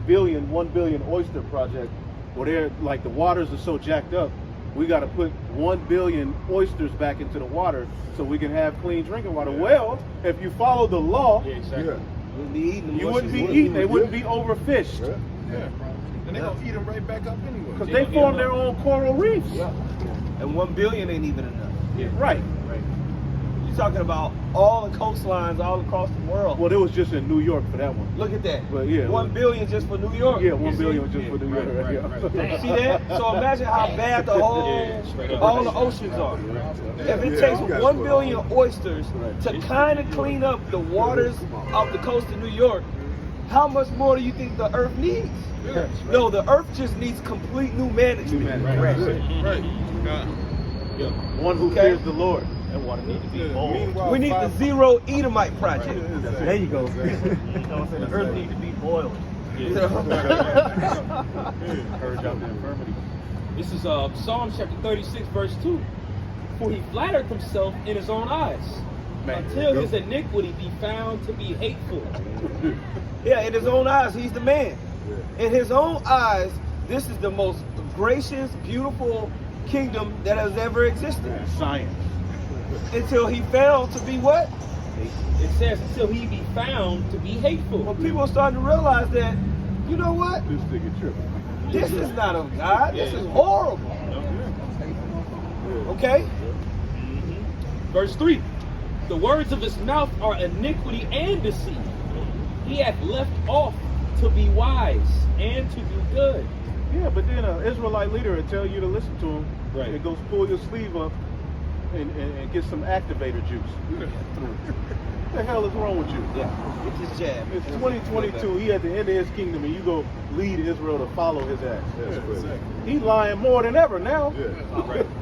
billion oyster project, where they're like the waters are so jacked up, we got to put 1 billion oysters back into the water so we can have clean drinking water. Well, if you follow the law, You wouldn't be eating them. you wouldn't be eating. They wouldn't be overfished. And they're going to eat them right back up anyway. Because they form their own coral reefs. And 1 billion ain't even enough. Right. You're talking about all the coastlines all across the world. Well, it was just in New York for that one. Look at that. But yeah, 1 billion just for New York. Yeah, 1 billion just for New York. Right. See that? So imagine how bad all the oceans are. If it takes 1 billion oysters to kind of clean up the waters off the coast of New York, how much more do you think the earth needs? No, the earth just needs complete new management. One who fears the Lord. That water needs to be boiled. We need the Zero Edomite project. There you go. The earth needs to be boiled. Purge out the infirmity. This is Psalm chapter 36, verse 2. For he flattered himself in his own eyes, until his iniquity be found to be hateful. Yeah, in his own eyes, he's the man. In his own eyes, this is the most gracious, beautiful kingdom that has ever existed. Science. Until he found to be what? It says until he be found to be hateful. Well, people are starting to realize that, you know what? This nigga tripping. This is not of God. This is horrible. Okay? Verse 3. The words of his mouth are iniquity and deceit. He hath left off to be wise and to do good. Yeah, but then an Israelite leader will tell you to listen to him. Right. And goes pull your sleeve up and get some activator juice. What the hell is wrong with you? Yeah, get this jab. It's 2022. He at the end of his kingdom, and you go lead Israel to follow his ass. He lying more than ever now.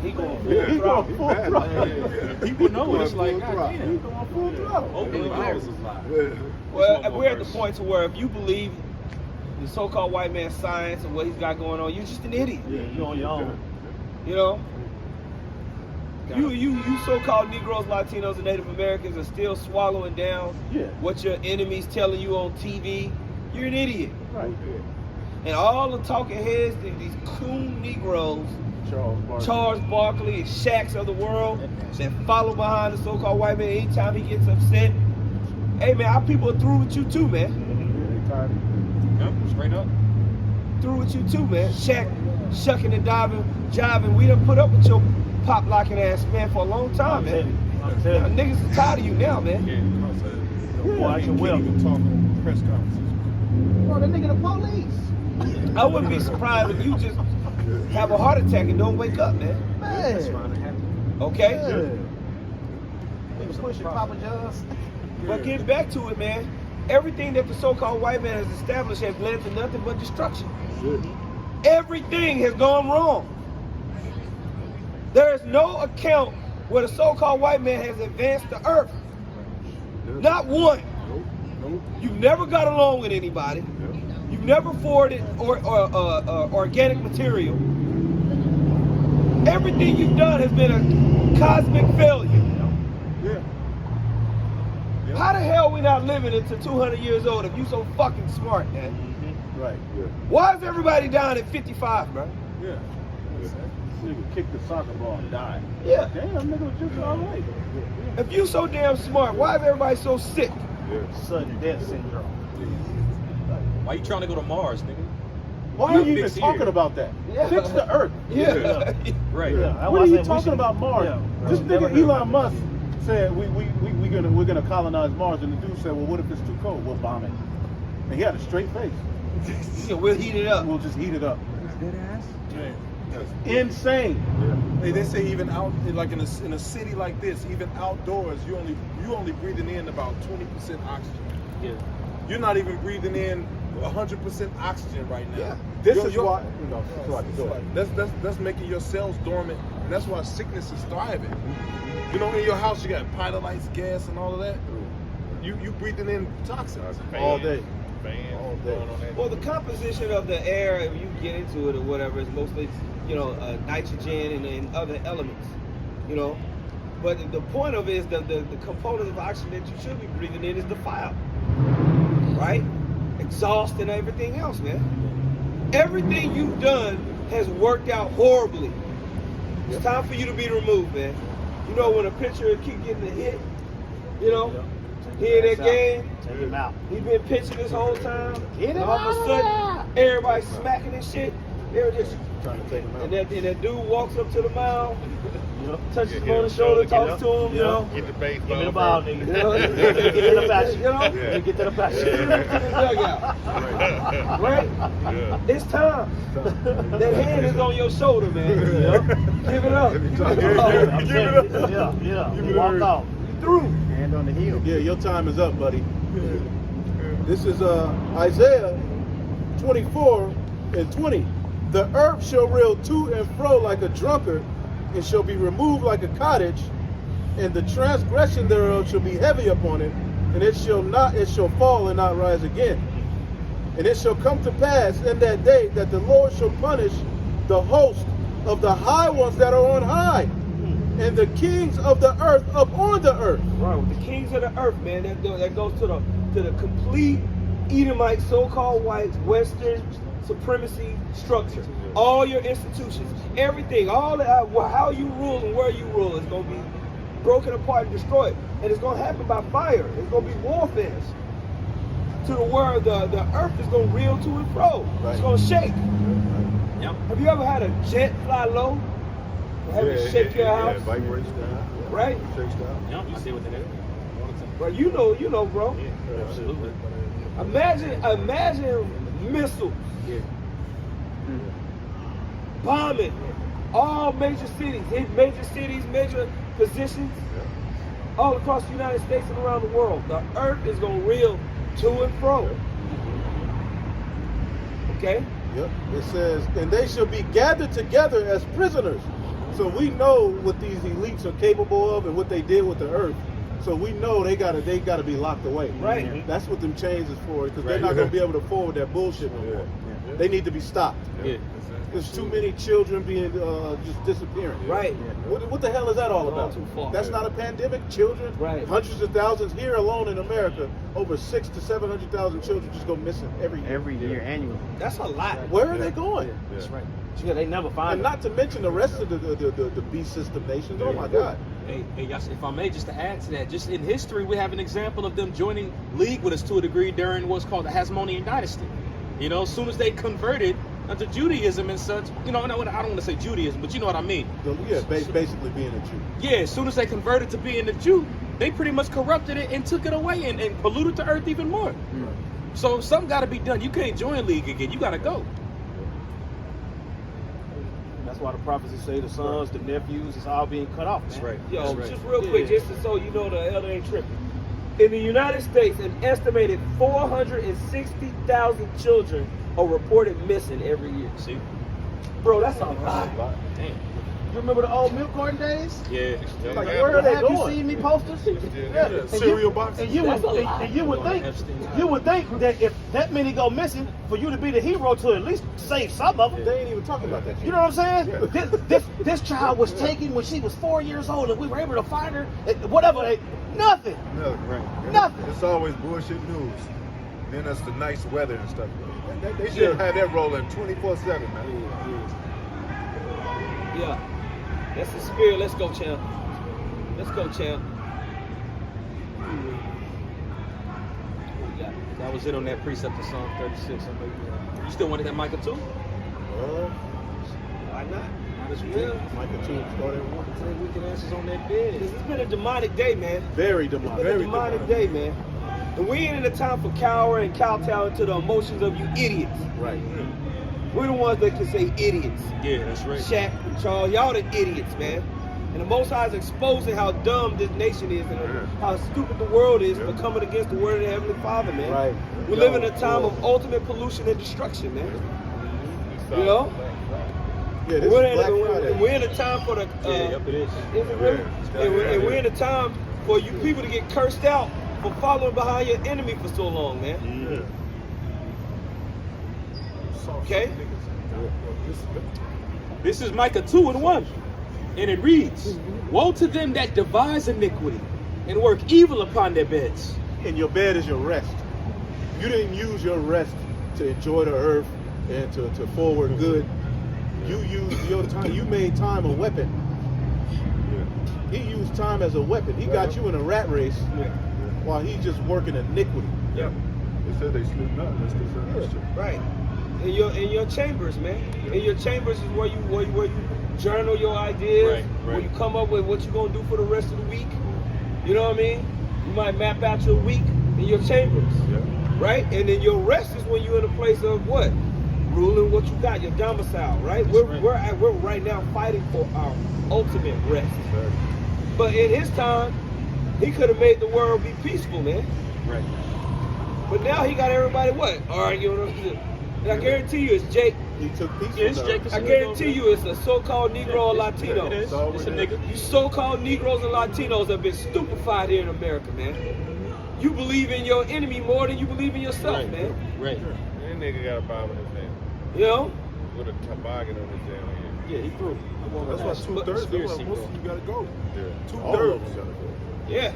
He going He going full throttle. People know what it's like. He going full throttle. Openly calls us lies. Well, we're at the point to where if you believe the so-called white man's science and what he's got going on, you're just an idiot. You're on your own. You know? You so-called Negroes, Latinos, and Native Americans are still swallowing down what your enemies telling you on TV. You're an idiot. Right. And all the talking heads, these coon Negroes, Charles Barkley and Shaqs of the world that follow behind the so-called white man anytime he gets upset. Hey man, our people are through with you too, man. Straight up. Through with you too, man. Shaq, shucking and jiving. We done put up with your pop locking ass, man, for a long time, man. Niggas are tired of you now, man. Watch your will. Press conferences. Oh, that nigga the police. I wouldn't be surprised if you just have a heart attack and don't wake up, man. Okay? Niggas pushing Papa John's. But getting back to it, man, everything that the so-called white man has established has led to nothing but destruction. Everything has gone wrong. There is no account where the so-called white man has advanced the earth. Not one. You've never got along with anybody. You've never forwarded organic material. Everything you've done has been a cosmic failure. How the hell are we not living into 200 years old if you so fucking smart, man? Right. Why is everybody dying at 55, bro? Yeah. Nigga kicked the soccer ball and died. Yeah. Damn, nigga was just all right. If you so damn smart, why is everybody so sick? Sudden death syndrome. Why you trying to go to Mars, nigga? Why are you even talking about that? Fix the earth. Yeah. Right. What are you talking about Mars? This nigga Elon Musk said we're gonna colonize Mars, and the dude said, well, what if it's too cold? We'll bomb it. And he had a straight face. Yeah, we'll heat it up. We'll just heat it up. Dead ass? Insane. They say even out like in a city like this, even outdoors, you only breathing in about 20% oxygen. Yeah. You're not even breathing in 100% oxygen right now. Yeah. This is Your- why. That's making your cells dormant, and that's why sickness is thriving. You know, in your house you got pilot lights, gas, and all of that. You breathing in toxins all day. All day. Well, the composition of the air, if you get into it or whatever, is mostly, nitrogen and other elements, But the point of it is the component of oxygen that you should be breathing in is the fire, right? Exhaust and everything else, man. Everything you've done has worked out horribly. It's time for you to be removed, man. You know, when a pitcher keep getting a hit, here in that game, take him out. He been pitching this whole time. Get him and all of out a of sudden, everybody's smacking and shit. They were just trying to take him out. And that dude walks up to the mound, touches him on the shoulder, talks to him, Get the baseball. Give me the ball, nigga. Get to the basket. Get to the basket. Right? Yeah. It's time. That hand is on your shoulder, man. Give it up. Give it up. Yeah. Walk off. You through. Hand on the heel. Yeah, your time is up, buddy. This is Isaiah 24:20. The earth shall reel to and fro like a drunkard, and shall be removed like a cottage, and the transgression thereof shall be heavy upon it, and it shall fall and not rise again. And it shall come to pass in that day that the Lord shall punish the host of the high ones that are on high, and the kings of the earth upon the earth. Right, the kings of the earth, man. That goes to the complete Edomite, so-called white, Western supremacy structure. All your institutions, everything, all how you rule and where you rule is going to be broken apart and destroyed. And it's going to happen by fire. It's going to be warfare. To the world, the earth is going to reel to and fro. It's going to shake. Yep. Have you ever had a jet fly low? Have it shake your house? Yeah, vibrates down. Right? Shakes down. Yep, you see what they do. Bro, you know, bro. Yeah, absolutely. Imagine missiles. Bombing all major cities, major positions, all across the United States and around the world. The earth is going to reel to and fro. Okay? Yep. It says, and they shall be gathered together as prisoners. So we know what these elites are capable of and what they did with the earth. So we know they gotta be locked away. Right. That's what them chains is for, because they're not gonna be able to forward that bullshit no more. They need to be stopped. Yeah. There's too many children being just disappearing. Right. What the hell is that all about? Too far. That's not a pandemic. Children, Right. hundreds of thousands here alone in America. Over 600,000 to 700,000 children just go missing every year. Annually. That's a lot. Where are they going? That's right. Yeah, they never find And it. not to mention the rest of the beast system nations. Oh my God. Hey, Yas, if I may, just to add to that, just in history, we have an example of them joining league with us to a degree during what's called the Hasmonean dynasty. As soon as they converted to Judaism and such, I don't want to say Judaism, but you know what I mean. Yeah, basically being a Jew. Yeah, as soon as they converted to being a Jew, they pretty much corrupted it and took it away and polluted the earth even more. So something got to be done. You can't join league again. You got to go. That's why the prophecies say the sons, the nephews, it's all being cut off. Man. That's right. Yo, That's just right. real quick, just so you know the elder ain't tripping. In the United States, an estimated 460,000 children are reported missing every year. See? Bro, that's a lot. Damn. You remember the old milk carton days? Yeah. Like, where are they? Have you seen me posters? Yeah. Cereal boxes. And you would think that if that many go missing, for you to be the hero to at least save some of them. They ain't even talking about that shit. You know what I'm saying? This child was taken when she was 4 years old, and we were able to find her. Whatever, nothing. No, right. Nothing. It's always bullshit news. Then that's the nice weather and stuff. They should have had that rolling 24/7, man. Yeah. That's the spirit. Let's go, champ. Let's go, champ. That was it on that precept of Psalm 36. You still wanted that Micah 2? Why not? Micah 2 started at 1. We can answers on that bed. Because it's been a demonic day, man. Very demonic. It's been a demonic day, man. And we ain't in a time for cowering and kowtowing to the emotions of you idiots. Right. We're the ones that can say idiots. Yeah, that's right. Shaq, Charles, y'all the idiots, man. And the Most High is exposing how dumb this nation is and how stupid the world is for coming against the word of the Heavenly Father, man. Right. We live in a time of ultimate pollution and destruction, man. You know? Yeah, this we're, is Black Friday. we're in a time for the... Yep, it is. Is it really? And we're in a time for you people to get cursed out for following behind your enemy for so long, man. Okay? This is Micah 2:1. And it reads, woe to them that devise iniquity and work evil upon their beds. And your bed is your rest. You didn't use your rest to enjoy the earth and to forward good. You used your time. You made time a weapon. He used time as a weapon. He got you in a rat race while he's just working iniquity. They said they sleep not. Right. In your chambers, man. In your chambers is where you journal your ideas, where you come up with what you're gonna do for the rest of the week. You know what I mean? You might map out your week in your chambers, right? And then your rest is when you're in a place of what? Ruling what you got, your domicile, right? We're right now fighting for our ultimate rest. But in his time, he could have made the world be peaceful, man. Right. But now he got everybody what? Arguing. And I guarantee you it's Jake. He took peace. I guarantee you it's a so-called Negro or Latino. It is. It's a nigga. You so-called Negroes and Latinos have been stupefied here in America, man. You believe in your enemy more than you believe in yourself, man. Right. That nigga got a Bible in his hand. You know? With a toboggan on his damn head. Yeah, he threw. That's why 2/3 conspiracy, most of you gotta go. Yeah. 2/3 gotta go. Yeah.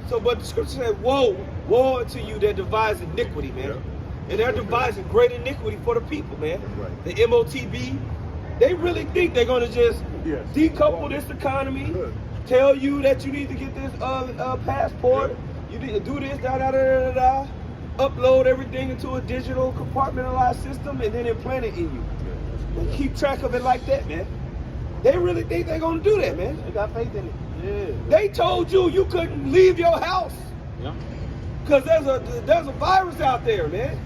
So, but the scripture said, woe unto you that devise iniquity, man. And they're devising great iniquity for the people, man. The MOTB, they really think they're gonna just decouple this economy, tell you that you need to get this passport, you need to do this, upload everything into a digital compartmentalized system and then implant it in you. And keep track of it like that, man. They really think they're gonna do that, man. They got faith in it. Yeah. They told you couldn't leave your house. Yeah. Cause there's a virus out there, man.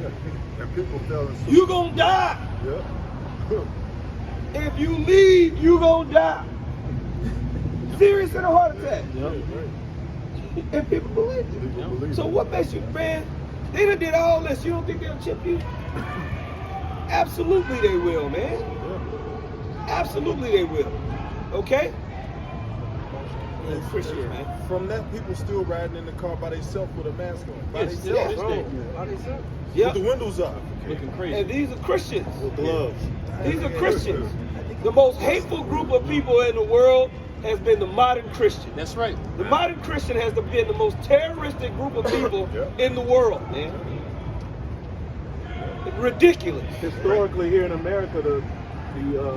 Yeah. And people fell asleep. You gonna die. Yeah. If you leave, you gonna die. Serious in a heart attack. And people believe it. So what makes you, man? They done did all this. You don't think they'll chip you? Absolutely they will, man. Absolutely they will. Okay? Christian, man. From that, people still riding in the car by themselves with a mask on. By Yes, themselves. yeah. With the windows up. Looking crazy. And these are Christians. With gloves. These are Christians. The most hateful group of people in the world has been the modern Christian. That's right. The modern Christian has been the most terroristic group of people in the world, man. Ridiculous. Historically, here in America, the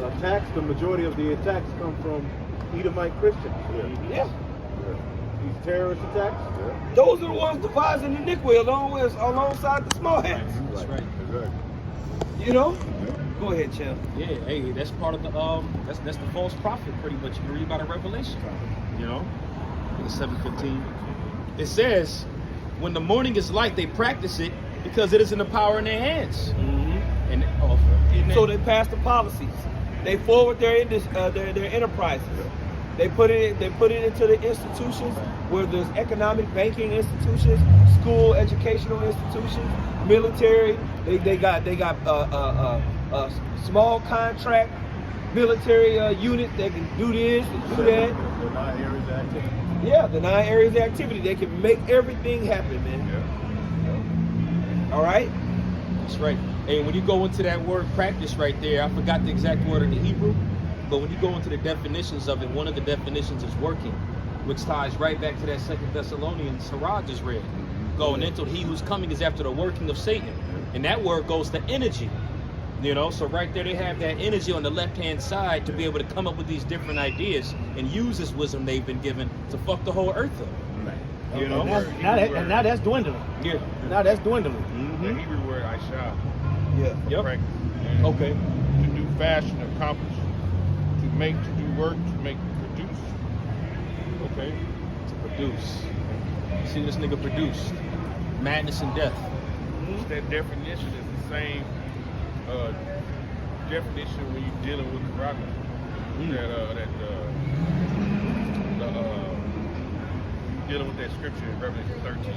attacks, the majority of the attacks come from Edomite Christians. Yeah. These terrorist attacks. Those are the ones devising iniquity alongside the small hats. That's right. Exactly. You know? Go ahead, champ. Yeah, hey, that's part of the that's the false prophet, pretty much. You can read about in Revelation. You know, in 7:15, it says, "When the morning is light, they practice it because it is in the power in their hands." And so they pass the policies. They forward their enterprises. They put it into the institutions where there's economic, banking institutions, school, educational institutions, military. They got small contract military units that can do this and do that. The 9 areas of activity. Yeah, the 9 areas of activity. They can make everything happen, man. All right? That's right. Hey, when you go into that word practice right there, I forgot the exact word in the Hebrew, but when you go into the definitions of it, one of the definitions is working, which ties right back to that 2 Thessalonians Sarah just read. Going into he who's coming is after the working of Satan. And that word goes to energy. You know, so right there they have that energy on the left-hand side to be able to come up with these different ideas and use this wisdom they've been given to fuck the whole earth up. Right. You know? And now that's dwindling. Yeah. Now that's dwindling. The Hebrew word Aisha. Yeah. Yep. Practice. Okay. To do, fashion, accomplish. To make, to do work, to make, produce. Okay. To produce. See this nigga produced. Madness and death. That definition is the same definition when you're dealing with the rocket. Dealing with that scripture in Revelation 13.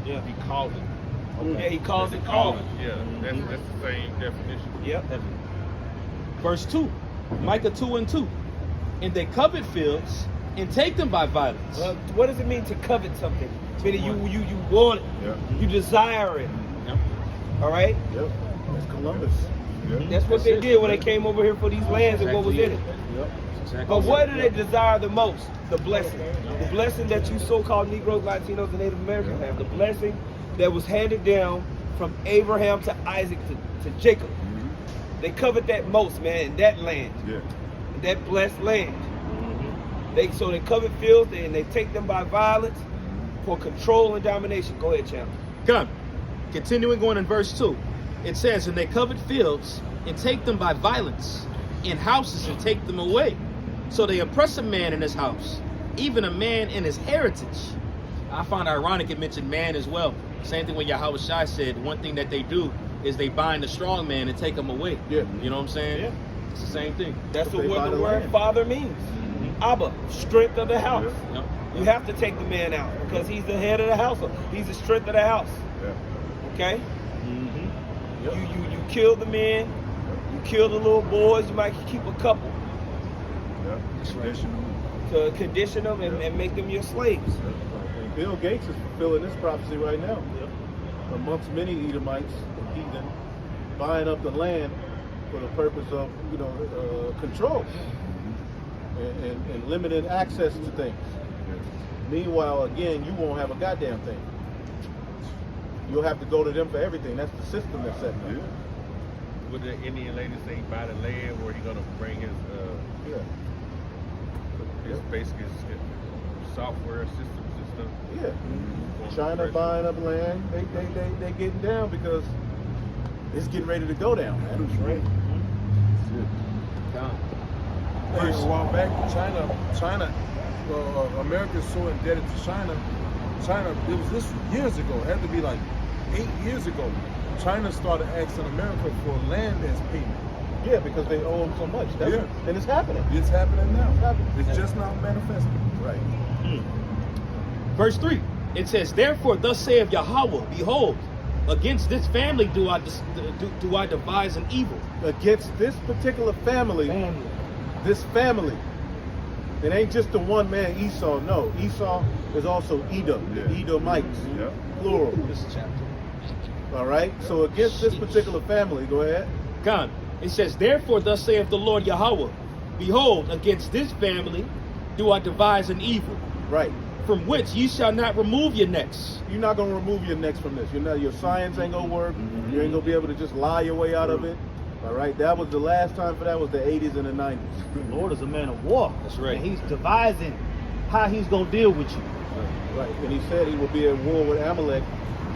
Yeah. He called it. Okay. Yeah, he calls it calling. calling. Yeah, that's the same definition. Yep. Verse 2, Micah 2:2. And they covet fields and take them by violence. What does it mean to covet something? Meaning you want it. Yeah. You desire it. Yep. All right? Yep. That's Columbus. Yep. That's what they did when they came over here for these lands and what was in it. Yep. But what do they desire the most? The blessing. The blessing that you so-called Negroes, Latinos, and Native Americans have. The blessing that was handed down from Abraham to Isaac to Jacob. They covet that most, man, in that land. Yeah. That blessed land. They covet fields and they take them by violence for control and domination. Go ahead, Champ. Come. Continuing on in verse 2. It says, and they covet fields and take them by violence, and houses and take them away. So they oppress a man in his house, even a man in his heritage. I find ironic it mentioned man as well. Same thing when Yahawah said, one thing that they do is they bind the strong man and take him away. Yeah. You know what I'm saying? Yeah. It's the same thing. That's what the word father means. Abba, strength of the house. Yep. You have to take the man out because he's the head of the household. He's the strength of the house. Yeah. Okay? Yep. You kill the men, you kill the little boys, you might keep a couple. Yeah. Condition. To condition them and make them your slaves. And Bill Gates is fulfilling this prophecy right now. Amongst many Edomites and heathen, buying up the land for the purpose of, control and limited access to things. Meanwhile, again, you won't have a goddamn thing. You'll have to go to them for everything. That's the system that's set up. Would the Indian lady say buy the land where he gonna bring his basically his software systems and stuff? Yeah. China buying up land, they getting down because it's getting ready to go down, man. That's right. Hey, a while back, China, America's so indebted to China. It was this years ago. It had to be like 8 years ago. China started asking America for land as payment. Yeah, because they owe them so much. And it's happening. It's happening now. It's just not manifesting. Right. Verse 3. It says, therefore thus saith Yahawah, behold, against this family do I devise an evil. Against this particular family. This family. It ain't just the one man Esau. No, Esau is also Edom, the Edomites, plural. This chapter. All right. So against this particular family, go ahead. God. It says, therefore thus saith the Lord Yahawah, behold, against this family do I devise an evil. Right. From which ye shall not remove your necks. You're not gonna remove your necks from this. Your science ain't gonna work. You ain't gonna be able to just lie your way out of it. All right. That was the last time for that was the 80s and the 90s. The Lord is a man of war. That's right. And he's devising how he's gonna deal with you. Right. And he said he will be at war with Amalek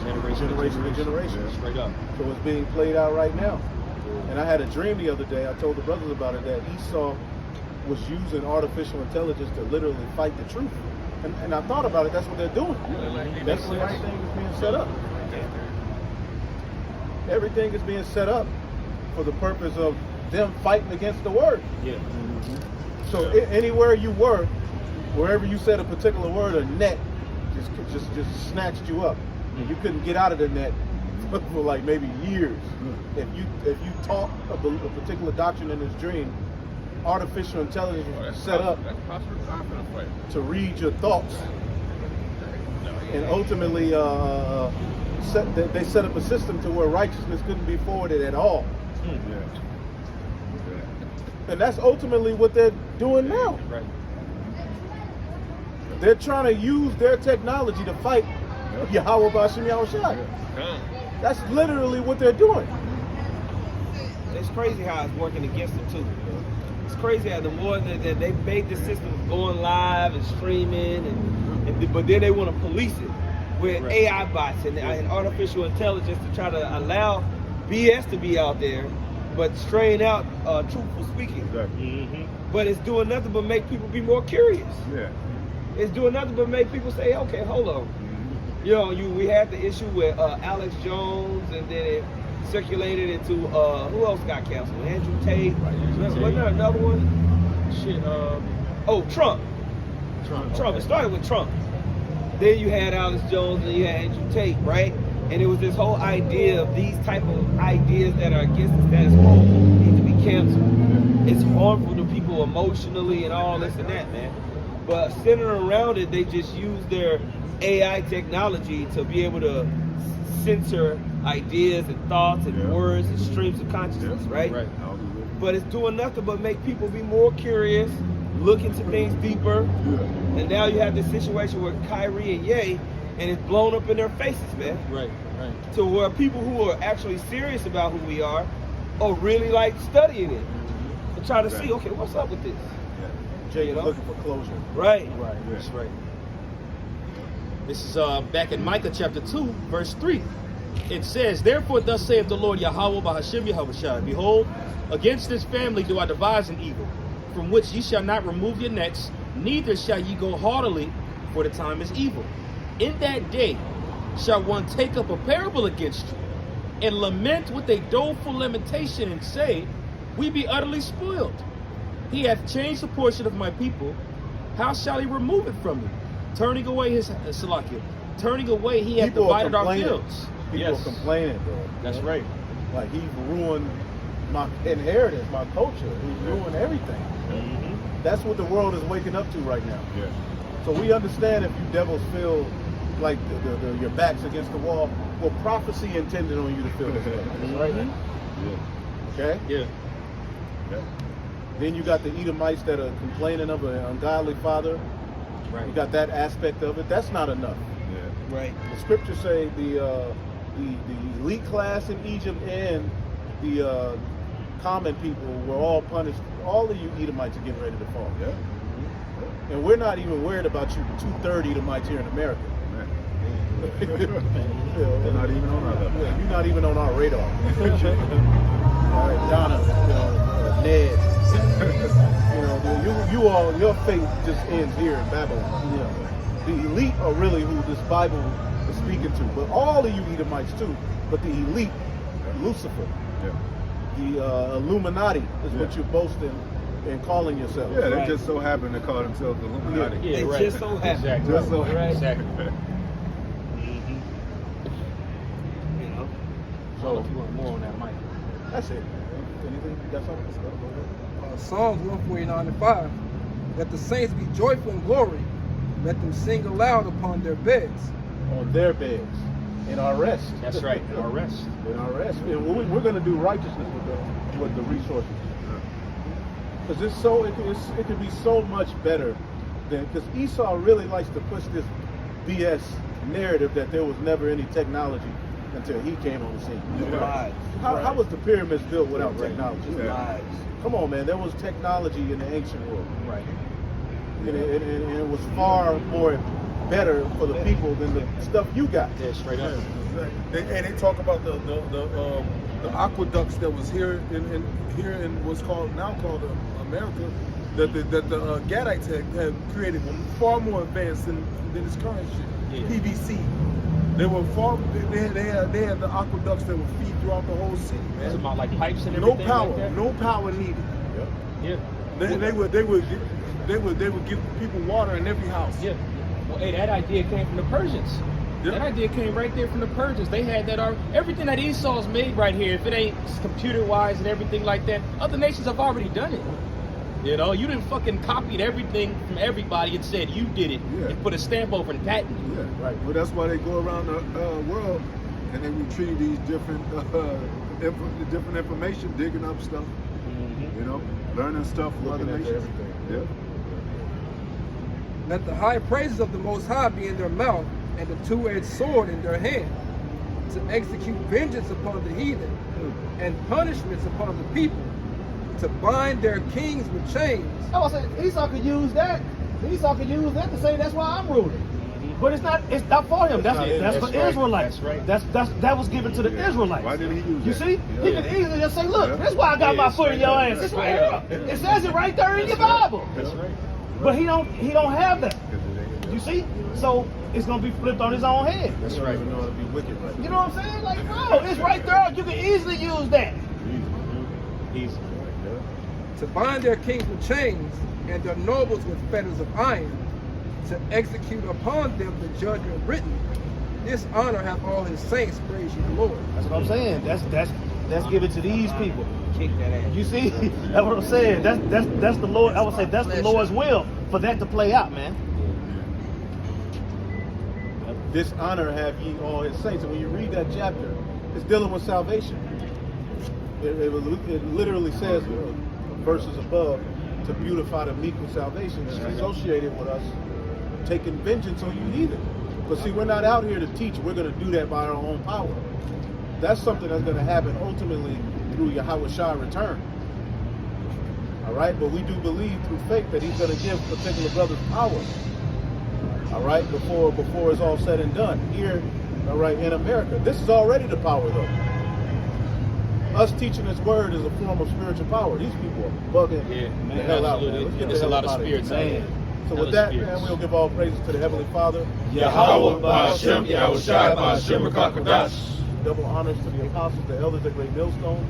Generation to generation. Straight up. So it's being played out right now. And I had a dream the other day. I told the brothers about it, that Esau was using artificial intelligence to literally fight the truth. And I thought about it. That's what they're doing. That's what everything is being set up. Everything is being set up for the purpose of them fighting against the word. Yeah. So anywhere you were, wherever you said a particular word, a net just snatched you up, and you couldn't get out of the net for like maybe years. If you taught a particular doctrine in this dream, artificial intelligence was set up to read your thoughts, and ultimately they set up a system to where righteousness couldn't be forwarded at all. And that's ultimately what they're doing now. Right. They're trying to use their technology to fight Yahawah B'Ashem Yahushua. That's literally what they're doing. It's crazy how it's working against them too. It's crazy how the more that they made the system of going live and streaming, but then they want to police it with AI bots and artificial intelligence to try to allow BS to be out there, but strain out truthful speaking. But it's doing nothing but make people be more curious. It's doing nothing but make people say, okay, hold on. We had the issue with Alex Jones, and then it circulated into who else got canceled? Andrew Tate. Wasn't there another one? Trump. It started with Trump. Then you had Alex Jones and you had Andrew Tate, right? And it was this whole idea of these type of ideas that are against the status quo need to be canceled. It's harmful to people emotionally and all this and that, man. But centered around it, they just use their AI technology to be able to censor ideas and thoughts and words and streams of consciousness, right? But it's doing nothing but make people be more curious, look into things deeper. And now you have this situation with Kyrie and Ye, and it's blown up in their faces, man. Right. To where people who are actually serious about who we are really like studying it and trying to see, okay, what's up with this? Jay, looking for closure. Right. That's right. This is back in Micah chapter 2, verse 3. It says, "Therefore thus saith the Lord Yahawah Bahashem Yahawah, Behold, against this family do I devise an evil, from which ye shall not remove your necks, neither shall ye go haughtily, for the time is evil. In that day shall one take up a parable against you, and lament with a doleful lamentation, and say, We be utterly spoiled. He hath changed the portion of my people. How shall he remove it from me? Turning away his Salakia. Turning away, he hath divided our fields." People are complaining, bro. That's right. Like, he ruined my inheritance, my culture. He ruined everything. That's what the world is waking up to right now. So we understand if you devils feel like your back's against the wall. Well, prophecy intended on you to feel this way. Right? Okay? Yeah. Then you got the Edomites that are complaining of an ungodly father. Right. You got that aspect of it. That's not enough. Right. The scriptures say the elite class in Egypt and the common people were all punished. All of you Edomites are getting ready to fall. And we're not even worried about you 2/3 Edomites here in America. They're not even on our level. You're not even on our radar. All right, Donna, Ned. You all, your fate just ends here in Babylon. The elite are really who this Bible is speaking to, but all of you Edomites too. But the elite, Lucifer, the Illuminati is what you're boasting and calling yourself. Yeah, they just so happen to call themselves the Illuminati. Just so happen. Exactly. Just so happen. Exactly. So if you want more on that, Mike. That's it. Anything? You got something to say? Psalms 149:5. Let the saints be joyful in glory. Let them sing aloud upon their beds. On their beds. In our rest. That's right. In our rest. In our rest. And we're going to do righteousness with the resources. Because it could be so much better than, because Esau really likes to push this BS narrative that there was never any technology until he came on the scene. How was the pyramids built without technology? Come on, man. There was technology in the ancient world. Right. And it was far more better for the people than the stuff you got. Yeah, straight up. And they talk about the aqueducts that was here in what's now called America, that the Gadites had created were far more advanced than this current shit. PVC. They were far. They had the aqueducts that would feed throughout the whole city, man. It's about like pipes and everything. No power needed. Yeah. They would give people water in every house. Yeah. Well, hey, that idea came from the Persians. That idea came right there from the Persians. They had that everything that Esau's made right here. If it ain't computer-wise and everything like that, other nations have already done it. You know, you didn't fucking copied everything from everybody and said you did it and put a stamp over and patent it. Yeah, right. Well, that's why they go around the world and they retrieve these different information, digging up stuff. You know, learning stuff from other nations. Yeah. Let the high praises of the Most High be in their mouth, and the two-edged sword in their hand, to execute vengeance upon the heathen, and punishments upon the people, to bind their kings with chains. I was saying Esau could use that. Esau could use that to say that's why I'm ruling. But it's not for him. That's for Israelites. That's right. That was given to the Israelites. Why didn't he use You that? see? He could easily just say, look, that's why I got my foot in your ass. It's right here. It says it right there in your Bible. That's right. But he don't have that. You see? So it's gonna be flipped on his own head. That's right. You know it'll be wicked, right? You know what I'm saying? Like, bro, it's right there. You can easily use that. Easy. to bind their kings with chains and their nobles with fetters of iron, to execute upon them the judgment written. This honor hath all his saints, praise ye the Lord. That's what I'm saying. That's given to these people. Kick that ass. You see, that's what I'm saying. That's the Lord. I would say that's the Lord's will for that to play out, man. This honor have ye all his saints. And when you read that chapter, it's dealing with salvation. It literally says, verses above, to beautify the meek with salvation. It's associated with us taking vengeance on you heathen. But see, we're not out here to teach. We're going to do that by our own power. That's something that's going to happen ultimately through Yahawah's return. All right? But we do believe through faith that he's going to give particular brothers power. All right? Before it's all said and done. Here, all right, in America. This is already the power, though. Us teaching this word is a form of spiritual power. These people are bugging the hell out, man. Let's get There's the a hell lot of out spirits here. out there. So with that, man, we'll give all praises to the Heavenly Father. Yahawah Ba'Shem, Yahushai Ba'Shem Rakakadash. Double honors to the apostles, the elders, the great millstone.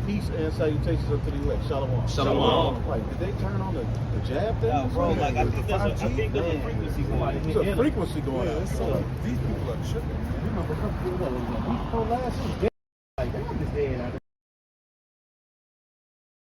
Peace and salutations unto the elect. Shalom. Shalom. Right, did they turn on the jab thing? No, bro, like I think there's a frequency going on. There's a frequency going on. These people are tripping. Remember, last